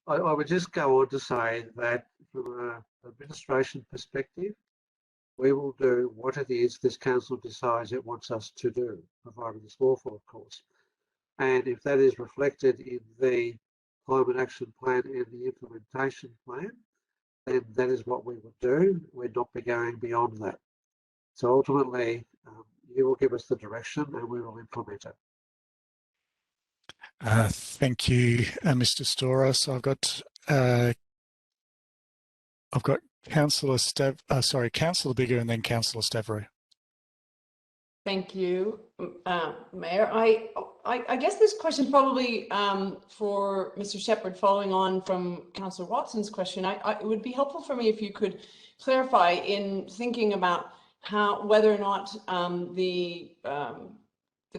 would just go on to say that from an administration perspective, we will do what it is this council decides it wants us to do, provided it's lawful, of course. And if that is reflected in the climate action plan and the implementation plan, then that is what we would do. We'd not be going beyond that. So ultimately, you will give us the direction and we will implement it. Thank you, Mr. Storer. So I've got Councillor Biggar and then Councillor Stavrou. Thank you, Mayor. I guess this question probably for Mr. Shepherd, following on from Councillor Watson's question. It would be helpful for me if you could clarify in thinking about whether or not the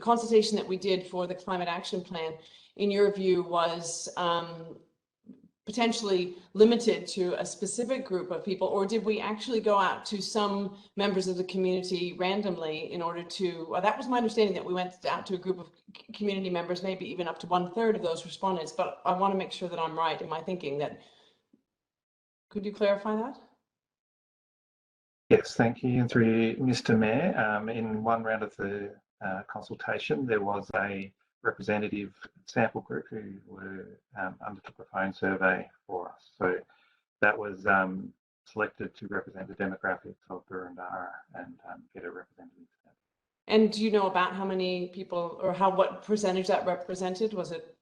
consultation that we did for the climate action plan, in your view, was potentially limited to a specific group of people, or did we actually go out to some members of the community randomly in order to, that was my understanding, that we went out to a group of community members, maybe even up to 1/3 of those respondents, but I want to make sure that I'm right in my thinking. That could you clarify that? Yes, thank you. And through you, Mr. Mayor, in one round of the consultation, there was a representative sample group who undertook a phone survey for us. So that was selected to represent the demographics of Burundara and get a representative. And do you know about how many people, or what percentage that represented? Was it,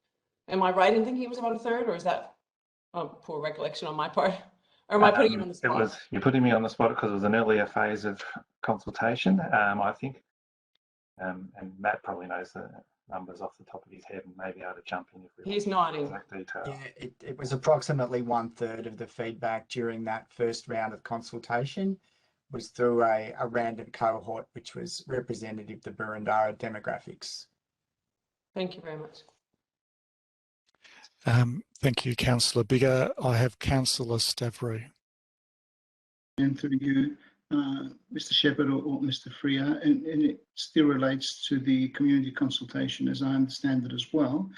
am I right in thinking it was about 1/3, or is that a poor recollection on my part? Or am I putting you on the spot? You're putting me on the spot because it was an earlier phase of consultation, I think. And Matt probably knows the numbers off the top of his head and may be able to jump in if we He's nodding. exact detail. Yeah, it was approximately 1/3 of the feedback during that first round of consultation was through a random cohort, which was representative of the Burundara demographics. Thank you very much. Thank you, Councillor Biggar. I have Councillor Stavrou. And through you, Mr. Shepherd or Mr. Freer, and it still relates to the community consultation as I understand it as well.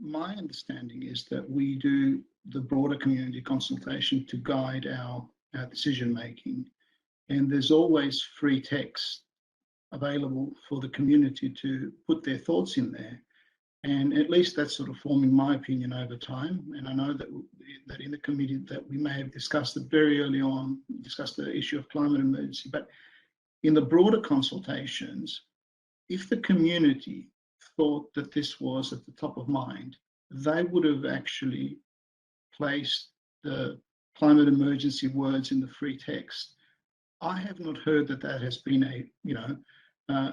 My understanding is that we do the broader community consultation to guide our decision making, and there's always free text available for the community to put their thoughts in there. And at least that's sort of forming my opinion over time. And I know that in the committee that we may have discussed it very early on, discussed the issue of climate emergency, but in the broader consultations, if the community thought that this was at the top of mind, they would have actually placed the climate emergency words in the free text. I have not heard that has been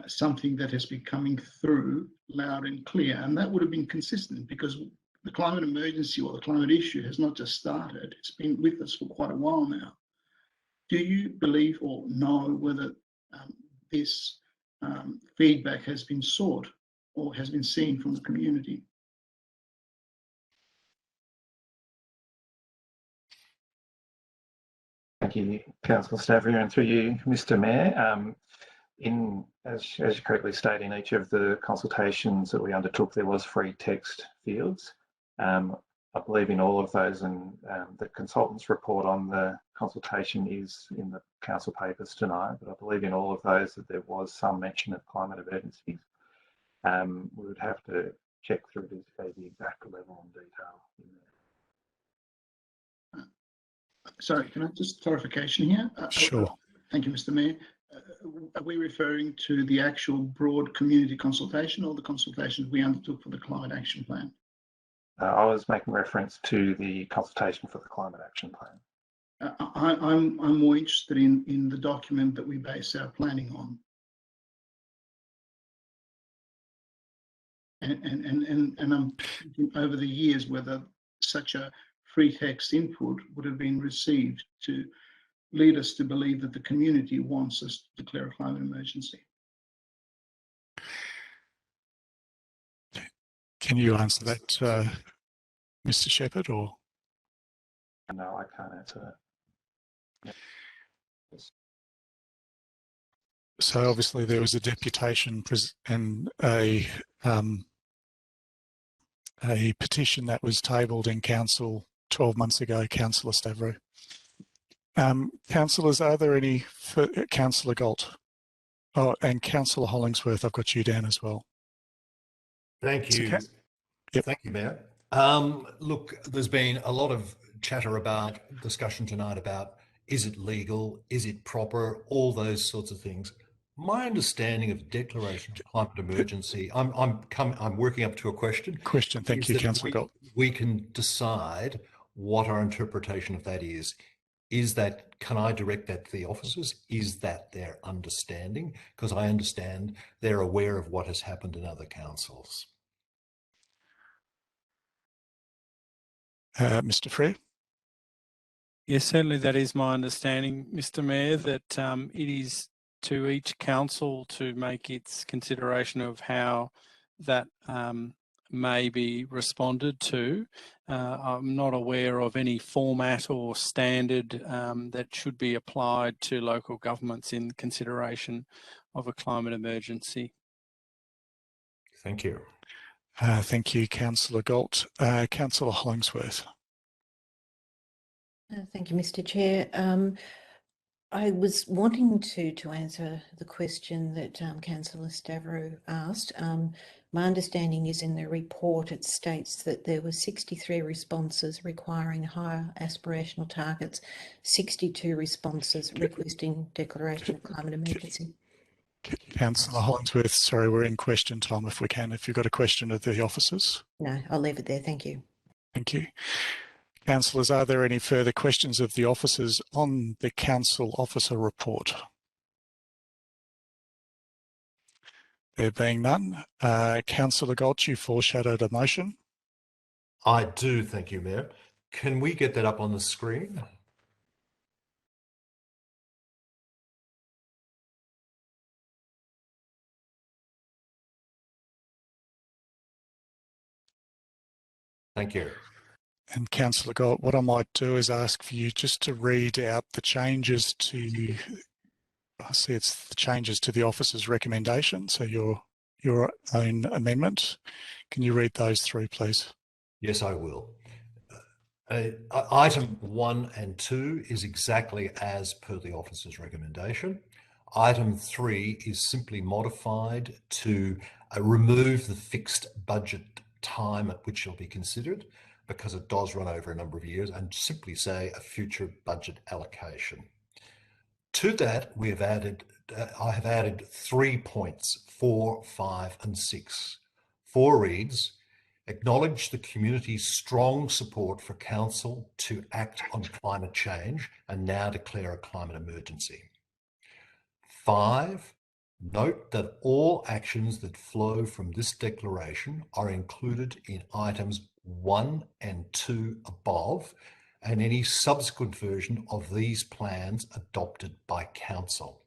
something that has been coming through loud and clear, and that would have been consistent because the climate emergency or the climate issue has not just started, it's been with us for quite a while now. Do you believe or know whether this feedback has been sought or has been seen from the community? Thank you, Councillor Stavrou, and through you, Mr. Mayor. As you correctly state, in each of the consultations that we undertook, there was free text fields. I believe in all of those, and the consultant's report on the consultation is in the council papers tonight, but I believe in all of those that there was some mention of climate emergencies. We would have to check through to see the exact level and detail in there. Sorry, can I just clarification here? Sure. Thank you, Mr. Mayor. are we referring to the actual broad community consultation or the consultations we undertook for the Climate Action Plan? I was making reference to the consultation for the Climate Action Plan. I'm more interested in the document that we base our planning on. And I'm thinking over the years whether such a free text input would have been received to lead us to believe that the community wants us to declare a climate emergency. Can you answer that, Mr. Shepherd, or? No, I can't answer that. So obviously there was a deputation and a petition that was tabled in council 12 months ago, Councillor Stavro. Councillors, are there any, Councillor Galt? Oh, and Councillor Hollingsworth, I've got you down as well. Thank you. Yep. Thank you, Mayor. Look, there's been a lot of chatter about, discussion tonight about, is it legal, is it proper, all those sorts of things. My understanding of the declaration of climate emergency, I'm working up to a question. Thank you, Councillor Galt. We can decide what our interpretation of that is. Is that, can I direct that to the officers? Is that their understanding? Because I understand they're aware of what has happened in other councils. Mr. Frere? Yes, certainly that is my understanding, Mr. Mayor, that it is to each council to make its consideration of how that may be responded to. I'm not aware of any format or standard that should be applied to local governments in consideration of a climate emergency. Thank you. Thank you, Councillor Galt. Councillor Hollingsworth. Thank you, Mr. Chair. I was wanting to answer the question that Councillor Stavro asked. My understanding is in the report it states that there were 63 responses requiring higher aspirational targets, 62 responses requesting declaration of climate emergency. Councillor Hollingsworth, sorry, we're in question time if we can. If you've got a question of the officers. No, I'll leave it there. Thank you. Thank you. Councillors, are there any further questions of the officers on the council officer report? There being none, Councillor Galt, you foreshadowed a motion. I do, thank you, Mayor. Can we get that up on the screen? Thank you. And Councillor Galt, what I might do is ask for you just to read out the changes to, I see it's the changes to the officer's recommendation, so your own amendment. Can you read those through, please? Yes, I will. Item 1 and 2 is exactly as per the officer's recommendation. Item 3 is simply modified to remove the fixed budget time at which it'll be considered, because it does run over a number of years, and simply say a future budget allocation. To that, we have added, I have added 3 points, 4, 5, and 6. 4 reads, acknowledge the community's strong support for council to act on climate change and now declare a climate emergency. 5, note that all actions that flow from this declaration are included in items 1 and 2 above, and any subsequent version of these plans adopted by council.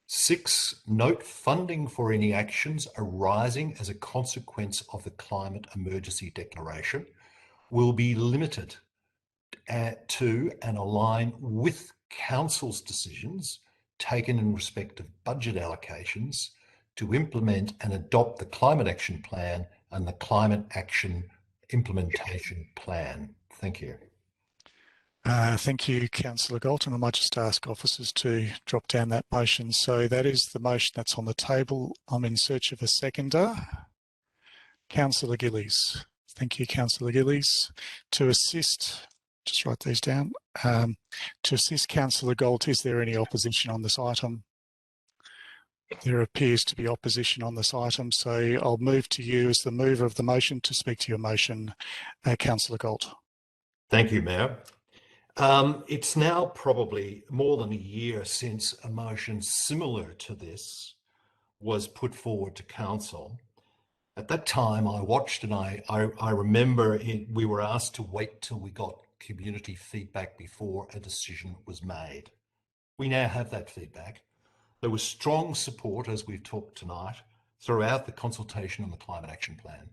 6, note funding for any actions arising as a consequence of the climate emergency declaration will be limited to and align with council's decisions taken in respect of budget allocations to implement and adopt the Climate Action Plan and the Climate Action Implementation Plan. Thank you. Thank you, Councillor Galt, and I might just ask officers to drop down that motion. So that is the motion that's on the table. I'm in search of a seconder. Councillor Gillies. Thank you, Councillor Gillies. To assist, just write these down. To assist Councillor Galt, is there any opposition on this item? There appears to be opposition on this item, so I'll move to you as the mover of the motion to speak to your motion, Councillor Galt. Thank you, Mayor. It's now probably more than a year since a motion similar to this was put forward to council. At that time, I watched and I remember we were asked to wait till we got community feedback before a decision was made. We now have that feedback. There was strong support, as we've talked tonight, throughout the consultation on the Climate Action Plan.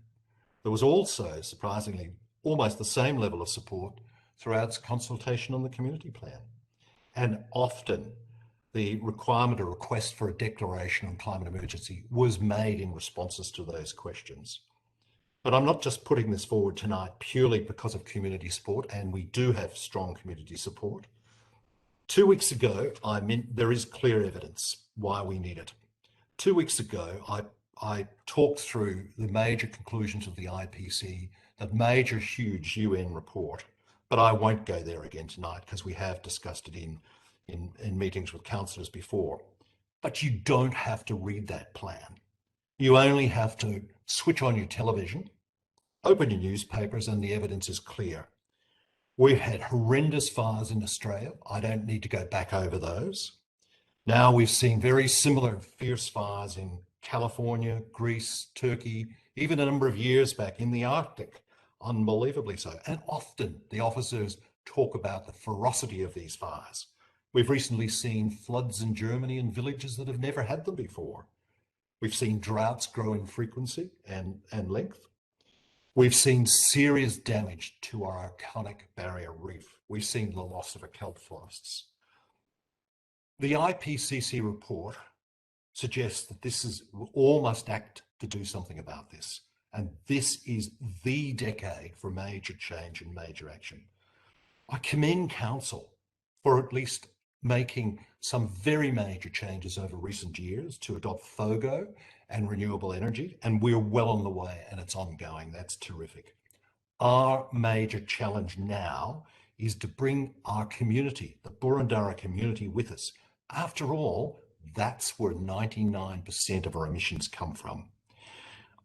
There was also, surprisingly, almost the same level of support throughout the consultation on the community plan. And often the requirement or request for a declaration on climate emergency was made in responses to those questions. But I'm not just putting this forward tonight purely because of community support, and we do have strong community support. 2 weeks ago, there is clear evidence why we need it. 2 weeks ago, I talked through the major conclusions of the IPC, that major, huge UN report, but I won't go there again tonight because we have discussed it in meetings with councillors before. But you don't have to read that plan. You only have to switch on your television, open your newspapers, and the evidence is clear. We've had horrendous fires in Australia. I don't need to go back over those. Now we've seen very similar fierce fires in California, Greece, Turkey, even a number of years back in the Arctic, unbelievably so. And often the officers talk about the ferocity of these fires. We've recently seen floods in Germany in villages that have never had them before. We've seen droughts grow in frequency and length. We've seen serious damage to our iconic barrier reef. We've seen the loss of our kelp forests. The IPCC report suggests that we all must act to do something about this. And this is the decade for major change and major action. I commend council for at least making some very major changes over recent years to adopt FOGO and renewable energy, and we're well on the way and it's ongoing. That's terrific. Our major challenge now is to bring our community, the Boroondara community, with us. After all, that's where 99% of our emissions come from.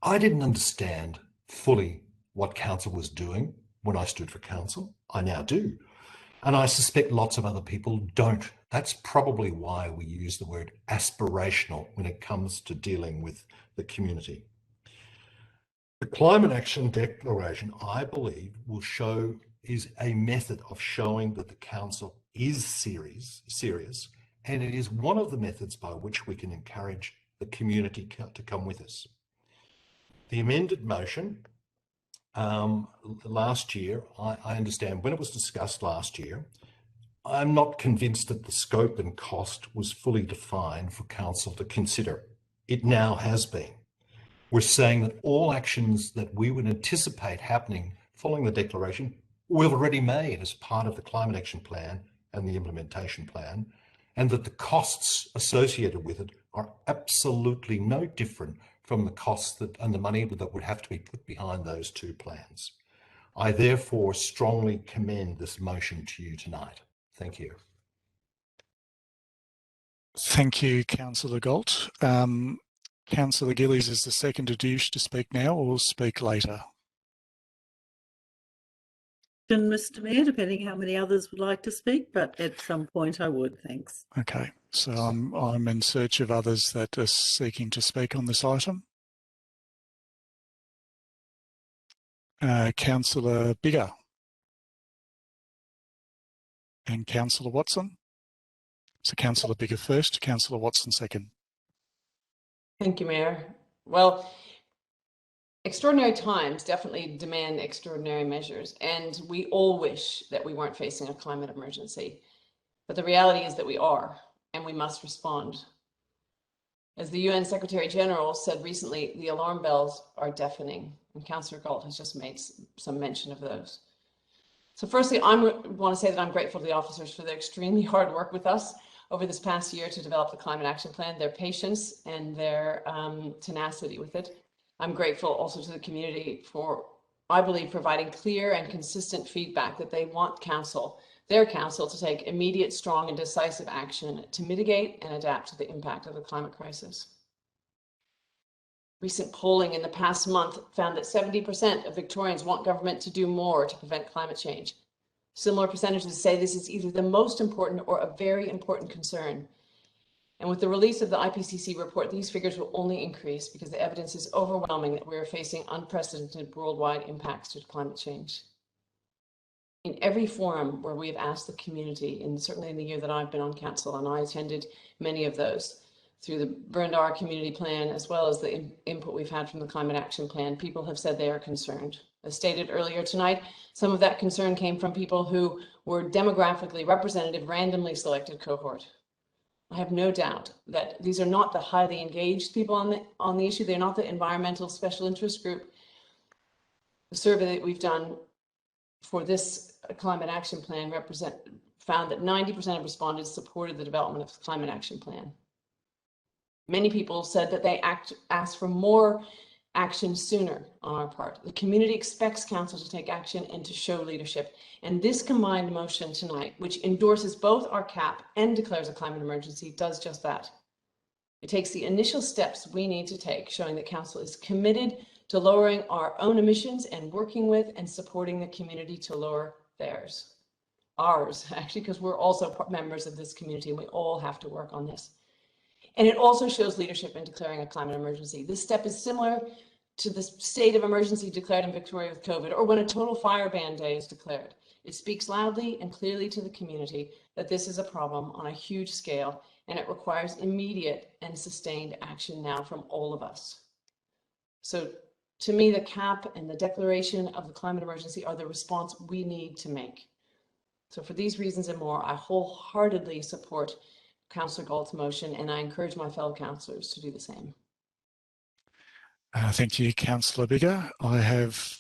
I didn't understand fully what council was doing when I stood for council. I now do. And I suspect lots of other people don't. That's probably why we use the word aspirational when it comes to dealing with the community. The Climate Action Declaration, I believe, is a method of showing that the council is serious, and it is one of the methods by which we can encourage the community to come with us. The amended motion last year, I understand when it was discussed last year, I'm not convinced that the scope and cost was fully defined for council to consider. It now has been. We're saying that all actions that we would anticipate happening following the declaration we've already made as part of the Climate Action Plan and the implementation plan, and that the costs associated with it are absolutely no different from the costs and the money that would have to be put behind those two plans. I therefore strongly commend this motion to you tonight. Thank you. Thank you, Councillor Galt. Councillor Gillies is the second to wish to speak now or speak later. Mr. Mayor, depending how many others would like to speak, but at some point I would, thanks. Okay, so I'm in search of others that are seeking to speak on this item. Councillor Biggar and Councillor Watson. So Councillor Biggar first, Councillor Watson second. Thank you, Mayor. Well, extraordinary times definitely demand extraordinary measures, and we all wish that we weren't facing a climate emergency. But the reality is that we are, and we must respond. As the UN Secretary General said recently, the alarm bells are deafening, and Councillor Galt has just made some mention of those. So firstly, I want to say that I'm grateful to the officers for their extremely hard work with us over this past year to develop the Climate Action Plan, their patience and their tenacity with it. I'm grateful also to the community for, I believe, providing clear and consistent feedback that they want council their council to take immediate, strong and decisive action to mitigate and adapt to the impact of the climate crisis. Recent polling in the past month found that 70% of Victorians want government to do more to prevent climate change. Similar percentages say this is either the most important or a very important concern. And with the release of the IPCC report, these figures will only increase because the evidence is overwhelming that we are facing unprecedented worldwide impacts to climate change. In every forum where we have asked the community, and certainly in the year that I've been on council, and I attended many of those, through the Burundara Community Plan, as well as the input we've had from the Climate Action Plan, people have said they are concerned. As stated earlier tonight, some of that concern came from people who were demographically representative, randomly selected cohort. I have no doubt that these are not the highly engaged people on the issue. They're not the environmental special interest group. The survey that we've done for this Climate Action Plan found that 90% of respondents supported the development of the Climate Action Plan. Many people said that they asked for more action sooner on our part. The community expects council to take action and to show leadership. And this combined motion tonight, which endorses both our cap and declares a climate emergency, does just that. It takes the initial steps we need to take, showing that council is committed to lowering our own emissions and working with and supporting the community to lower theirs. Ours, actually, because we're also members of this community and we all have to work on this. And it also shows leadership in declaring a climate emergency. This step is similar to the state of emergency declared in Victoria with COVID, or when a total fire ban day is declared. It speaks loudly and clearly to the community that this is a problem on a huge scale, and it requires immediate and sustained action now from all of us. So to me, the CAP and the declaration of the climate emergency are the response we need to make. So for these reasons and more, I wholeheartedly support Councillor Galt's motion, and I encourage my fellow councillors to do the same. Thank you, Councillor Biggar. I have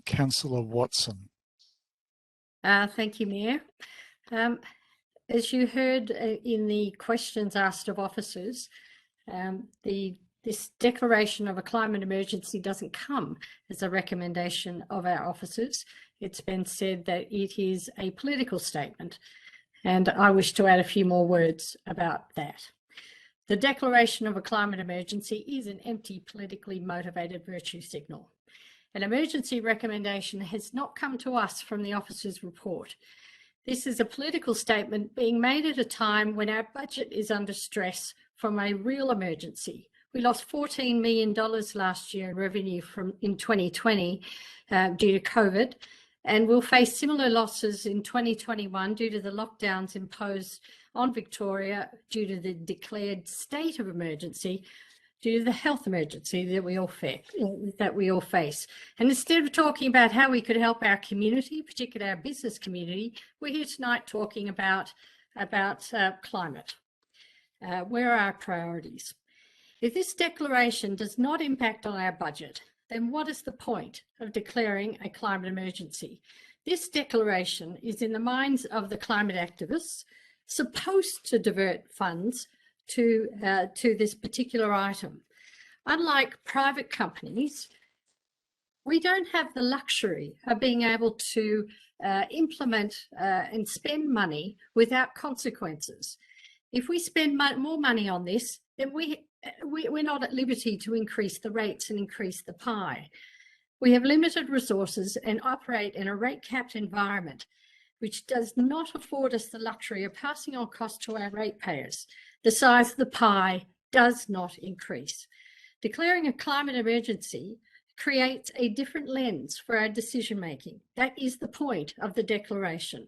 Councillor Watson. Thank you, Mayor. As you heard in the questions asked of officers, this declaration of a climate emergency doesn't come as a recommendation of our officers. It's been said that it is a political statement, and I wish to add a few more words about that. The declaration of a climate emergency is an empty, politically motivated virtue signal. An emergency recommendation has not come to us from the officer's report. This is a political statement being made at a time when our budget is under stress from a real emergency. We lost $14 million last year in revenue in 2020 due to COVID, and we'll face similar losses in 2021 due to the lockdowns imposed on Victoria due to the declared state of emergency, due to the health emergency that we all face. And instead of talking about how we could help our community, particularly our business community, we're here tonight talking about climate. Where are our priorities? If this declaration does not impact on our budget, then what is the point of declaring a climate emergency? This declaration is, in the minds of the climate activists, supposed to divert funds to this particular item. Unlike private companies, we don't have the luxury of being able to implement and spend money without consequences. If we spend more money on this, then we're not at liberty to increase the rates and increase the pie. We have limited resources and operate in a rate-capped environment, which does not afford us the luxury of passing on costs to our ratepayers. The size of the pie does not increase. Declaring a climate emergency creates a different lens for our decision-making. That is the point of the declaration.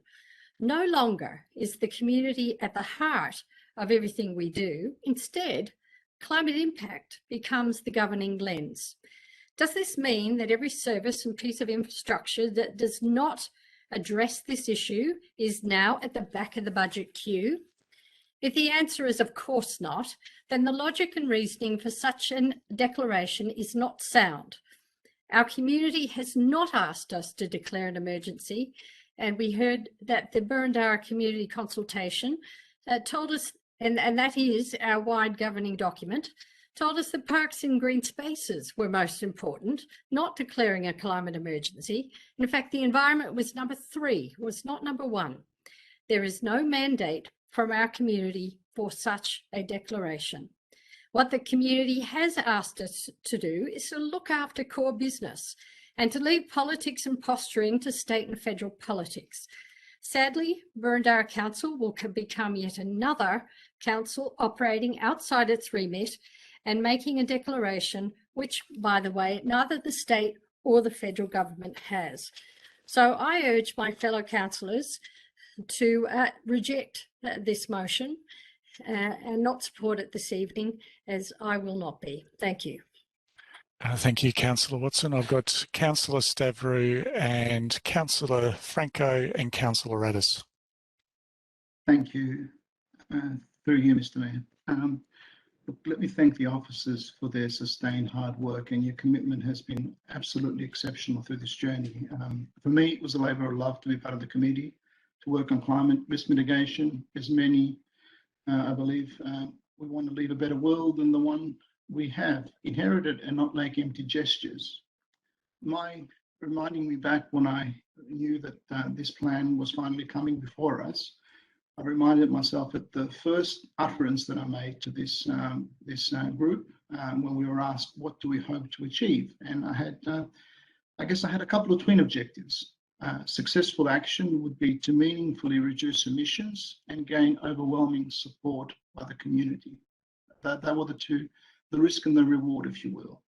No longer is the community at the heart of everything we do. Instead, climate impact becomes the governing lens. Does this mean that every service and piece of infrastructure that does not address this issue is now at the back of the budget queue? If the answer is of course not, then the logic and reasoning for such a declaration is not sound. Our community has not asked us to declare an emergency, and we heard that the Burundara Community Consultation told us, and that is our wide governing document, told us that parks and green spaces were most important, not declaring a climate emergency. In fact, the environment was number 3, was not number 1. There is no mandate from our community for such a declaration. What the community has asked us to do is to look after core business and to leave politics and posturing to state and federal politics. Sadly, Burundara Council will become yet another council operating outside its remit and making a declaration which, by the way, neither the state or the federal government has. So I urge my fellow councillors to reject this motion and not support it this evening, as I will not be. Thank you. Thank you, Councillor Watson. I've got Councillor Stavrou and Councillor Franco and Councillor Addis. Thank you. Through you, Mr. Mayor. Look, let me thank the officers for their sustained hard work, and your commitment has been absolutely exceptional through this journey. For me, it was a labour of love to be part of the committee, to work on climate risk mitigation. As many, I believe, we want to leave a better world than the one we have inherited and not make empty gestures. Reminding me back when I knew that this plan was finally coming before us, I reminded myself at the first utterance that I made to this group when we were asked, what do we hope to achieve? And I guess I had a couple of twin objectives. Successful action would be to meaningfully reduce emissions and gain overwhelming support by the community. That were the two, the risk and the reward, if you will.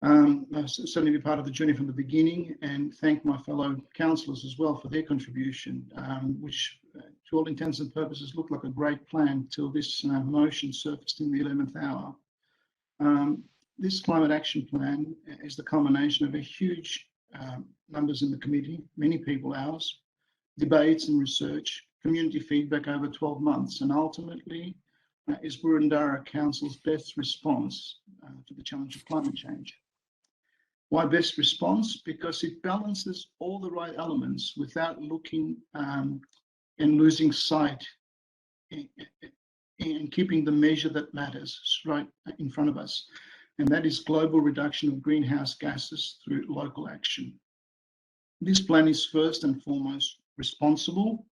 I've certainly been part of the journey from the beginning, and thank my fellow councillors as well for their contribution, which to all intents and purposes looked like a great plan till this motion surfaced in the 11th hour. This climate action plan is the culmination of a huge numbers in the committee, many people ours, debates and research, community feedback over 12 months, and ultimately is Burundara Council's best response to the challenge of climate change. Why best response? Because it balances all the right elements without looking and losing sight and keeping the measure that matters right in front of us. And that is global reduction of greenhouse gases through local action. This plan is first and foremost responsible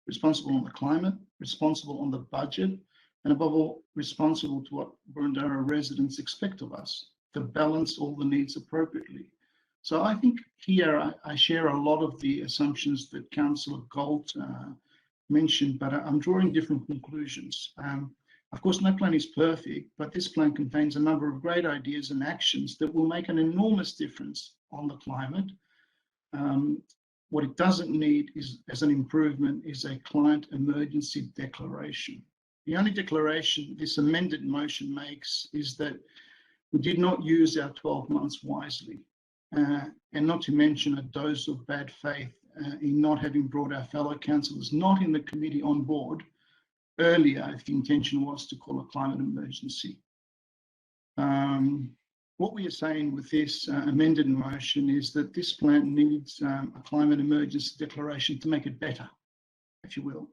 on the climate, responsible on the budget, and above all, responsible to what Burundara residents expect of us, to balance all the needs appropriately. So I think here I share a lot of the assumptions that Councillor Galt mentioned, but I'm drawing different conclusions. Of course, no plan is perfect, but this plan contains a number of great ideas and actions that will make an enormous difference on the climate. What it doesn't need is, as an improvement, is a climate emergency declaration. The only declaration this amended motion makes is that we did not use our 12 months wisely, and not to mention a dose of bad faith in not having brought our fellow councillors not in the committee on board earlier if the intention was to call a climate emergency. What we are saying with this amended motion is that this plan needs a climate emergency declaration to make it better, if you will.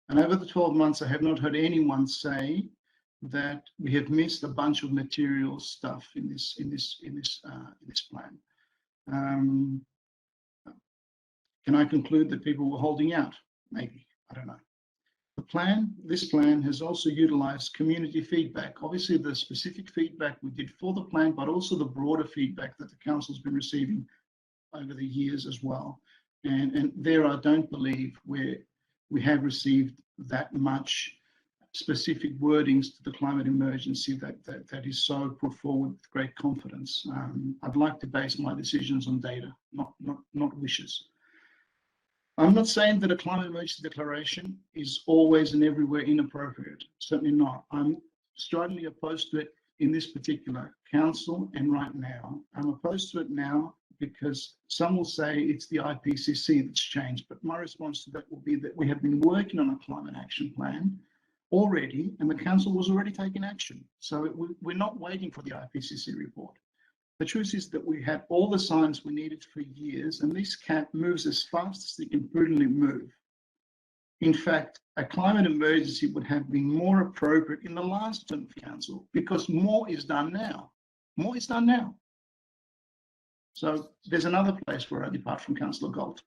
And over the 12 months, I have not heard anyone say that we have missed a bunch of material stuff in this plan. Can I conclude that people were holding out? Maybe, I don't know. This plan has also utilised community feedback. Obviously, the specific feedback we did for the plan, but also the broader feedback that the council's been receiving over the years as well. And there, I don't believe we have received that much specific wordings to the climate emergency that is so put forward with great confidence. I'd like to base my decisions on data, not wishes. I'm not saying that a climate emergency declaration is always and everywhere inappropriate. Certainly not. I'm strongly opposed to it in this particular council and right now. I'm opposed to it now because some will say it's the IPCC that's changed, but my response to that will be that we have been working on a climate action plan already, and the council was already taking action. So we're not waiting for the IPCC report. The truth is that we had all the signs we needed for years, and this cat moves as fast as it can prudently move. In fact, a climate emergency would have been more appropriate in the last term of council because more is done now. More is done now. So there's another place where I depart from Councillor Galt.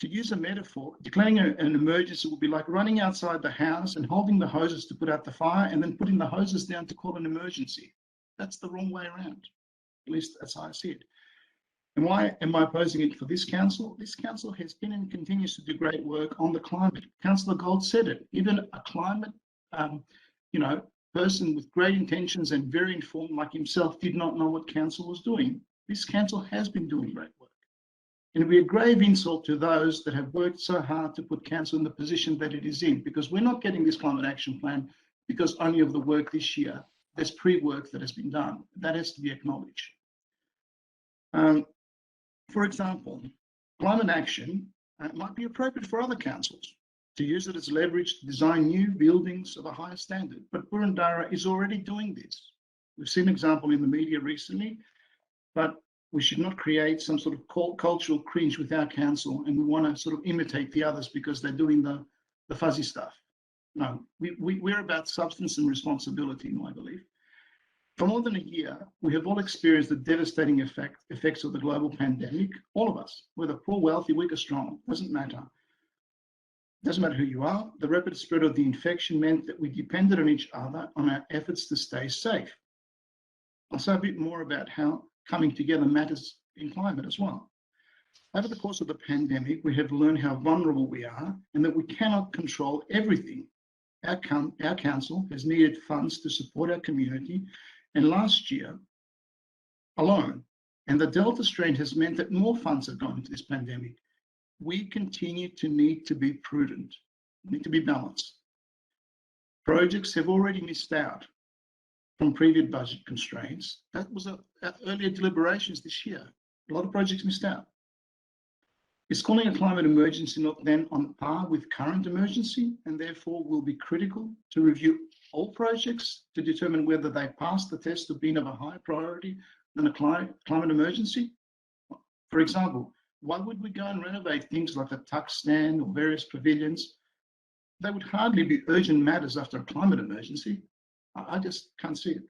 To use a metaphor, declaring an emergency would be like running outside the house and holding the hoses to put out the fire and then putting the hoses down to call an emergency. That's the wrong way around. At least that's how I see it. And why am I opposing it for this council? This council has been and continues to do great work on the climate. Councillor Gold said it. Even a climate, person with great intentions and very informed like himself did not know what council was doing. This council has been doing great work. And it would be a grave insult to those that have worked so hard to put council in the position that it is in, because we're not getting this climate action plan because only of the work this year. There's pre-work that has been done. That has to be acknowledged. For example, climate action might be appropriate for other councils to use it as leverage to design new buildings of a higher standard. But Boroondara is already doing this. We've seen an example in the media recently, but we should not create some sort of cultural cringe with our council and we want to sort of imitate the others because they're doing the fuzzy stuff. No, we're about substance and responsibility, in my belief. For more than a year, we have all experienced the devastating effects of the global pandemic, all of us, whether poor, wealthy, weak or strong, doesn't matter. Doesn't matter who you are, the rapid spread of the infection meant that we depended on each other on our efforts to stay safe. I'll say a bit more about how coming together matters in climate as well. Over the course of the pandemic, we have learned how vulnerable we are and that we cannot control everything. Our council has needed funds to support our community, and last year alone, and the Delta strain has meant that more funds have gone into this pandemic. We continue to need to be prudent, need to be balanced. Projects have already missed out from previous budget constraints. That was earlier deliberations this year. A lot of projects missed out. Is calling a climate emergency not then on par with current emergency and therefore will be critical to review all projects to determine whether they pass the test of being of a higher priority than a climate emergency? For example, why would we go and renovate things like the tuck stand or various pavilions? They would hardly be urgent matters after a climate emergency. I just can't see it.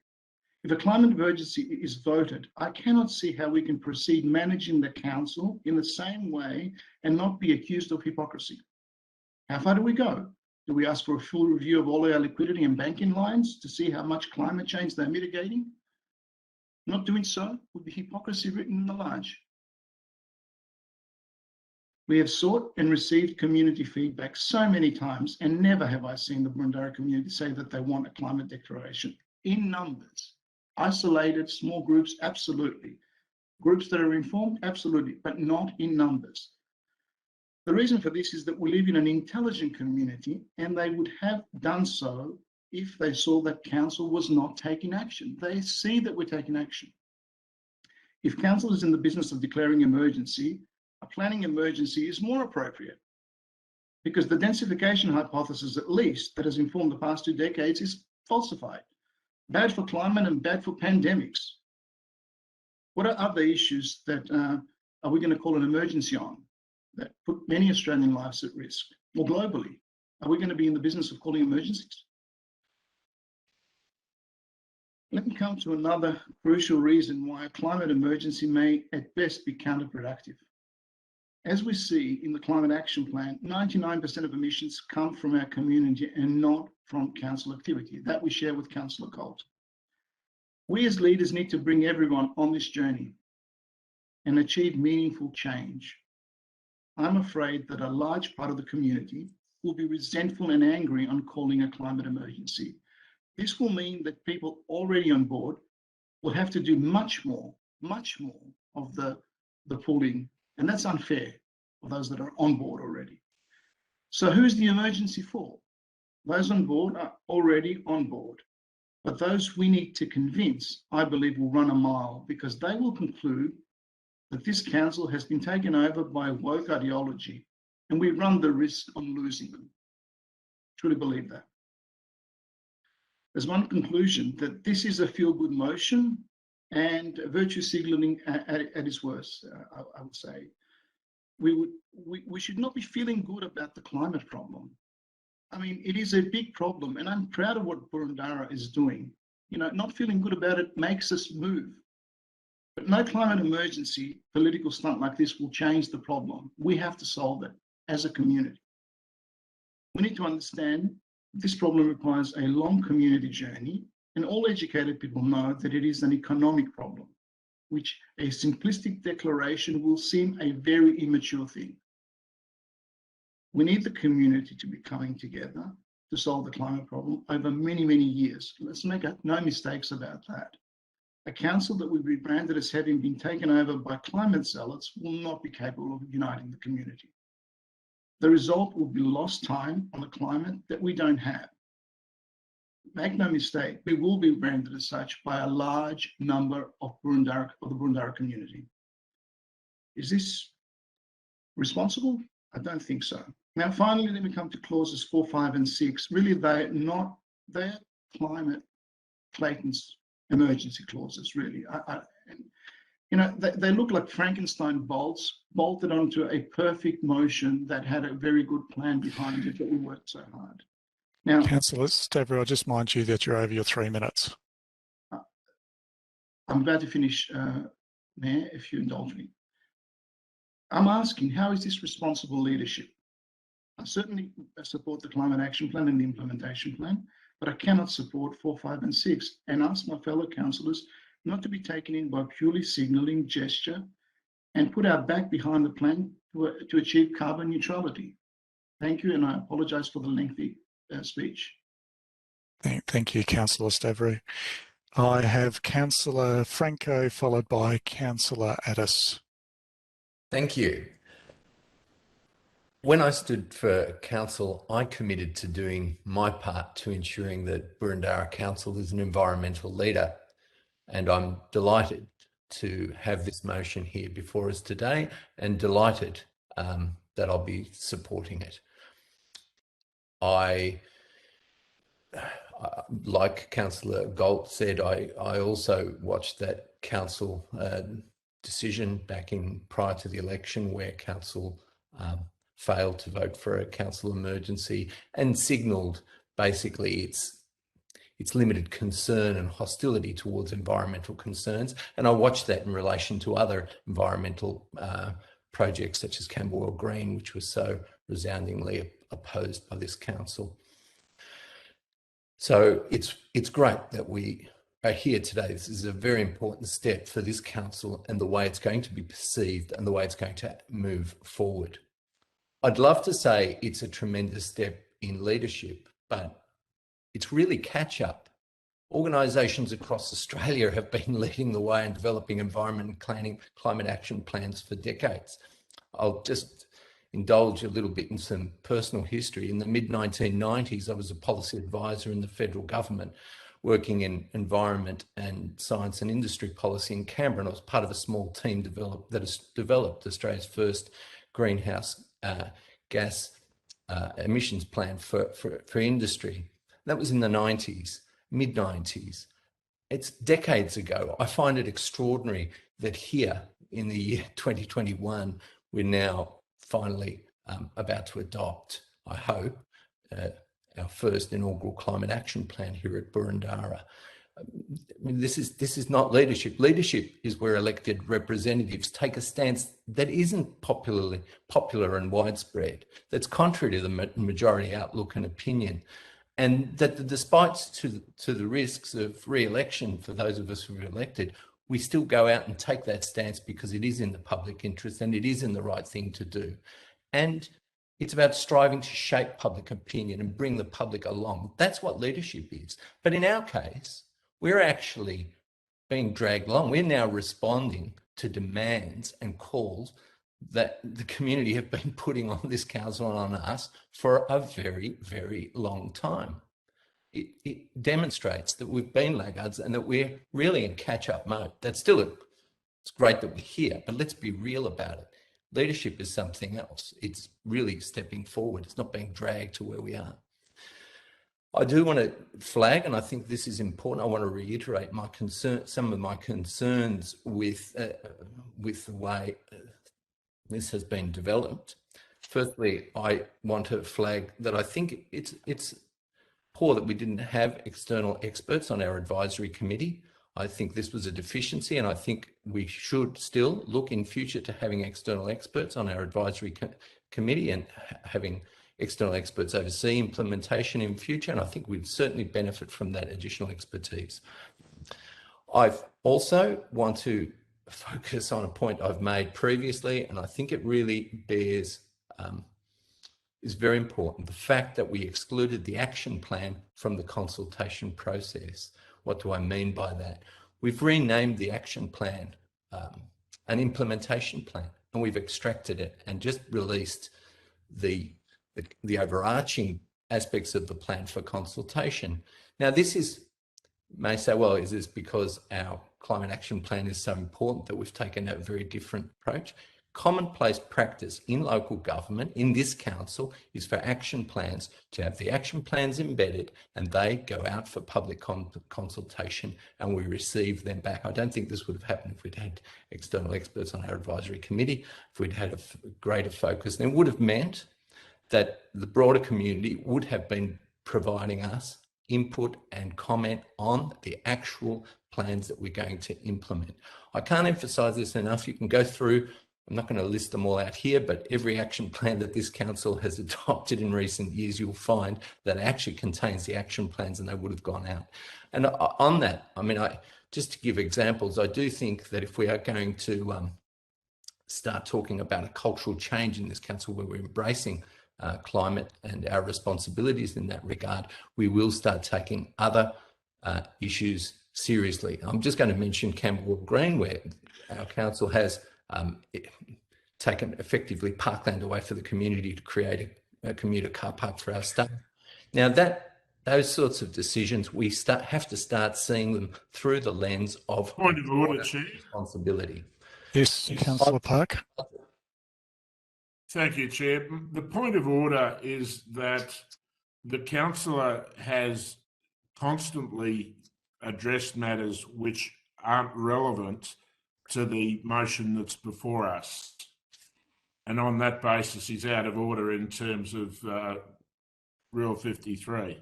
If a climate emergency is voted, I cannot see how we can proceed managing the council in the same way and not be accused of hypocrisy. How far do we go? Do we ask for a full review of all our liquidity and banking lines to see how much climate change they're mitigating? Not doing so would be hypocrisy written in the large. We have sought and received community feedback so many times, and never have I seen the Boroondara community say that they want a climate declaration. In numbers, isolated, small groups, absolutely. Groups that are informed, absolutely, but not in numbers. The reason for this is that we live in an intelligent community, and they would have done so if they saw that council was not taking action. They see that we're taking action. If council is in the business of declaring emergency, a planning emergency is more appropriate, because the densification hypothesis, at least, that has informed the past 2 decades is falsified. Bad for climate and bad for pandemics. What are other issues that are we going to call an emergency on that put many Australian lives at risk? Or globally, are we going to be in the business of calling emergencies? Let me come to another crucial reason why a climate emergency may at best be counterproductive. As we see in the Climate Action Plan, 99% of emissions come from our community and not from council activity. That we share with Councillor Colt. We as leaders need to bring everyone on this journey and achieve meaningful change. I'm afraid that a large part of the community will be resentful and angry on calling a climate emergency. This will mean that people already on board will have to do much more of the pulling. And that's unfair for those that are on board already. So who's the emergency for? Those on board are already on board. But those we need to convince, I believe, will run a mile, because they will conclude that this council has been taken over by woke ideology and we run the risk of losing them. Truly believe that. There's one conclusion, that this is a feel-good motion and virtue signaling at its worst, I would say. We should not be feeling good about the climate problem. I mean, it is a big problem, and I'm proud of what Boroondara is doing. You know, not feeling good about it makes us move. But no climate emergency political stunt like this will change the problem. We have to solve it. as a community. We need to understand this problem requires a long community journey, and all educated people know that it is an economic problem, which a simplistic declaration will seem a very immature thing. We need the community to be coming together to solve the climate problem over many, many years. Let's make no mistakes about that. A council that will be branded as having been taken over by climate zealots will not be capable of uniting the community. The result will be lost time on the climate that we don't have. Make no mistake, we will be branded as such by a large number of the Boroondara community. Is this responsible? I don't think so. Now, finally, let me come to clauses 4, 5, and 6. Really, they're climate Clayton's emergency clauses, really. You know, they look like Frankenstein bolts bolted onto a perfect motion that had a very good plan behind it that we worked so hard. Now, Councillor Stavrou, I just mind you that you're over your 3 minutes. I'm about to finish, Mayor, if you indulge me. I'm asking, how is this responsible leadership? I certainly support the Climate Action Plan and the Implementation Plan, but I cannot support 4, 5, and 6, and ask my fellow councillors not to be taken in by purely signalling gesture and put our back behind the plan to achieve carbon neutrality. Thank you, and I apologise for the lengthy speech. Thank you, Councillor Stavrou. I have Councillor Franco followed by Councillor Addis. Thank you. When I stood for council, I committed to doing my part to ensuring that Boroondara Council is an environmental leader, and I'm delighted to have this motion here before us today, and delighted that I'll be supporting it. Like Councillor Galt said, I also watched that council decision back in prior to the election where council failed to vote for a council emergency and signalled basically its limited concern and hostility towards environmental concerns. And I watched that in relation to other environmental projects such as Camberwell Green, which was so resoundingly opposed by this council. So it's great that we are here today. This is a very important step for this council and the way it's going to be perceived and the way it's going to move forward. I'd love to say it's a tremendous step in leadership, but it's really catch up. Organisations across Australia have been leading the way in developing environment and planning climate action plans for decades. I'll just indulge a little bit in some personal history. In the mid-1990s, I was a policy advisor in the federal government working in environment and science and industry policy in Canberra, and I was part of a small team that has developed Australia's first greenhouse gas emissions plan for industry. That was in the 90s, mid-90s. It's decades ago. I find it extraordinary that here in the year 2021, we're now finally about to adopt, I hope, our first inaugural climate action plan here at Boroondara. I mean, this is not leadership. Leadership is where elected representatives take a stance that isn't popular and widespread, that's contrary to the majority outlook and opinion, and that despite to the risks of re-election for those of us who are elected, we still go out and take that stance because it is in the public interest and it is in the right thing to do. And it's about striving to shape public opinion and bring the public along. That's what leadership is. But in our case, we're actually being dragged along. We're now responding to demands and calls that the community have been putting on this council and on us for a very, very long time. It demonstrates that we've been laggards and that we're really in catch-up mode. It's great that we're here, but let's be real about it. Leadership is something else. It's really stepping forward. It's not being dragged to where we are. I do want to flag, and I think this is important, I want to reiterate some of my concerns with the way this has been developed. Firstly, I want to flag that I think it's poor that we didn't have external experts on our advisory committee. I think this was a deficiency, and I think we should still look in future to having external experts on our advisory committee and having external experts oversee implementation in future, and I think we'd certainly benefit from that additional expertise. I also want to focus on a point I've made previously, and I think it really is very important. The fact that we excluded the action plan from the consultation process. What do I mean by that? We've renamed the action plan an implementation plan, and we've extracted it and just released the overarching aspects of the plan for consultation. Now, this is, may say, well, is this because our climate action plan is so important that we've taken a very different approach? Commonplace practice in local government, in this council, is for action plans to have the action plans embedded and they go out for public consultation and we receive them back. I don't think this would have happened if we'd had external experts on our advisory committee, if we'd had a greater focus. And it would have meant that the broader community would have been providing us input and comment on the actual plans that we're going to implement. I can't emphasise this enough. You can go through, I'm not going to list them all out here, but every action plan that this council has adopted in recent years, you'll find that it actually contains the action plans and they would have gone out. And on that, I mean, just to give examples, I do think that if we are going to start talking about a cultural change in this council where we're embracing climate and our responsibilities in that regard, we will start taking other issues seriously. I'm just going to mention Camberwell Green, where our council has taken effectively parkland away for the community to create a commuter car park for our staff. Now, those sorts of decisions, we have to start seeing them through the lens of Point of order, Chair. Responsibility. Yes, Councillor Park. Thank you, Chair. The point of order is that the councillor has constantly addressed matters which aren't relevant to the motion that's before us. And on that basis, he's out of order in terms of Rule 53.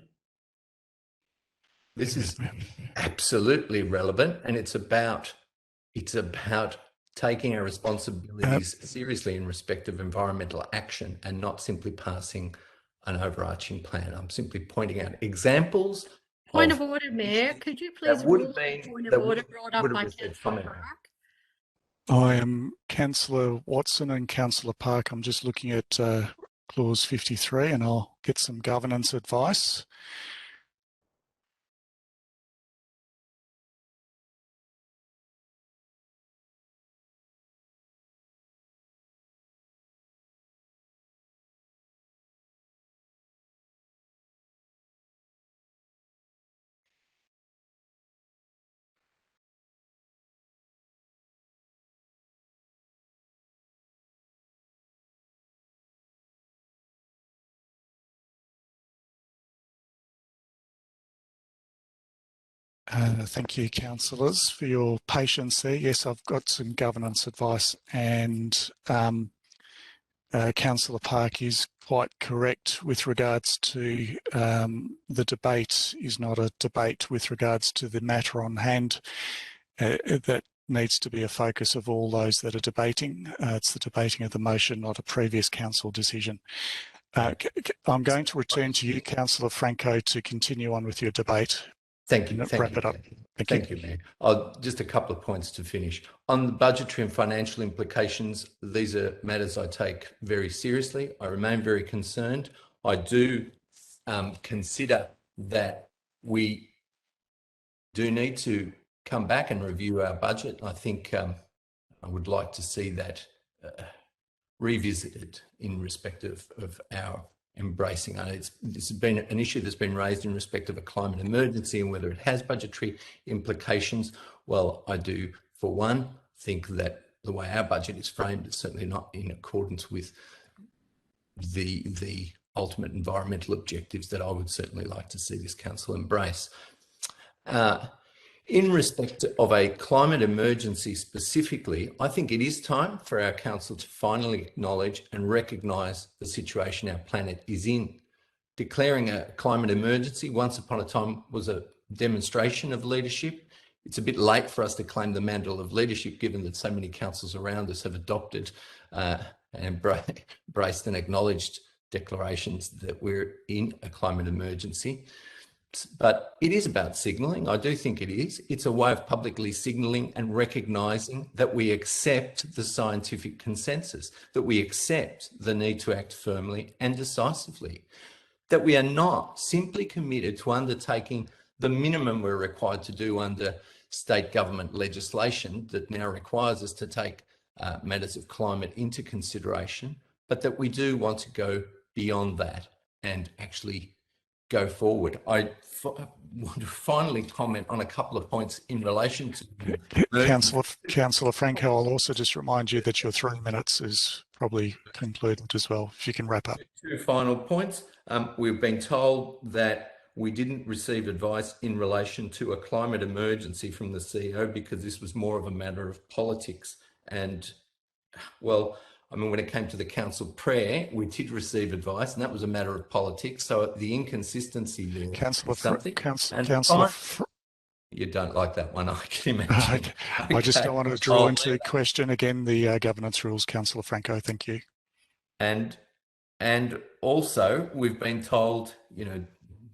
This is absolutely relevant, and it's about taking our responsibilities seriously in respect of environmental action and not simply passing an overarching plan. I'm simply pointing out examples. Point of order, Mayor. Could you please rule the point of order brought up by Councillor Park? I am Councillor Watson and Councillor Park. I'm just looking at clause 53 and I'll get some governance advice. Thank you, councillors, for your patience there. Yes, I've got some governance advice, and Councillor Park is quite correct with regards to the debate is not a debate with regards to the matter on hand. That needs to be a focus of all those that are debating. It's the debating of the motion, not a previous council decision. I'm going to return to you, Councillor Franco, to continue on with your debate. Thank you. Wrap it up. Thank you, Mayor. Just a couple of points to finish. On the budgetary and financial implications, these are matters I take very seriously. I remain very concerned. I do consider that we do need to come back and review our budget. I think I would like to see that revisited in respect of our embracing. This has been an issue that's been raised in respect of a climate emergency and whether it has budgetary implications. Well, I do, for one, think that the way our budget is framed is certainly not in accordance with the ultimate environmental objectives that I would certainly like to see this council embrace. In respect of a climate emergency specifically, I think it is time for our council to finally acknowledge and recognise the situation our planet is in. Declaring a climate emergency once upon a time was a demonstration of leadership. It's a bit late for us to claim the mantle of leadership, given that so many councils around us have adopted embraced and acknowledged declarations that we're in a climate emergency. But it is about signalling. I do think it is. It's a way of publicly signalling and recognising that we accept the scientific consensus, that we accept the need to act firmly and decisively, that we are not simply committed to undertaking the minimum we're required to do under state government legislation that now requires us to take matters of climate into consideration, but that we do want to go beyond that and actually go forward. I want to finally comment on a couple of points in relation to Councillor Franco, I'll also just remind you that your 3 minutes is probably concluded as well, if you can wrap up. 2 final points. We've been told that we didn't receive advice in relation to a climate emergency from the CEO because this was more of a matter of politics. And, well, I mean, when it came to the council prayer, we did receive advice, and that was a matter of politics. So the inconsistency there. You don't like that one, I can imagine. Okay. I just don't want to draw into question again the governance rules, Councillor Franco. Thank you. And also, we've been told, you know,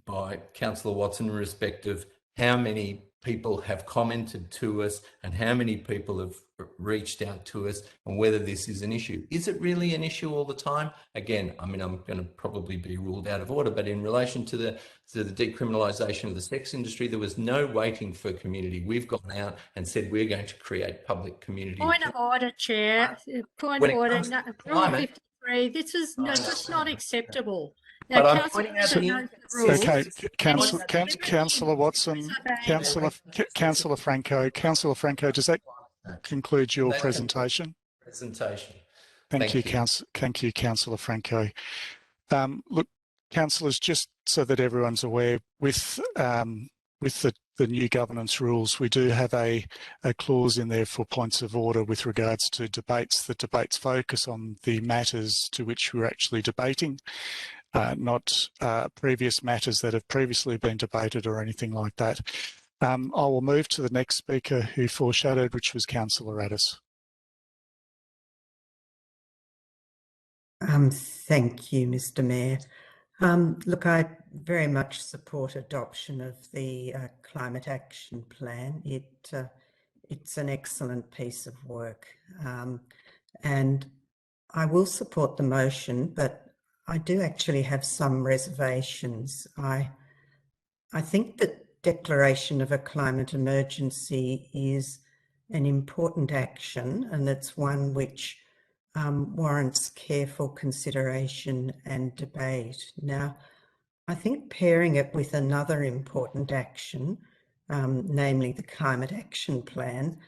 by Councillor Watson in respect of how many people have commented to us and how many people have reached out to us and whether this is an issue. Is it really an issue all the time? Again, I mean, I'm going to probably be ruled out of order, but in relation to the decriminalisation of the sex industry, there was no waiting for community. We've gone out and said we're going to create public community. Point of order, Chair. Point of order. No, Rule 53. This is just not acceptable. Now, but I'm pointing out okay, Councillor Watson, Councillor Franco, does that conclude your presentation? Thank you, Councillor Franco. Look, councillors, just so that everyone's aware, with the new governance rules, we do have a clause in there for points of order with regards to debates. The debates focus on the matters to which we're actually debating. Not previous matters that have previously been debated or anything like that. I will move to the next speaker who foreshadowed, which was Councillor Addis. Thank you, Mr. Mayor. Look, I very much support adoption of the Climate Action Plan. It's an excellent piece of work, and I will support the motion, but I do actually have some reservations. I think that declaration of a climate emergency is an important action, and it's one which warrants careful consideration and debate. Now, I think pairing it with another important action, namely the Climate Action Plan,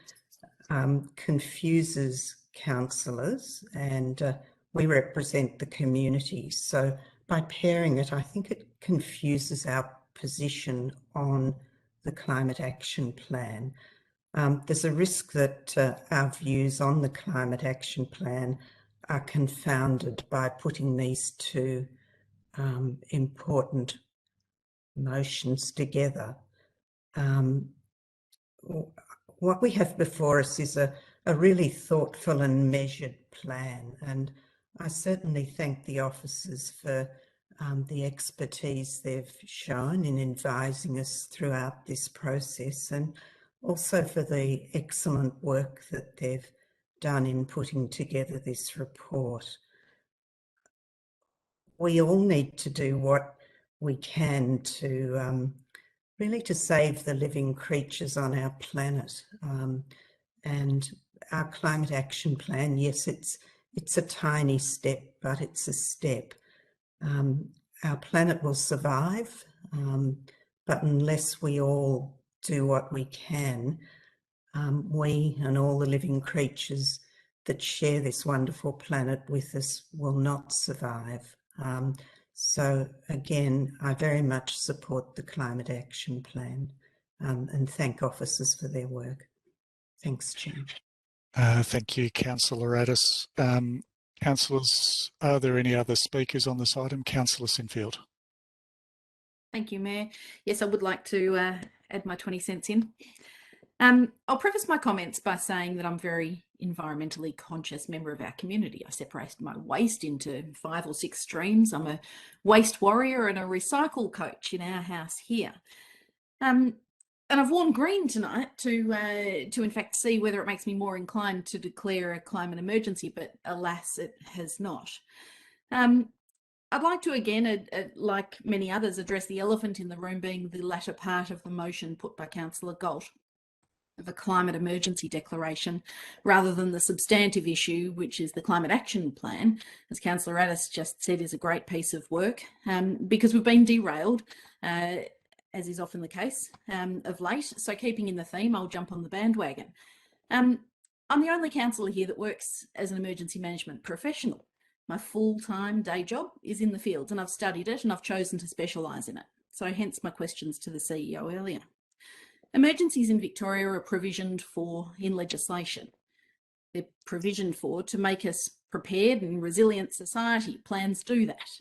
confuses councillors, and we represent the community. So by pairing it, I think it confuses our position on the Climate Action Plan. There's a risk that our views on the Climate Action Plan are confounded by putting these two important motions together. What we have before us is a really thoughtful and measured plan, and I certainly thank the officers for the expertise they've shown in advising us throughout this process, and also for the excellent work that they've done in putting together this report. We all need to do what we can to really to save the living creatures on our planet. And our Climate Action Plan, yes, it's a tiny step, but it's a step. Our planet will survive, but unless we all do what we can, we and all the living creatures that share this wonderful planet with us will not survive. So again, I very much support the Climate Action Plan and thank officers for their work. Thanks, Chair. Thank you, Councillor Addis. Councillors, are there any other speakers on this item? Councillor Sinfield. Thank you, Mayor. Yes, I would like to add my 20 cents in. I'll preface my comments by saying that I'm a very environmentally conscious member of our community. I separate my waste into 5 or 6 streams. I'm a waste warrior and a recycle coach in our house here. And I've worn green tonight to in fact see whether it makes me more inclined to declare a climate emergency, but alas, it has not. I'd like to again, like many others, address the elephant in the room being the latter part of the motion put by Councillor Galt of a climate emergency declaration, rather than the substantive issue, which is the climate action plan. As Councillor Addis just said, is a great piece of work, because we've been derailed, as is often the case of late. So keeping in the theme, I'll jump on the bandwagon. I'm the only councillor here that works as an emergency management professional. My full-time day job is in the fields, and I've studied it and I've chosen to specialise in it. So hence my questions to the CEO earlier. Emergencies in Victoria are provisioned for in legislation. They're provisioned for to make us prepared and resilient society. Plans do that.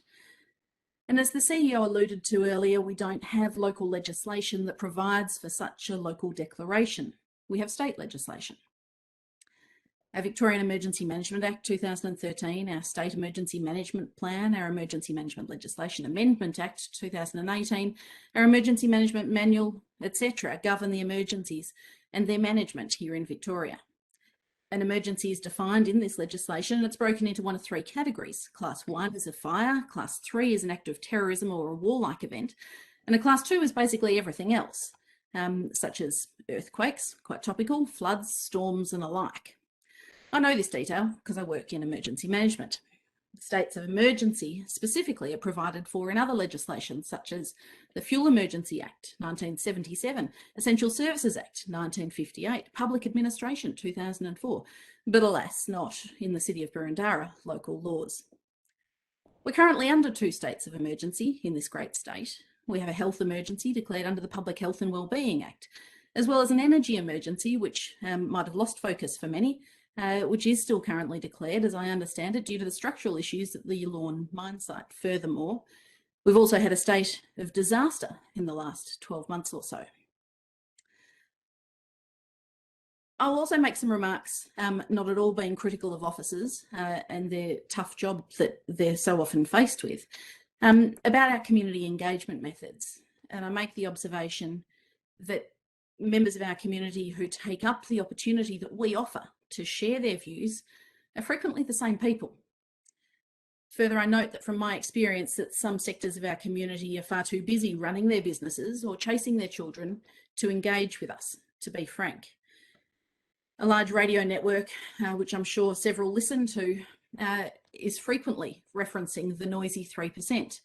And as the CEO alluded to earlier, we don't have local legislation that provides for such a local declaration. We have state legislation. Our Victorian Emergency Management Act 2013, our State Emergency Management Plan, our Emergency Management Legislation Amendment Act 2018, our Emergency Management Manual, etc. govern the emergencies and their management here in Victoria. An emergency is defined in this legislation and it's broken into one of 3 categories. Class 1 is a fire, Class 3 is an act of terrorism or a warlike event, and a Class 2 is basically everything else, such as earthquakes, quite topical, floods, storms and the like. I know this detail because I work in emergency management. States of emergency specifically are provided for in other legislation, such as the Fuel Emergency Act 1977, Essential Services Act 1958, Public Administration 2004, but alas, not in the City of Boroondara local laws. We're currently under 2 states of emergency in this great state. We have a health emergency declared under the Public Health and Wellbeing Act, as well as an energy emergency, which might have lost focus for many, which is still currently declared, as I understand it, due to the structural issues at the Yallourn mine site. Furthermore, we've also had a state of disaster in the last 12 months or so. I'll also make some remarks, not at all being critical of officers and their tough job that they're so often faced with, about our community engagement methods. And I make the observation that members of our community who take up the opportunity that we offer to share their views are frequently the same people. Further, I note that from my experience that some sectors of our community are far too busy running their businesses or chasing their children to engage with us, to be frank. A large radio network, which I'm sure several listen to, is frequently referencing the noisy 3%.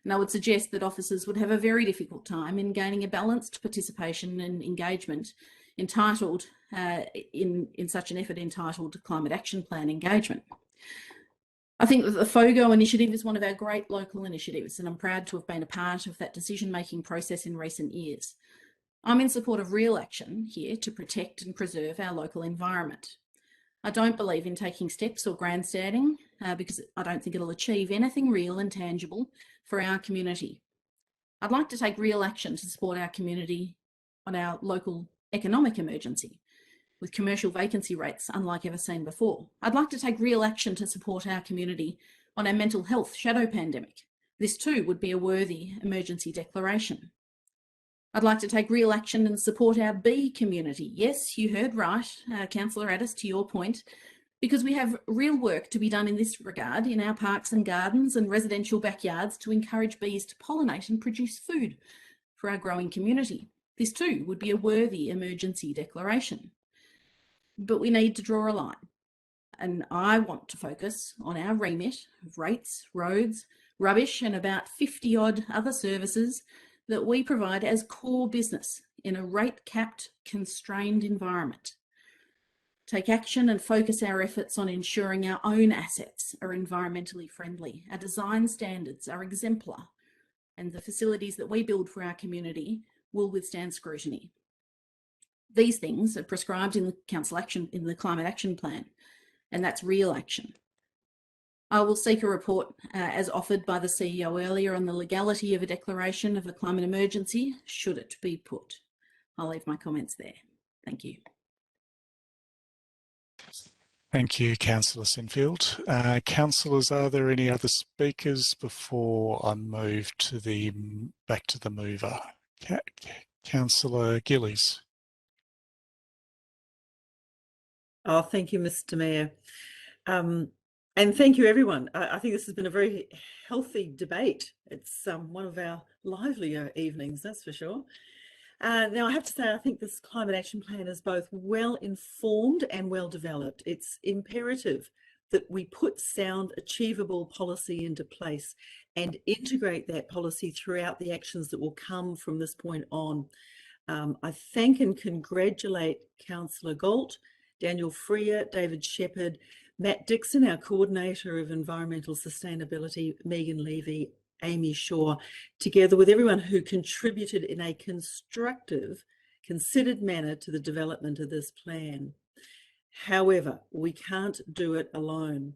And I would suggest that officers would have a very difficult time in gaining a balanced participation and engagement entitled, in such an effort entitled Climate Action Plan engagement. I think that the FOGO initiative is one of our great local initiatives, and I'm proud to have been a part of that decision-making process in recent years. I'm in support of real action here to protect and preserve our local environment. I don't believe in taking steps or grandstanding because I don't think it'll achieve anything real and tangible for our community. I'd like to take real action to support our community on our local economic emergency, with commercial vacancy rates unlike ever seen before. I'd like to take real action to support our community on our mental health shadow pandemic. This too would be a worthy emergency declaration. I'd like to take real action and support our bee community. Yes, you heard right, Councillor Addis, to your point, because we have real work to be done in this regard in our parks and gardens and residential backyards to encourage bees to pollinate and produce food for our growing community. This too would be a worthy emergency declaration. But we need to draw a line. And I want to focus on our remit of rates, roads, rubbish, and about 50 odd other services that we provide as core business in a rate-capped, constrained environment. Take action and focus our efforts on ensuring our own assets are environmentally friendly, our design standards are exemplar, and the facilities that we build for our community will withstand scrutiny. These things are prescribed in the council action, in the climate action plan, and that's real action. I will seek a report as offered by the CEO earlier on the legality of a declaration of a climate emergency, should it be put. I'll leave my comments there. Thank you. Thank you, Councillor Sinfield. Councillors, are there any other speakers before I move to back to the mover? Councillor Gillies. Oh, thank you, Mr. Mayor. And thank you, everyone. I think this has been a very healthy debate. It's one of our livelier evenings, that's for sure. Now, I have to say, I think this climate action plan is both well informed and well developed. It's imperative that we put sound, achievable policy into place and integrate that policy throughout the actions that will come from this point on. I thank and congratulate Councillor Galt, Daniel Freer, David Shepherd, Matt Dixon, our Coordinator of Environmental Sustainability, Megan Levy, Amy Shaw, together with everyone who contributed in a constructive, considered manner to the development of this plan. However, we can't do it alone.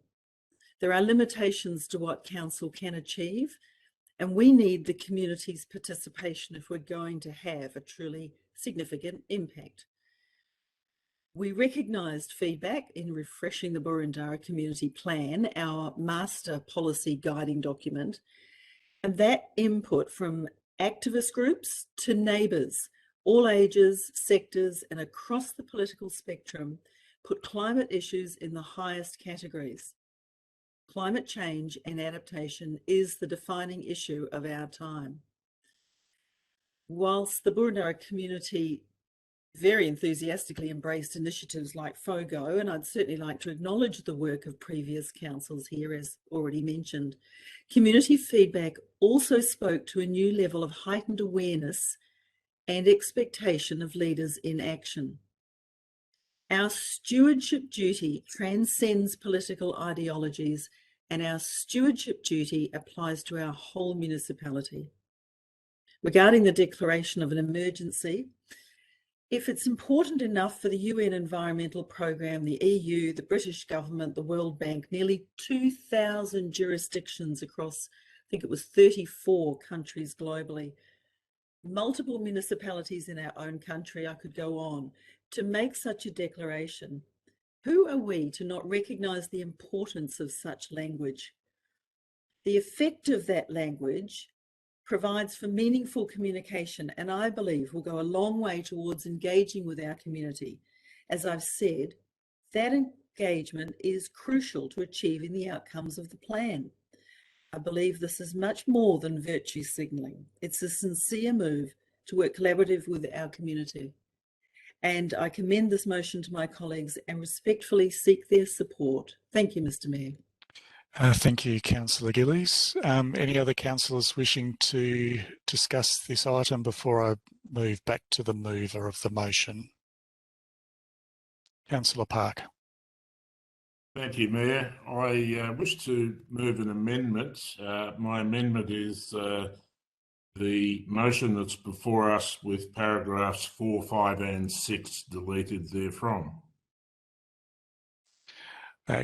There are limitations to what Council can achieve, and we need the community's participation if we're going to have a truly significant impact. We recognised feedback in refreshing the Boroondara Community Plan, our master policy guiding document, and that input from activist groups to neighbours, all ages, sectors, and across the political spectrum, put climate issues in the highest categories. Climate change and adaptation is the defining issue of our time. Whilst the Boroondara community very enthusiastically embraced initiatives like FOGO, and I'd certainly like to acknowledge the work of previous councils here, as already mentioned, community feedback also spoke to a new level of heightened awareness and expectation of leaders in action. Our stewardship duty transcends political ideologies, and our stewardship duty applies to our whole municipality. Regarding the declaration of an emergency, if it's important enough for the UN Environmental Programme, the EU, the British government, the World Bank, nearly 2,000 jurisdictions across, I think it was 34 countries globally, multiple municipalities in our own country, I could go on, to make such a declaration, who are we to not recognise the importance of such language? The effect of that language provides for meaningful communication, and I believe will go a long way towards engaging with our community. As I've said, that engagement is crucial to achieving the outcomes of the plan. I believe this is much more than virtue signalling. It's a sincere move to work collaboratively with our community. And I commend this motion to my colleagues and respectfully seek their support. Thank you, Mr. Mayor. Thank you, Councillor Gillies. Any other councillors wishing to discuss this item before I move back to the mover of the motion? Councillor Park. Thank you, Mayor. I wish to move an amendment. My amendment is the motion that's before us with paragraphs 4, 5 and 6 deleted therefrom.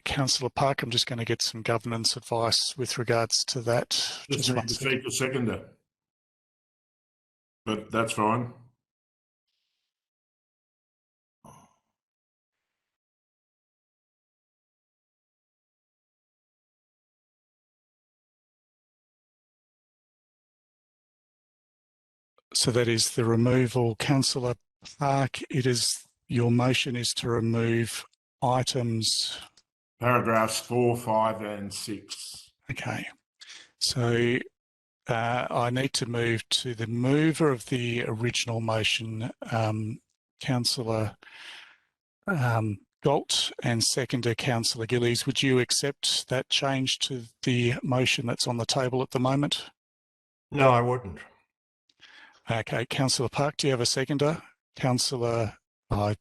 Councillor Park, I'm just going to get some governance advice with regards to that. Just need to seek a seconder. But that's fine. So that is the removal. Councillor Park, your motion is to remove items. Paragraphs 4, 5 and 6. Okay. So I need to move to the mover of the original motion, Councillor Galt, and seconder Councillor Gillies. Would you accept that change to the motion that's on the table at the moment? No, I wouldn't. Okay, Councillor Park, do you have a seconder? Councillor, I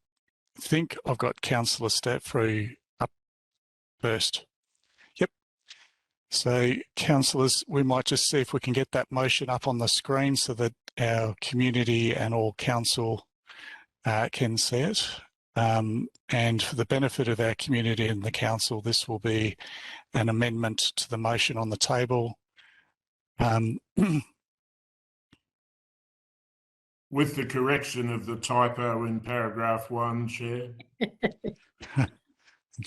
think I've got Councillor Staffrey up first. Yep. So, councillors, we might just see if we can get that motion up on the screen so that our community and all council can see it. And for the benefit of our community and the council, this will be an amendment to the motion on the table. with the correction of the typo in paragraph 1, Chair. Thank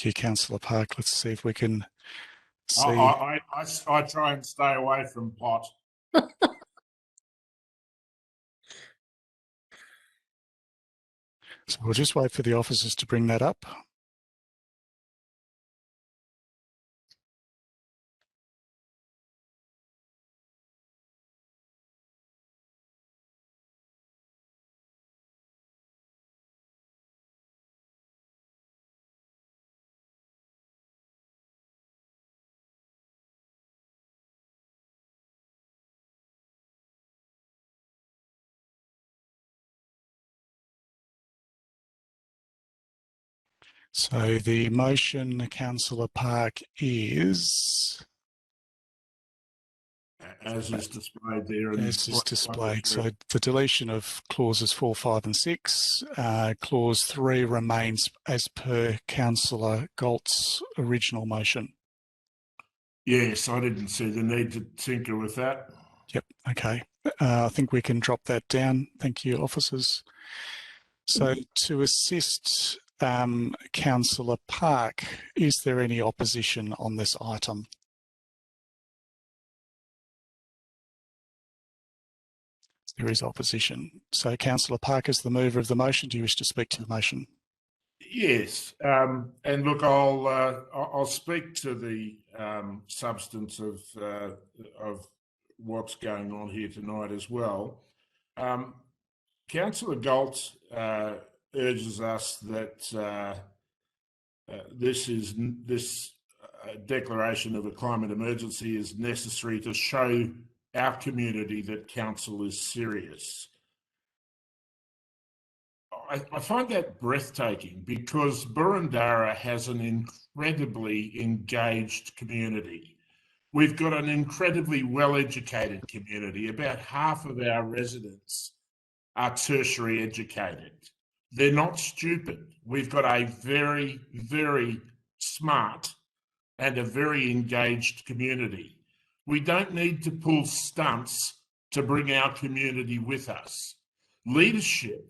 you, Councillor Park. Let's see if we can see. I try and stay away from pot. So we'll just wait for the officers to bring that up. So the motion, Councillor Park, is... As is displayed there. As is displayed. So the deletion of clauses 4, 5 and 6. Clause 3 remains as per Councillor Galt's original motion. Yes, I didn't see the need to tinker with that. Yep, okay. I think we can drop that down. Thank you, officers. So to assist Councillor Park, is there any opposition on this item? There is opposition. So Councillor Park, as the mover of the motion, do you wish to speak to the motion? Yes, and look, I'll speak to the substance of what's going on here tonight as well. Councillor Galt urges us that this declaration of a climate emergency is necessary to show our community that council is serious. I find that breathtaking because Boroondara has an incredibly engaged community. We've got an incredibly well-educated community. About half of our residents are tertiary educated. They're not stupid. We've got a very, very smart and a very engaged community. We don't need to pull stunts to bring our community with us. Leadership,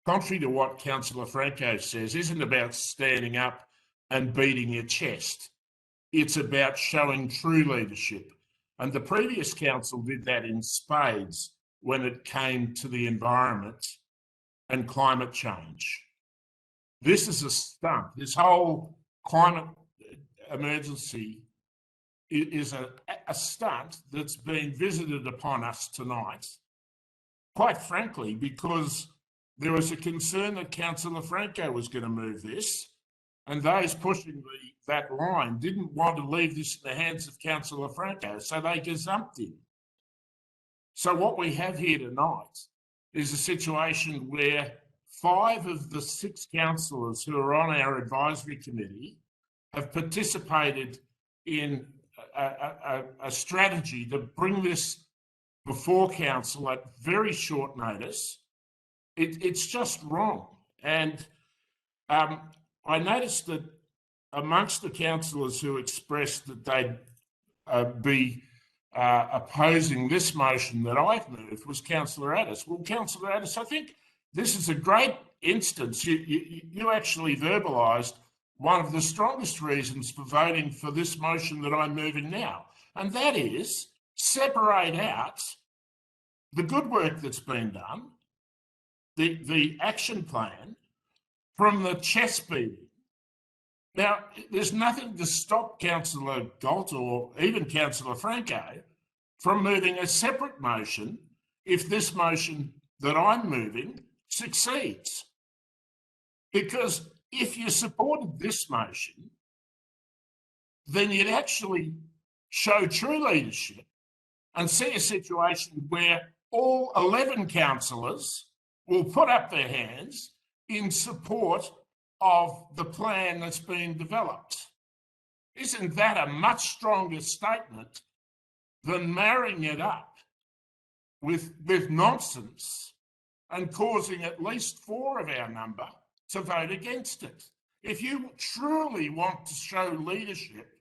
contrary to what Councillor Franco says, isn't about standing up and beating your chest. It's about showing true leadership. And the previous council did that in spades when it came to the environment and climate change. This is a stunt. This whole climate emergency is a stunt that's been visited upon us tonight, quite frankly, because there was a concern that Councillor Franco was going to move this, and those pushing that line didn't want to leave this in the hands of Councillor Franco, so they gazumped him. So what we have here tonight is a situation where 5 of the 6 councillors who are on our advisory committee have participated in a strategy to bring this before council at very short notice. It's just wrong. And I noticed that amongst the councillors who expressed that they'd be opposing this motion that I've moved was Councillor Addis. Well, Councillor Addis, I think this is a great instance. You actually verbalised one of the strongest reasons for voting for this motion that I'm moving now, and that is separate out the good work that's been done, the action plan, from the chest beating. Now, there's nothing to stop Councillor Galt or even Councillor Franco from moving a separate motion if this motion that I'm moving succeeds. Because if you supported this motion, then you'd actually show true leadership and see a situation where all 11 councillors will put up their hands in support of the plan that's been developed. Isn't that a much stronger statement than marrying it up with nonsense and causing at least 4 of our number to vote against it? If you truly want to show leadership,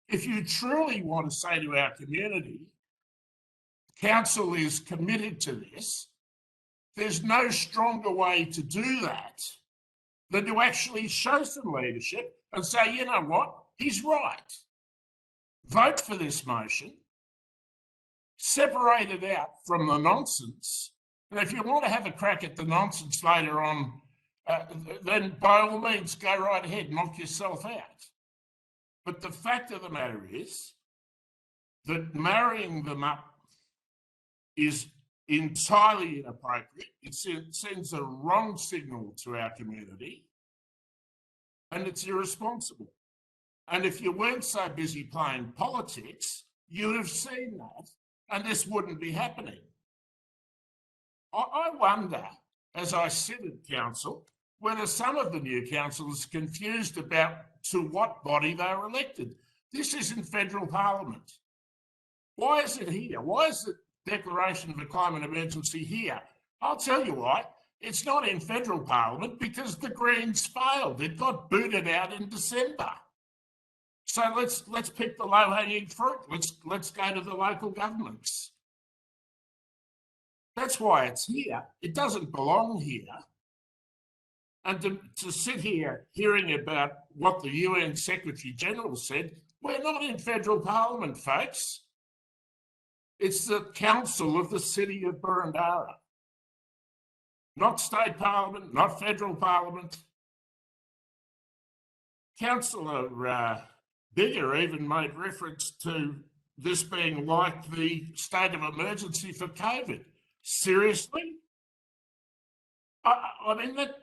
if you truly want to say to our community, council is committed to this, there's no stronger way to do that than to actually show some leadership and say, you know what, he's right. Vote for this motion, separate it out from the nonsense. And if you want to have a crack at the nonsense later on, then by all means, go right ahead, knock yourself out. But the fact of the matter is that marrying them up is entirely inappropriate. It sends a wrong signal to our community, and it's irresponsible. And if you weren't so busy playing politics, you would have seen that, and this wouldn't be happening. I wonder, as I sit at council, whether some of the new councillors are confused about to what body they were elected. This isn't federal parliament. Why is it here? Why is the declaration of a climate emergency here? I'll tell you why. It's not in federal parliament because the Greens failed. It got booted out in December. So let's pick the low-hanging fruit. Let's go to the local governments. That's why it's here. It doesn't belong here. And to sit here hearing about what the UN Secretary General said, we're not in federal parliament, folks. It's the council of the city of Boroondara. Not state parliament, not federal parliament. Councillor Bigger even made reference to this being like the state of emergency for COVID. Seriously? I mean, that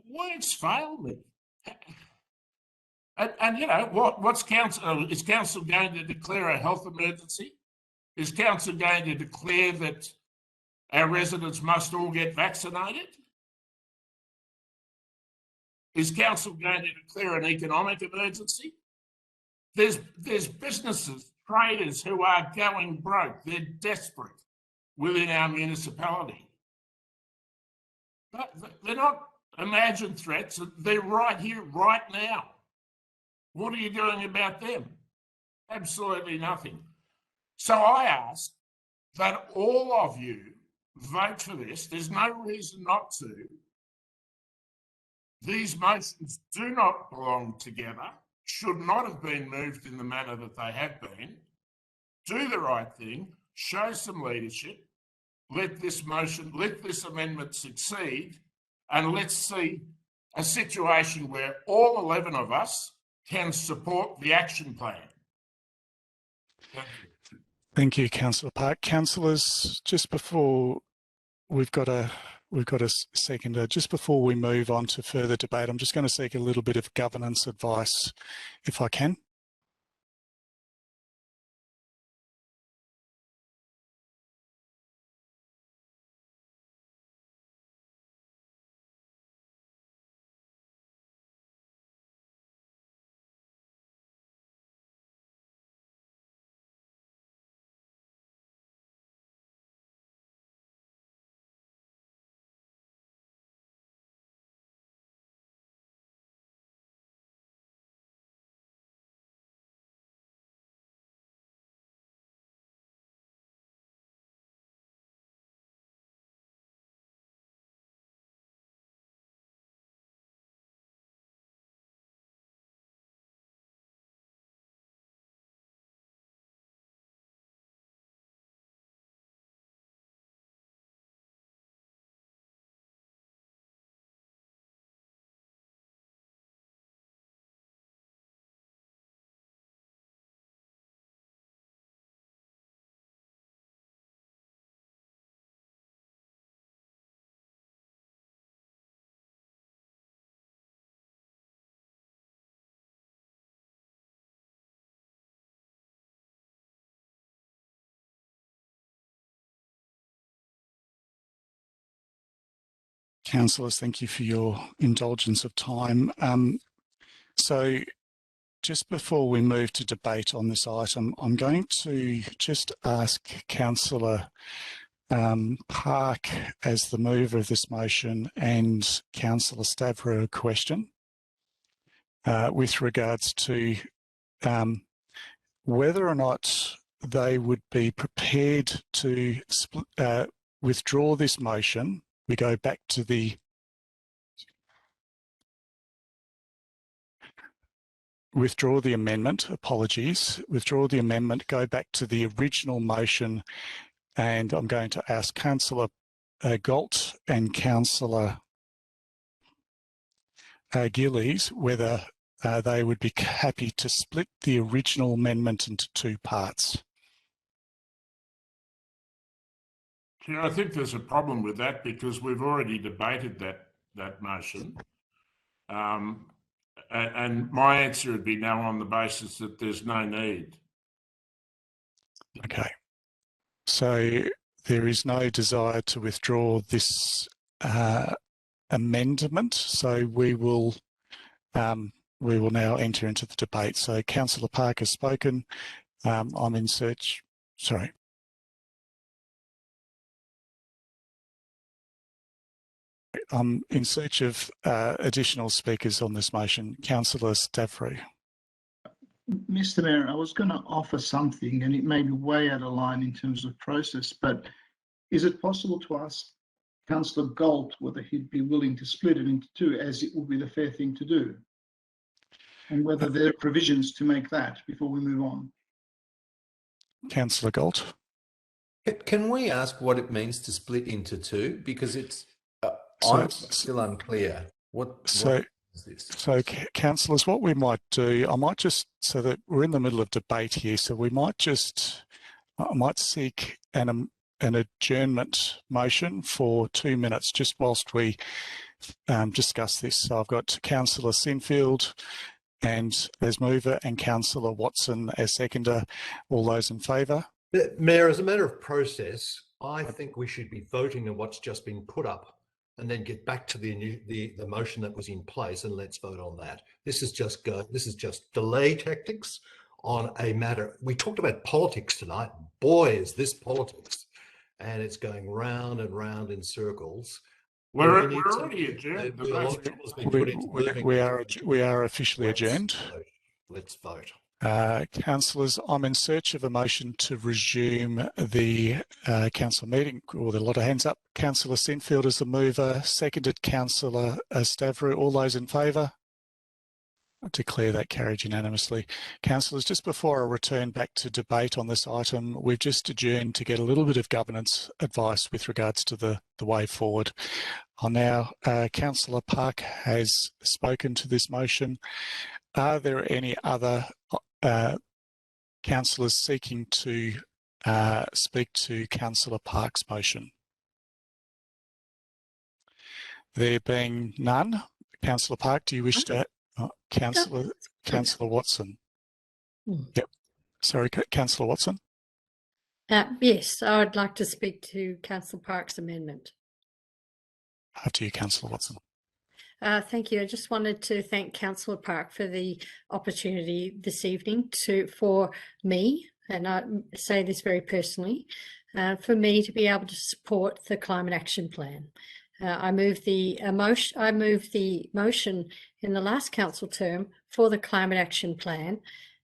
words fail me. And you know, what's council? Is council going to declare a health emergency? Is council going to declare that our residents must all get vaccinated? Is council going to declare an economic emergency? There's businesses, traders who are going broke. They're desperate within our municipality. But they're not imagined threats. They're right here, right now. What are you doing about them? Absolutely nothing. So I ask that all of you vote for this. There's no reason not to. These motions do not belong together, should not have been moved in the manner that they have been. Do the right thing, show some leadership, let this amendment succeed, and let's see a situation where all 11 of us can support the action plan. Thank you. Thank you, Councillor Park. Councillors, just before we've got a seconder, just before we move on to further debate, I'm just going to seek a little bit of governance advice, if I can. Councillors, thank you for your indulgence of time. So just before we move to debate on this item, I'm going to just ask Councillor Park, as the mover of this motion, and Councillor Stavro a question with regards to whether or not they would be prepared to withdraw this motion we go back to the withdraw the amendment, apologies, withdraw the amendment, go back to the original motion, and I'm going to ask Councillor Galt and Councillor Gillies whether they would be happy to split the original amendment into two parts. Chair, I think there's a problem with that because we've already debated that motion. And my answer would be no on the basis that there's no need. Okay. So there is no desire to withdraw this amendment. So we will now enter into the debate. So Councillor Park has spoken. I'm in search. Sorry. I'm in search of additional speakers on this motion. Councillor Stavrou. Mr. Mayor, I was going to offer something, and it may be way out of line in terms of process, but is it possible to ask Councillor Galt whether he'd be willing to split it into two, as it would be the fair thing to do, and whether there are provisions to make that before we move on? Councillor Galt. Can we ask what it means to split into two? Because it's I'm still unclear. What is this? So, councillors, what we might do, I might just, so that we're in the middle of debate here, so we might just, I might seek an adjournment motion for 2 minutes, just whilst we discuss this. So I've got Councillor Sinfield and as mover and Councillor Watson as seconder. All those in favour? Mayor, as a matter of process, I think we should be voting on what's just been put up and then get back to the motion that was in place, and let's vote on that. This is just delay tactics on a matter. We talked about politics tonight. Boy, is this politics, and it's going round and round in circles. We're already adjourned. We are officially adjourned. Let's vote. Councillors, I'm in search of a motion to resume the council meeting. Or a lot of hands up. Councillor Sinfield is the mover, seconded Councillor Stavrou. All those in favour? I declare that carried unanimously. Councillors, just before I return back to debate on this item, we've just adjourned to get a little bit of governance advice with regards to the way forward. Now, Councillor Park has spoken to this motion. Are there any other councillors seeking to speak to Councillor Park's motion? There being none, Councillor Park, do you wish to? Councillor Watson. Yep. Sorry, Councillor Watson. Yes, I would like to speak to Councillor Park's amendment. After you, Councillor Watson. Thank you. I just wanted to thank Councillor Park for the opportunity this evening for me, and I say this very personally, for me to be able to support the Climate Action Plan. I moved the motion in the last council term for the Climate Action Plan,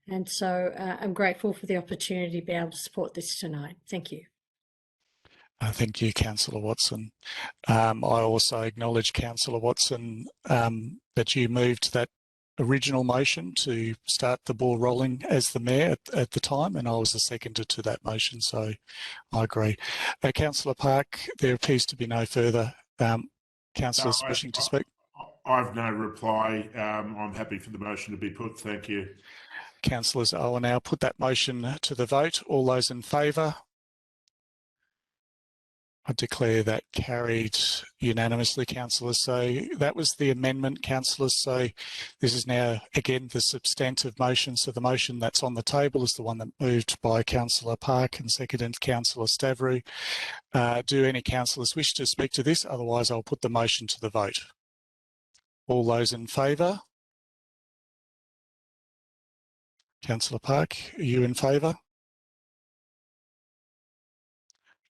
and so I'm grateful for the opportunity to be able to support this tonight. Thank you. Thank you, Councillor Watson. I also acknowledge, Councillor Watson, that you moved that original motion to start the ball rolling as the Mayor at the time, and I was the seconder to that motion, so I agree. Councillor Park, there appears to be no further councillors wishing to speak. I've no reply. I'm happy for the motion to be put. Thank you. Councillors, I will now put that motion to the vote. All those in favour? I declare that carried unanimously, councillors. So that was the amendment, councillors. So this is now, again, the substantive motion. So the motion that's on the table is the one that moved by Councillor Park and seconded Councillor Stavrou. Do any councillors wish to speak to this? Otherwise, I'll put the motion to the vote. All those in favour? Councillor Park, are you in favour?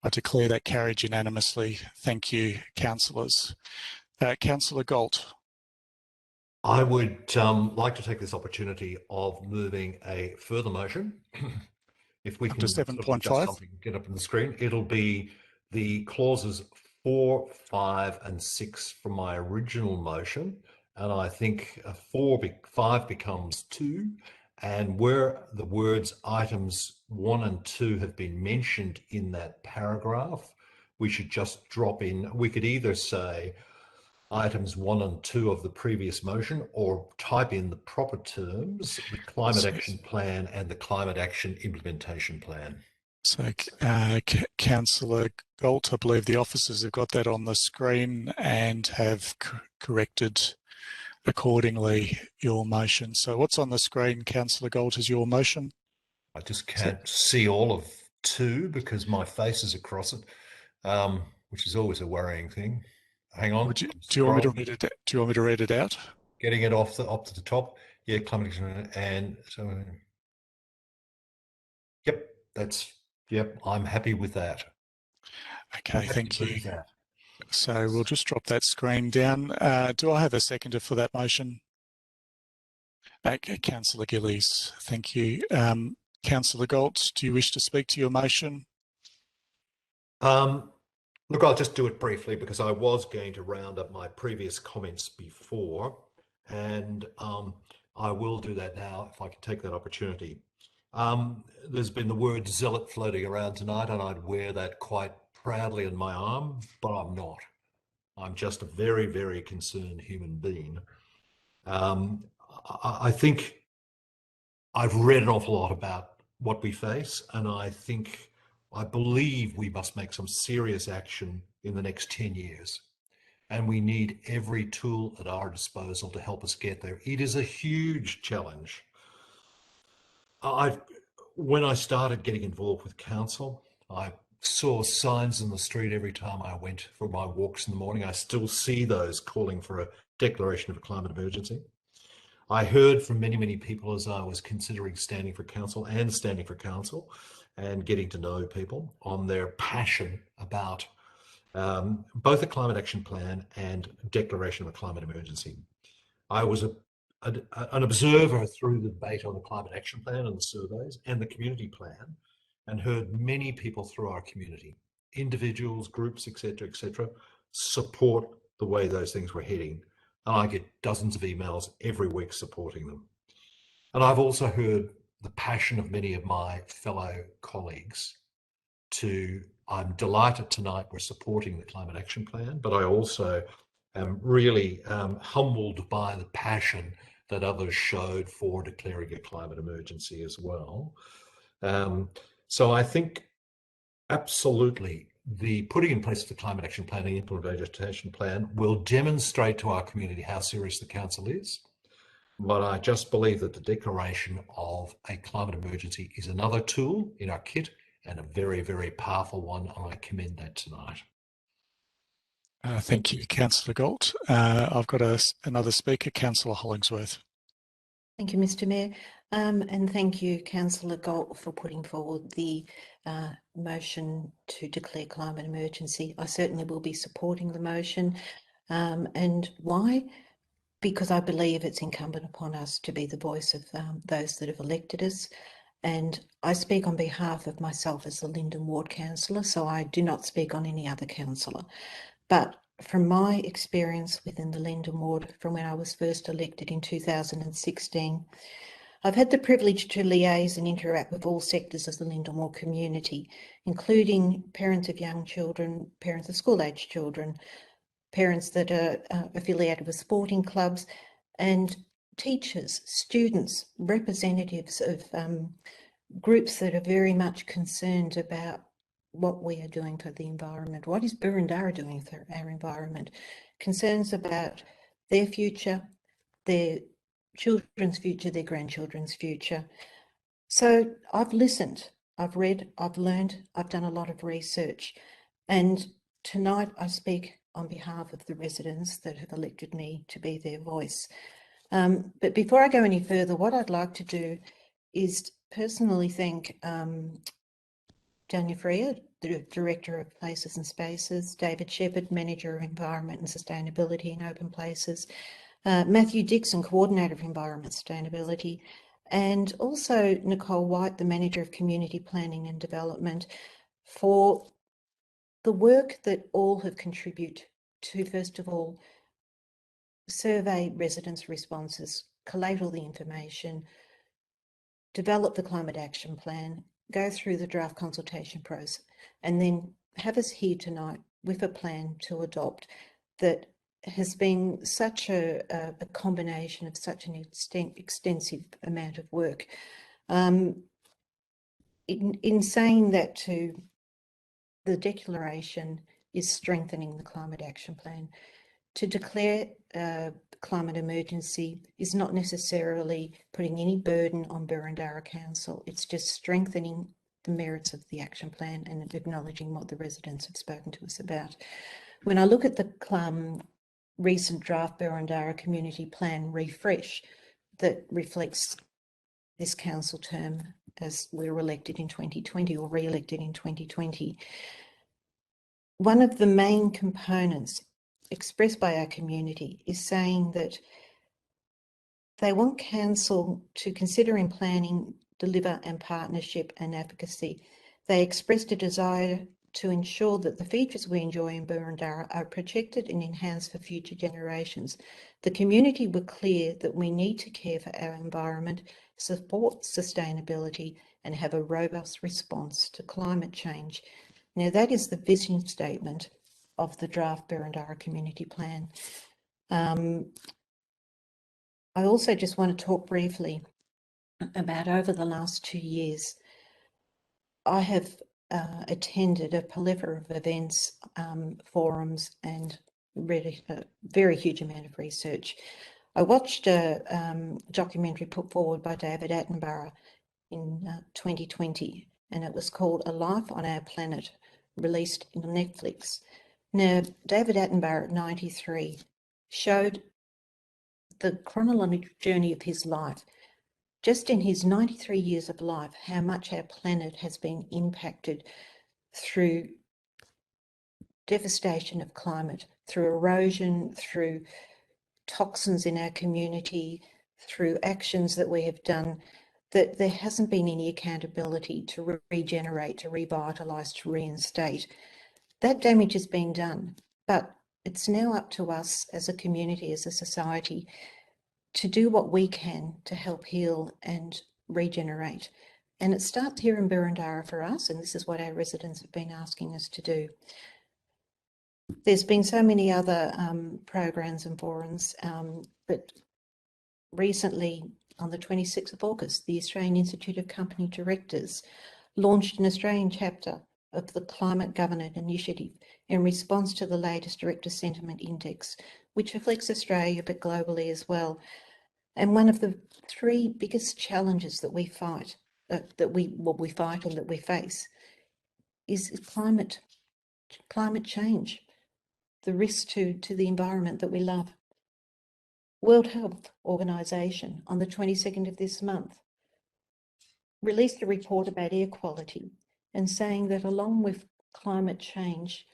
I declare that carried unanimously. Thank you, councillors. Councillor Galt. I would like to take this opportunity of moving a further motion. If we can to 7.5. get up on the screen, it'll be the clauses 4, 5, and 6 from my original motion, and I think 5 becomes 2. And where the words items 1 and 2 have been mentioned in that paragraph, we should just drop in. We could either say items 1 and 2 of the previous motion, or type in the proper terms, the Climate Action Plan and the Climate Action Implementation Plan. So, Councillor Galt, I believe the officers have got that on the screen and have corrected accordingly your motion. So what's on the screen, Councillor Galt, is your motion? I just can't see all of 2 because my face is across it, which is always a worrying thing. Hang on. Do you want me to read it? Do you want me to read it out? Getting it off to the top. Yeah, climate action, and so. Yep, I'm happy with that. Okay, thank you. So we'll just drop that screen down. Do I have a seconder for that motion? Okay, Councillor Gillies, thank you. Councillor Galt, do you wish to speak to your motion? Look, I'll just do it briefly because I was going to round up my previous comments before, and I will do that now if I can take that opportunity. There's been the word zealot floating around tonight, and I'd wear that quite proudly on my arm, but I'm not. I'm just a very, very concerned human being. I think I've read an awful lot about what we face, and I believe we must make some serious action in the next 10 years. And we need every tool at our disposal to help us get there. It is a huge challenge. When I started getting involved with council, I saw signs in the street every time I went for my walks in the morning. I still see those calling for a declaration of a climate emergency. I heard from many, many people as I was considering standing for council and getting to know people on their passion about both the Climate Action Plan and declaration of a climate emergency. I was an observer through the debate on the Climate Action Plan and the surveys and the community plan, and heard many people through our community, individuals, groups, etc., support the way those things were heading. And I get dozens of emails every week supporting them. And I've also heard the passion of many of my fellow colleagues I'm delighted tonight we're supporting the Climate Action Plan, but I also am really humbled by the passion that others showed for declaring a climate emergency as well. So I think absolutely the putting in place of the Climate Action Plan and the Implementation Plan will demonstrate to our community how serious the council is. But I just believe that the declaration of a climate emergency is another tool in our kit and a very, very powerful one, and I commend that tonight. Thank you, Councillor Galt. I've got another speaker, Councillor Hollingsworth. Thank you, Mr. Mayor. And thank you, Councillor Galt, for putting forward the motion to declare climate emergency. I certainly will be supporting the motion. And why? Because I believe it's incumbent upon us to be the voice of those that have elected us. And I speak on behalf of myself as the Lyndon Ward councillor, so I do not speak on any other councillor. But from my experience within the Lyndon Ward, from when I was first elected in 2016, I've had the privilege to liaise and interact with all sectors of the Lyndon Ward community, including parents of young children, parents of school-aged children, parents that are affiliated with sporting clubs, and teachers, students, representatives of groups that are very much concerned about what we are doing for the environment. What is Boroondara doing for our environment? Concerns about their future, their children's future, their grandchildren's future. So I've listened, I've read, I've learned, I've done a lot of research, and tonight I speak on behalf of the residents that have elected me to be their voice. But before I go any further, what I'd like to do is personally thank Dania Freer, the Director of Places and Spaces, David Shepherd, Manager of Environment and Sustainability in Open Places, Matthew Dixon, Coordinator of Environment Sustainability, and also Nicole White, the Manager of Community Planning and Development, for the work that all have contributed to, first of all, survey residents' responses, collate all the information, develop the climate action plan, go through the draft consultation process, and then have us here tonight with a plan to adopt that has been such a combination of such an extensive amount of work. In saying that, to the declaration is strengthening the climate action plan. To declare climate emergency is not necessarily putting any burden on Boroondara Council. It's just strengthening the merits of the action plan and acknowledging what the residents have spoken to us about. When I look at the recent draft Boroondara Community Plan refresh that reflects this council term as we were elected in 2020 or re-elected in 2020, one of the main components expressed by our community is saying that they want council to consider in planning, deliver and partnership and advocacy. They expressed a desire to ensure that the features we enjoy in Boroondara are protected and enhanced for future generations. The community were clear that we need to care for our environment, support sustainability and have a robust response to climate change. Now that is the vision statement of the draft Boroondara Community Plan. I also just want to talk briefly about over the last 2 years, I have attended a plethora of events, forums and read a very huge amount of research. I watched a documentary put forward by David Attenborough in 2020 and it was called A Life on Our Planet, released on Netflix. Now, David Attenborough at 93 showed the chronological journey of his life. Just in his 93 years of life, how much our planet has been impacted through devastation of climate, through erosion, through toxins in our community, through actions that we have done, that there hasn't been any accountability to regenerate, to revitalise, to reinstate. That damage has been done, but it's now up to us as a community, as a society, to do what we can to help heal and regenerate. And it starts here in Boroondara for us, and this is what our residents have been asking us to do. There's been so many other programs and forums, but recently on the 26th of August, the Australian Institute of Company Directors launched an Australian chapter of the Climate Governance Initiative in response to the latest Director Sentiment Index, which reflects Australia but globally as well. And one of the three biggest challenges that we fight, that we face, is climate change, the risk to the environment that we love. World Health Organization on the 22nd of this month released a report about air quality and saying that along with climate change,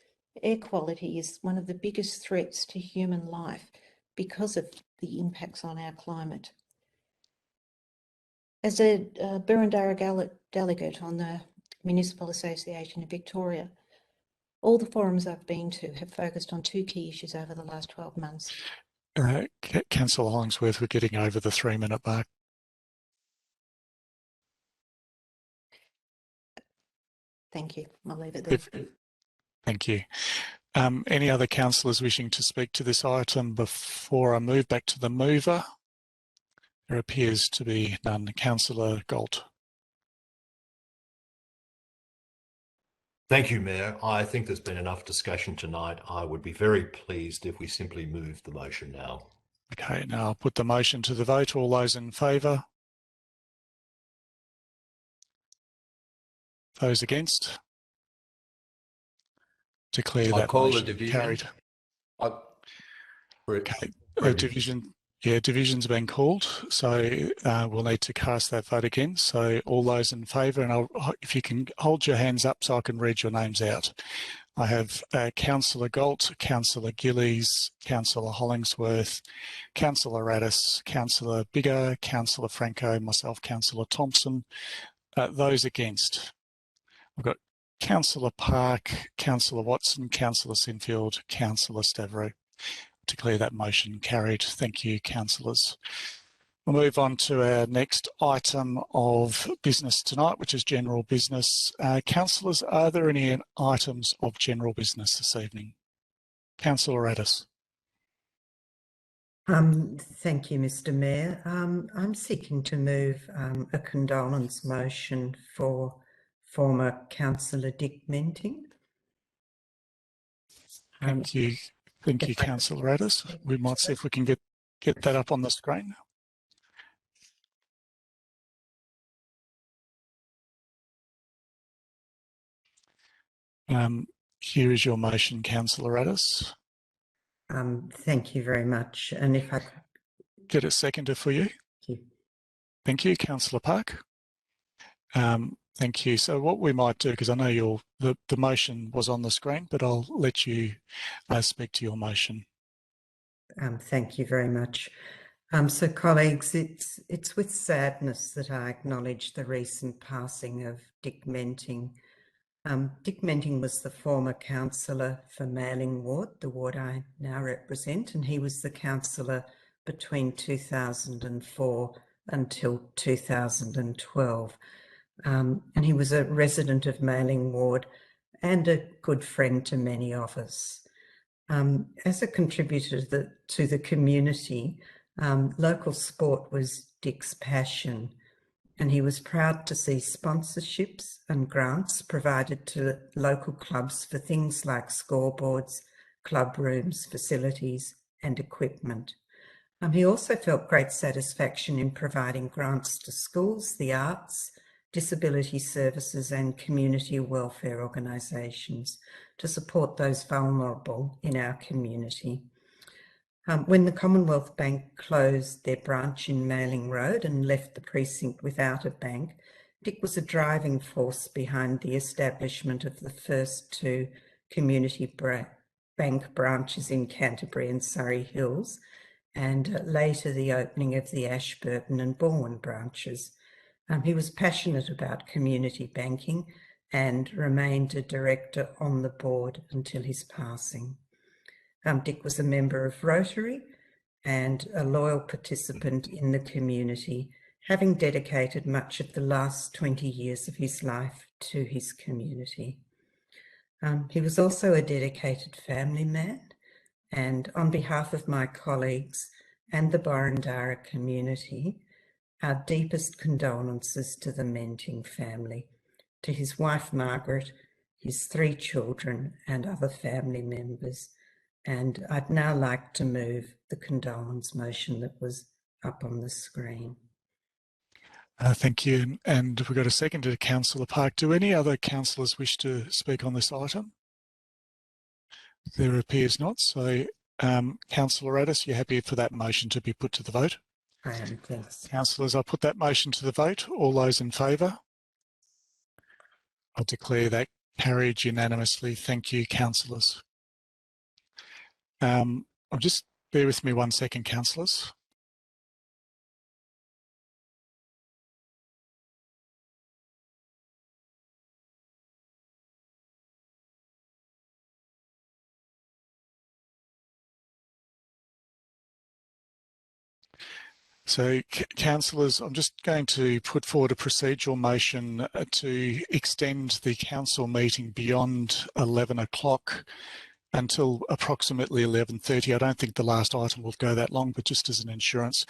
air quality is one of the biggest threats to human life because of the impacts on our climate. As a Boroondara delegate on the Municipal Association of Victoria, all the forums I've been to have focused on two key issues over the last 12 months. Councillor Hollingsworth, we're getting over the 3-minute mark. Thank you. I'll leave it there. Thank you. Any other councillors wishing to speak to this item before I move back to the mover? There appears to be none. Councillor Galt. Thank you, Mayor. I think there's been enough discussion tonight. I would be very pleased if we simply move the motion now. Okay, now I'll put the motion to the vote. All those in favour? Those against? Declare that motion carried. Division's been called, so we'll need to cast that vote again. So all those in favour, and if you can hold your hands up so I can read your names out. I have Councillor Galt, Councillor Gillies, Councillor Hollingsworth, Councillor Radis, Councillor Biggar, Councillor Franco, myself, Councillor Thompson. Those against? We've got Councillor Park, Councillor Watson, Councillor Sinfield, Councillor Stavro. Declare that motion carried. Thank you, councillors. We'll move on to our next item of business tonight, which is general business. Councillors, are there any items of general business this evening? Councillor Addis. Thank you, Mr. Mayor. I'm seeking to move a condolence motion for former Councillor Dick Menting. Thank you. Thank you, Councillor Addis. We might see if we can get that up on the screen. Here is your motion, Councillor Addis. Thank you very much. And if I could get a seconder for you. Thank you, Councillor Park. Thank you. So what we might do, because I know the motion was on the screen, but I'll let you speak to your motion. Thank you very much. So colleagues, it's with sadness that I acknowledge the recent passing of Dick Menting. Dick Menting was the former councillor for Malling Ward, the ward I now represent, and he was the councillor between 2004 until 2012. And he was a resident of Malling Ward and a good friend to many of us. As a contributor to the community, local sport was Dick's passion, and he was proud to see sponsorships and grants provided to local clubs for things like scoreboards, club rooms, facilities and equipment. He also felt great satisfaction in providing grants to schools, the arts, disability services and community welfare organisations to support those vulnerable in our community. When the Commonwealth Bank closed their branch in Malling Road and left the precinct without a bank, Dick was a driving force behind the establishment of the first two community bank branches in Canterbury and Surrey Hills, and later the opening of the Ashburton and Balwyn branches. He was passionate about community banking and remained a director on the board until his passing. Dick was a member of Rotary and a loyal participant in the community, having dedicated much of the last 20 years of his life to his community. He was also a dedicated family man, and on behalf of my colleagues and the Burundara community, our deepest condolences to the Menting family, to his wife Margaret, his 3 children and other family members. And I'd now like to move the condolence motion that was up on the screen. Thank you. And we've got a second to Councillor Park. Do any other councillors wish to speak on this item? There appears not. So, Councillor Addis, you're happy for that motion to be put to the vote? I am, thanks. Councillors, I put that motion to the vote. All those in favour? I declare that carried unanimously. Thank you, councillors. Just bear with me 1 second, councillors. So, councillors, I'm just going to put forward a procedural motion to extend the council meeting beyond 11 o'clock until approximately 11:30. I don't think the last item will go that long, but just as an insurance.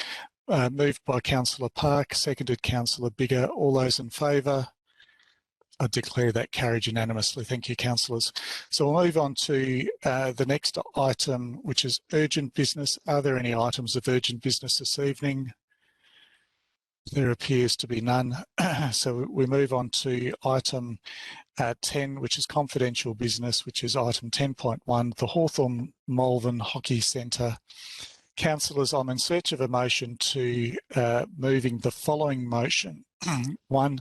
Moved by Councillor Park, seconded Councillor Bigger. All those in favour? I declare that carried unanimously. Thank you, councillors. So we'll move on to the next item, which is urgent business. Are there any items of urgent business this evening? There appears to be none. So we move on to item 10, which is confidential business, which is item 10.1, the Hawthorn Malvern Hockey Centre. Councillors, I'm in search of a motion to moving the following motion. 1,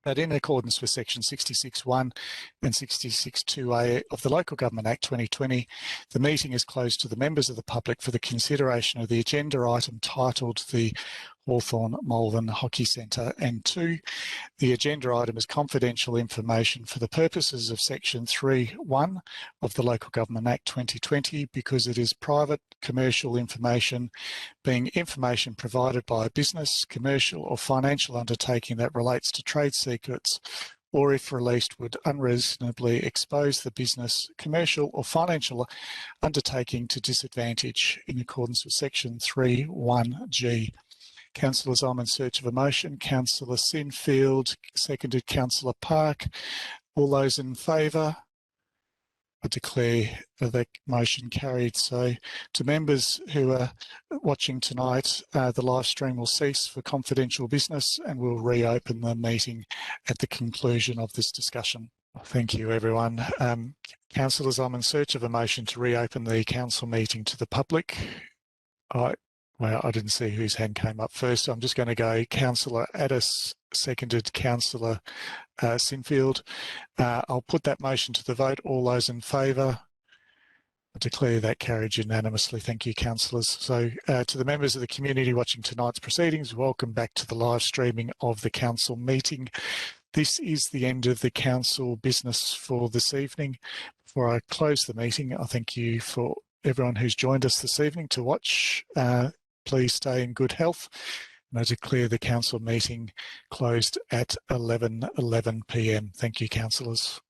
that in accordance with section 66(1) and 66(2)(a) of the Local Government Act 2020, the meeting is closed to the members of the public for the consideration of the agenda item titled the Hawthorn Malvern Hockey Centre. And 2, the agenda item is confidential information for the purposes of Section 3(1) of the Local Government Act 2020 because it is private commercial information, being information provided by a business, commercial or financial undertaking that relates to trade secrets, or if released would unreasonably expose the business, commercial or financial undertaking to disadvantage in accordance with Section 3(1)(g). Councillors, I'm in search of a motion. Councillor Sinfield, seconded Councillor Park. All those in favour? I declare the motion carried. So to members who are watching tonight, the live stream will cease for confidential business and we'll reopen the meeting at the conclusion of this discussion. Thank you, everyone. Councillors, I'm in search of a motion to reopen the council meeting to the public. Well, I didn't see whose hand came up first. So I'm just going to go Councillor Addis, seconded Councillor Sinfield. I'll put that motion to the vote. All those in favour? I declare that carried unanimously. Thank you, councillors. So to the members of the community watching tonight's proceedings, welcome back to the live streaming of the council meeting. This is the end of the council business for this evening. Before I close the meeting, I thank you for everyone who's joined us this evening to watch. Please stay in good health. And I declare the council meeting closed at 11:11 p.m. Thank you, councillors.